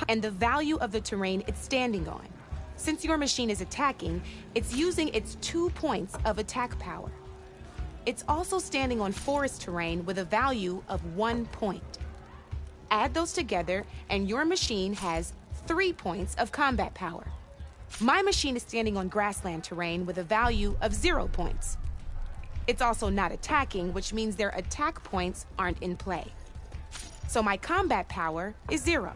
and the value of the terrain it's standing on. Since your machine is attacking, it's using its 2 points of attack power. It's also standing on forest terrain with a value of 1 point. Add those together and your machine has 3 points of combat power. My machine is standing on grassland terrain with a value of 0 points. It's also not attacking, which means their attack points aren't in play. So my combat power is 0.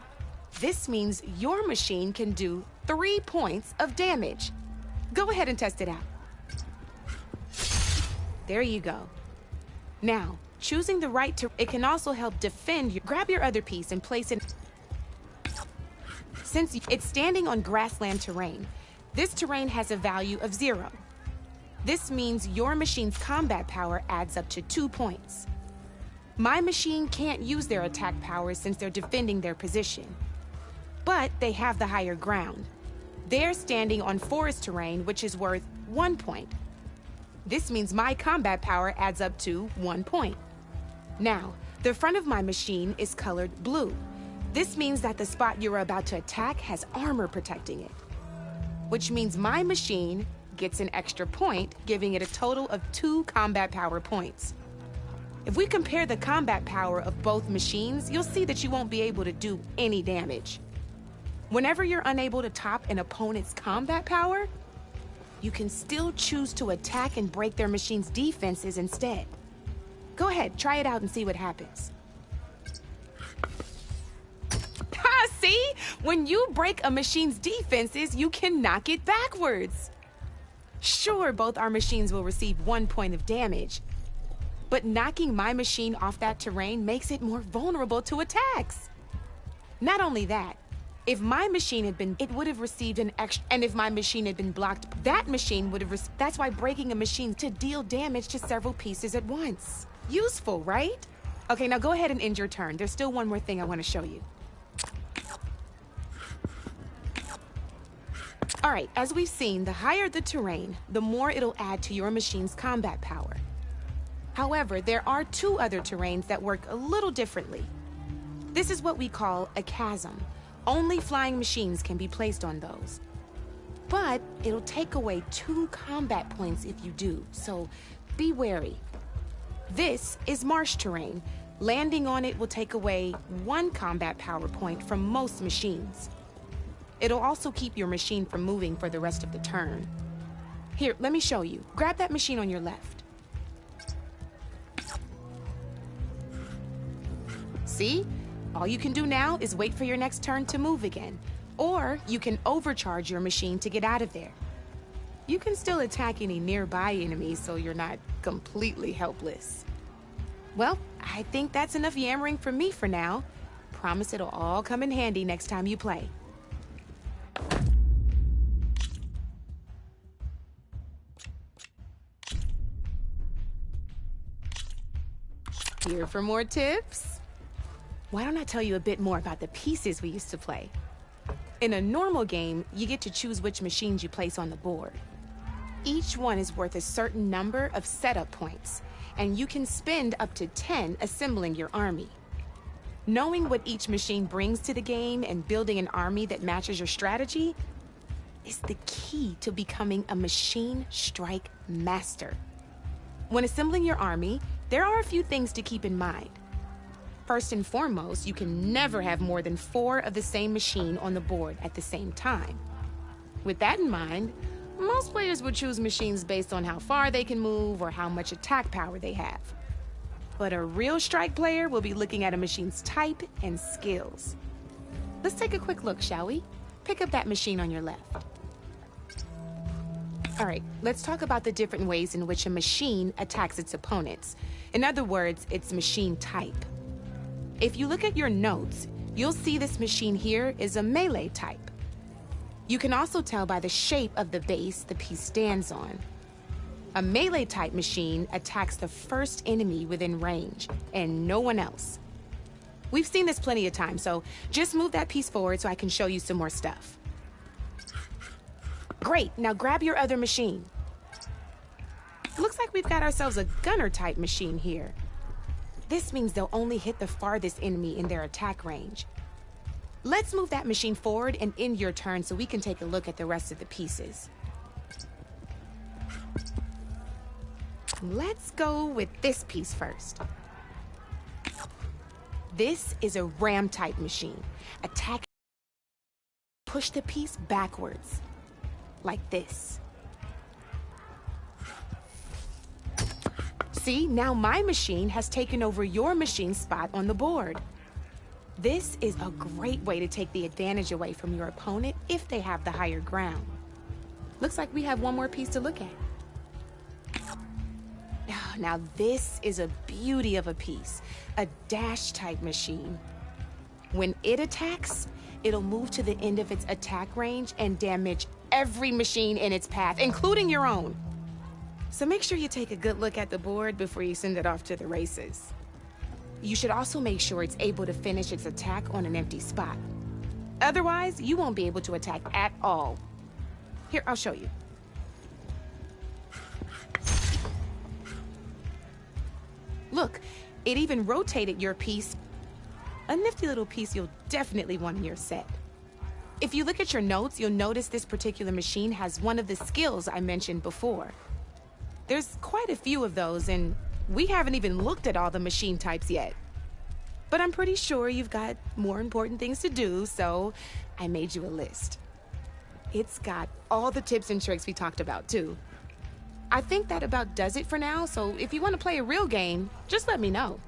This means your machine can do 3 points of damage. Go ahead and test it out. There you go. Now, choosing the right to... It can also help defend your... Grab your other piece and place it... Since it's standing on grassland terrain, this terrain has a value of 0. This means your machine's combat power adds up to 2 points. My machine can't use their attack powers since they're defending their position. But they have the higher ground. They're standing on forest terrain, which is worth 1 point. This means my combat power adds up to 1 point. Now, the front of my machine is colored blue. This means that the spot you're about to attack has armor protecting it, which means my machine gets an extra point, giving it a total of 2 combat power points. If we compare the combat power of both machines, you'll see that you won't be able to do any damage. Whenever you're unable to top an opponent's combat power, you can still choose to attack and break their machine's defenses instead. Go ahead, try it out and see what happens. See? When you break a machine's defenses, you can knock it backwards. Sure, both our machines will receive 1 point of damage, but knocking my machine off that terrain makes it more vulnerable to attacks. Not only that, if my machine had been, it would have received an extra, and if my machine had been blocked, that machine would have, that's why breaking a machine to deal damage to several pieces at once. Useful, right? Okay, now go ahead and end your turn. There's still one more thing I want to show you. All right, as we've seen, the higher the terrain, the more it'll add to your machine's combat power. However, there are 2 other terrains that work a little differently. This is what we call a chasm. Only flying machines can be placed on those. But it'll take away 2 combat points if you do, so be wary. This is marsh terrain. Landing on it will take away 1 combat power point from most machines. It'll also keep your machine from moving for the rest of the turn. Here, let me show you. Grab that machine on your left. See? All you can do now is wait for your next turn to move again. Or you can overcharge your machine to get out of there. You can still attack any nearby enemies so you're not completely helpless. Well, I think that's enough yammering from me for now. Promise it'll all come in handy next time you play. Here for more tips? Why don't I tell you a bit more about the pieces we used to play? In a normal game, you get to choose which machines you place on the board. Each one is worth a certain number of setup points, and you can spend up to 10 assembling your army. Knowing what each machine brings to the game and building an army that matches your strategy is the key to becoming a machine strike master. When assembling your army, there are a few things to keep in mind. First and foremost, you can never have more than 4 of the same machine on the board at the same time. With that in mind, most players would choose machines based on how far they can move or how much attack power they have. But a real strike player will be looking at a machine's type and skills. Let's take a quick look, shall we? Pick up that machine on your left. All right, let's talk about the different ways in which a machine attacks its opponents. In other words, its machine type. If you look at your notes, you'll see this machine here is a melee type. You can also tell by the shape of the base the piece stands on. A melee type machine attacks the first enemy within range, and no one else. We've seen this plenty of times, so just move that piece forward so I can show you some more stuff. Great, now grab your other machine. Looks like we've got ourselves a gunner type machine here. This means they'll only hit the farthest enemy in their attack range. Let's move that machine forward and end your turn so we can take a look at the rest of the pieces. Let's go with this piece first. This is a ram type machine. Attack, push the piece backwards, like this. See, now my machine has taken over your machine's spot on the board. This is a great way to take the advantage away from your opponent if they have the higher ground. Looks like we have one more piece to look at. Now this is a beauty of a piece, a dash type machine. When it attacks, it'll move to the end of its attack range and damage every machine in its path, including your own. So make sure you take a good look at the board before you send it off to the races. You should also make sure it's able to finish its attack on an empty spot. Otherwise, you won't be able to attack at all. Here, I'll show you. Look, it even rotated your piece. A nifty little piece you'll definitely want in your set. If you look at your notes, you'll notice this particular machine has one of the skills I mentioned before. There's quite a few of those, and we haven't even looked at all the machine types yet. But I'm pretty sure you've got more important things to do, so I made you a list. It's got all the tips and tricks we talked about, too. I think that about does it for now, so if you want to play a real game, just let me know.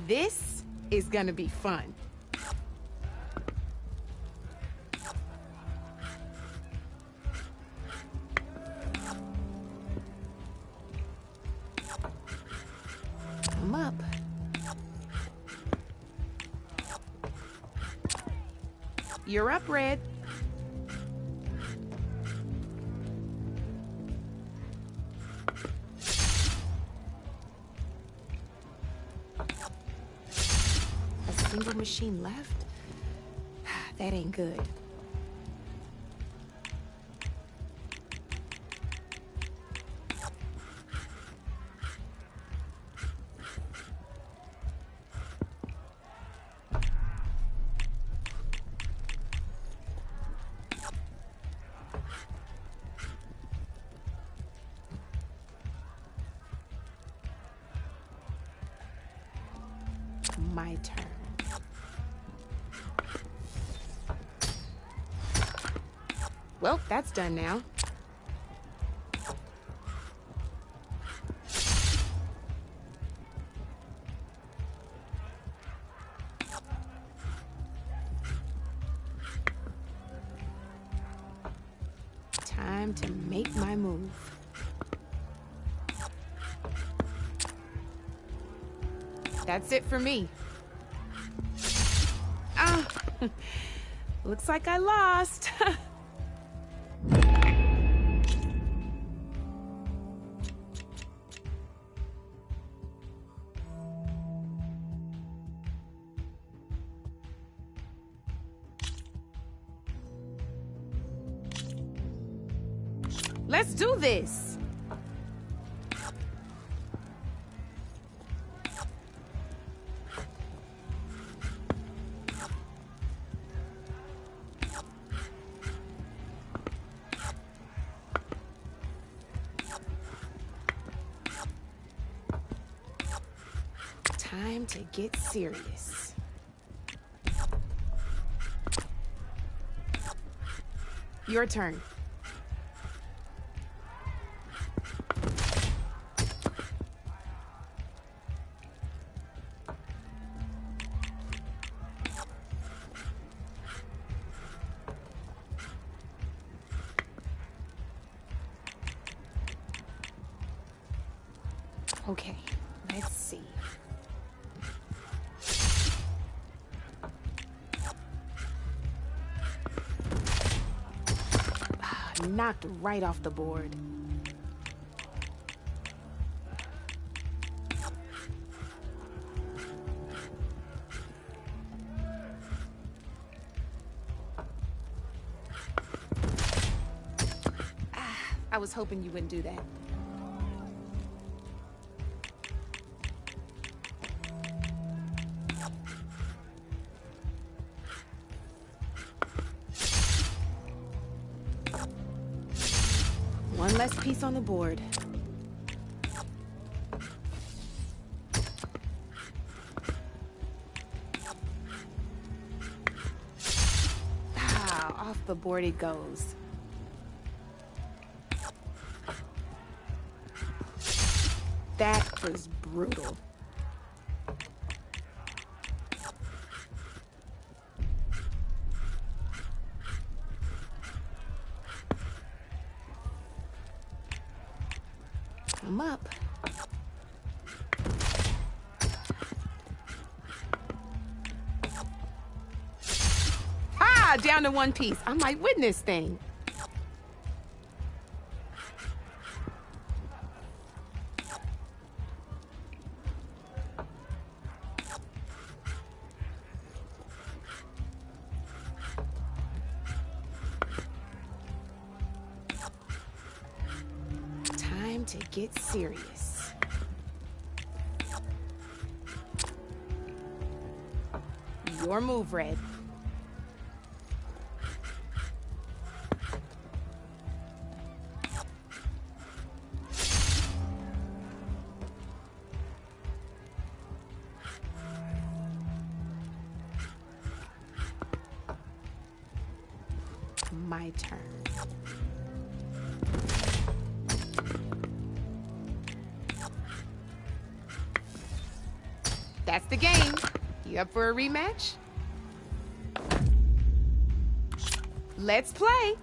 This is gonna be fun. Come up. You're up, Red. Single machine left? That ain't good. My turn. Well, that's done now. Time to make my move. That's it for me. Ah, looks like I lost. Let's do this. Time to get serious. Your turn. Okay, let's see. Knocked right off the board. I was hoping you wouldn't do that. One less piece on the board. Ah, off the board it goes. That was brutal. Come up. Down to one piece. I might win this thing. Time to get serious. Your move, Red. My turn. That's the game. You up for a rematch? Let's play.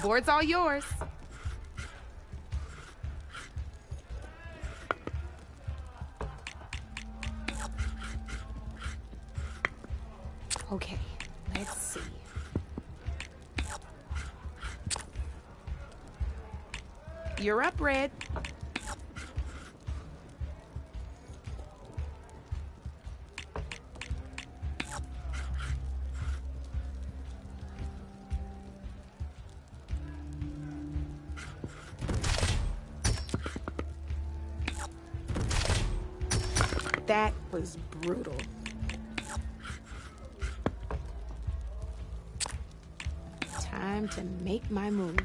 Board's all yours. Okay, let's see. You're up, Red. That was brutal. Time to make my move.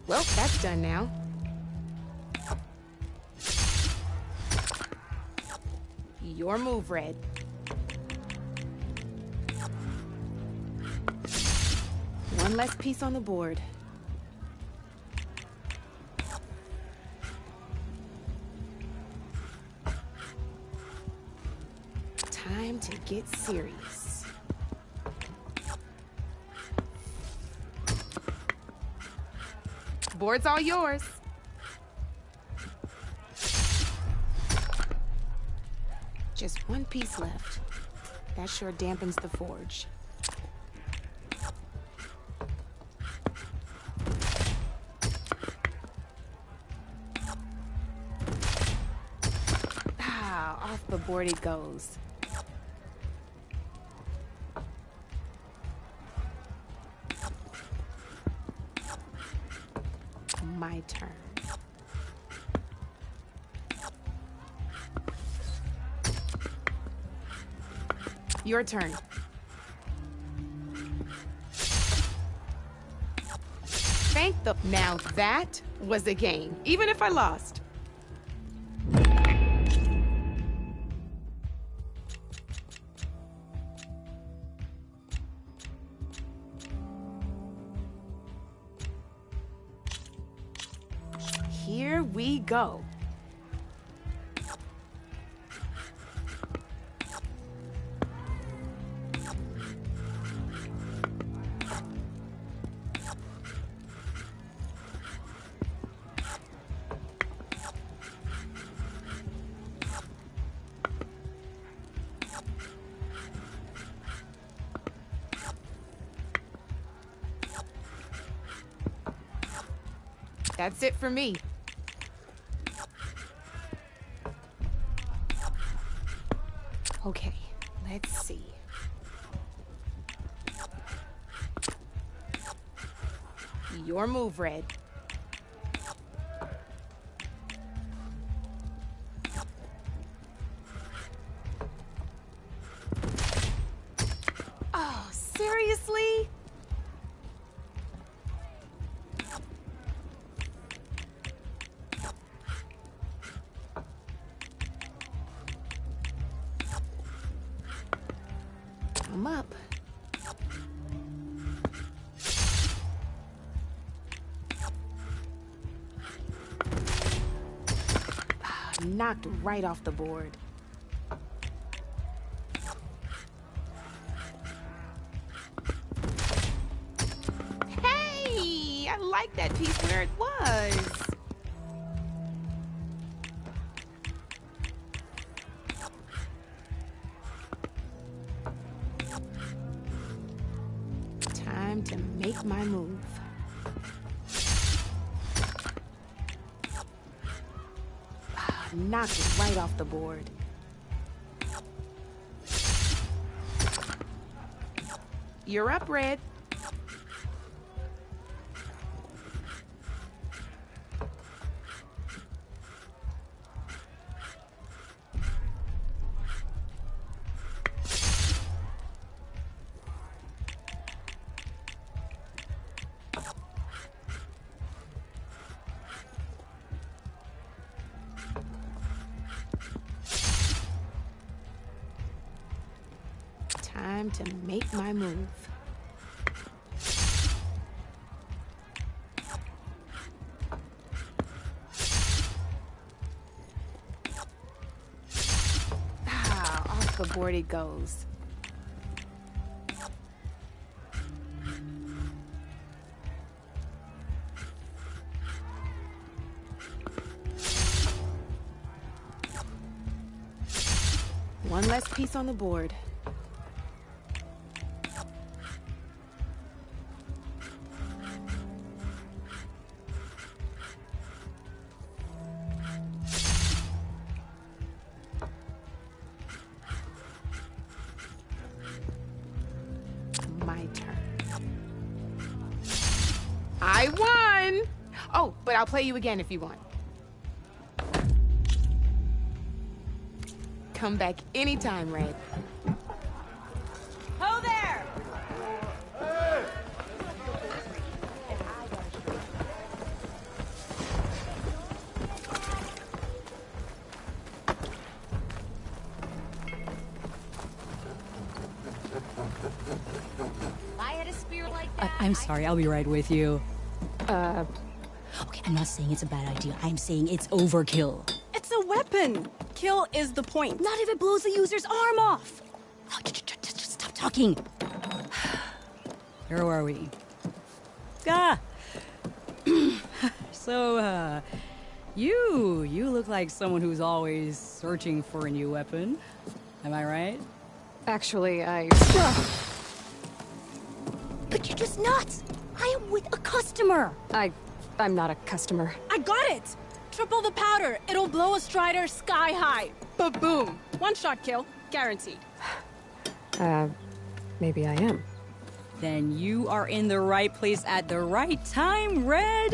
Well, that's done now. Your move, Red. One less piece on the board. Time to get serious. Board's all yours. Just one piece left. That sure dampens the forge. Ah, off the board it goes. My turn. Your turn. Thank the... Now that was a game, even if I lost. Here we go. That's it for me. Okay, let's see. Your move, Red. Oh, seriously? I'm up. knocked right off the board. Hey! I like that piece where it was. Time to make my move. Knocked it right off the board. You're up, Red. Time to make my move. Off the board it goes. One less piece on the board. My turn. I won! Oh, but I'll play you again if you want. Come back anytime, Red. Ho there! I had a spear like that. I'm sorry, I'll be right with you. Okay, I'm not saying it's a bad idea. I'm saying it's overkill. It's a weapon! Kill is the point. Not if it blows the user's arm off! Oh, just stop talking. Where are we? Ah! So, you look like someone who's always searching for a new weapon. Am I right? Actually, But you're just nuts! I am with a customer! I'm not a customer. I got it! Triple the powder. It'll blow a Strider sky high. Ba-boom. One-shot kill. Guaranteed. Maybe I am. Then you are in the right place at the right time, Red!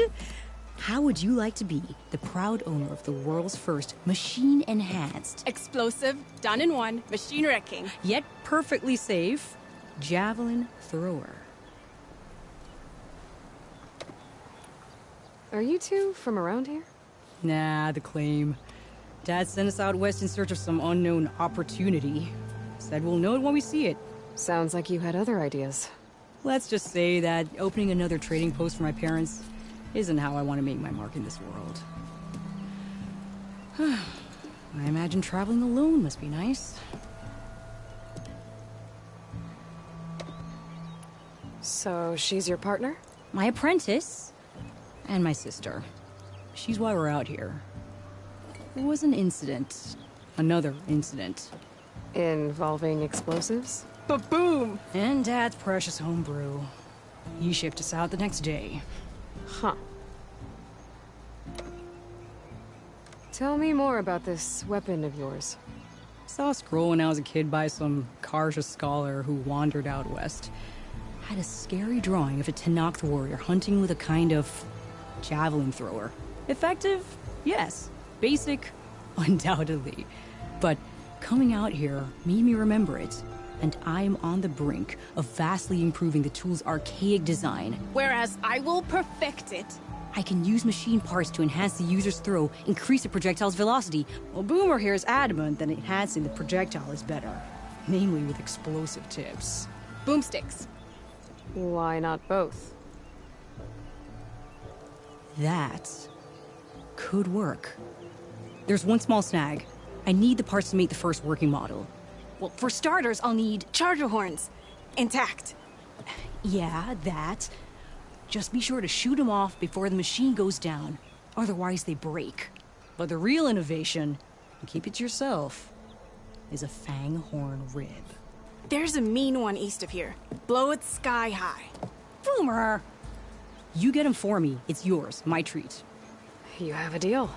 How would you like to be the proud owner of the world's first machine-enhanced, Explosive, done in one, machine wrecking. yet perfectly safe, javelin thrower? Are you two from around here? Nah, the claim. Dad sent us out west in search of some unknown opportunity. Said we'll know it when we see it. Sounds like you had other ideas. Let's just say that opening another trading post for my parents isn't how I want to make my mark in this world. I imagine traveling alone must be nice. So she's your partner? My apprentice and my sister. She's why we're out here. There was an incident. Another incident. Involving explosives? Ba-boom! And Dad's precious homebrew. He shipped us out the next day. Huh. Tell me more about this weapon of yours. Saw a scroll when I was a kid by some Karja scholar who wandered out west. Had a scary drawing of a Tenakth warrior hunting with a kind of javelin thrower. Effective? Yes. Basic? Undoubtedly. But coming out here made me remember it. And I'm on the brink of vastly improving the tool's archaic design. Whereas I will perfect it. I can use machine parts to enhance the user's throw, increase the projectile's velocity, while Boomer here is adamant that enhancing the projectile is better. Namely with explosive tips. Boomsticks. Why not both? That could work. There's one small snag. I need the parts to make the first working model. Well, for starters, I'll need charger horns. Intact. Yeah, that. Just be sure to shoot them off before the machine goes down. Otherwise, they break. But the real innovation, and keep it to yourself, is a fang horn rib. There's a mean one east of here. Blow it sky high. Boomer! You get him for me. It's yours. My treat. You have a deal.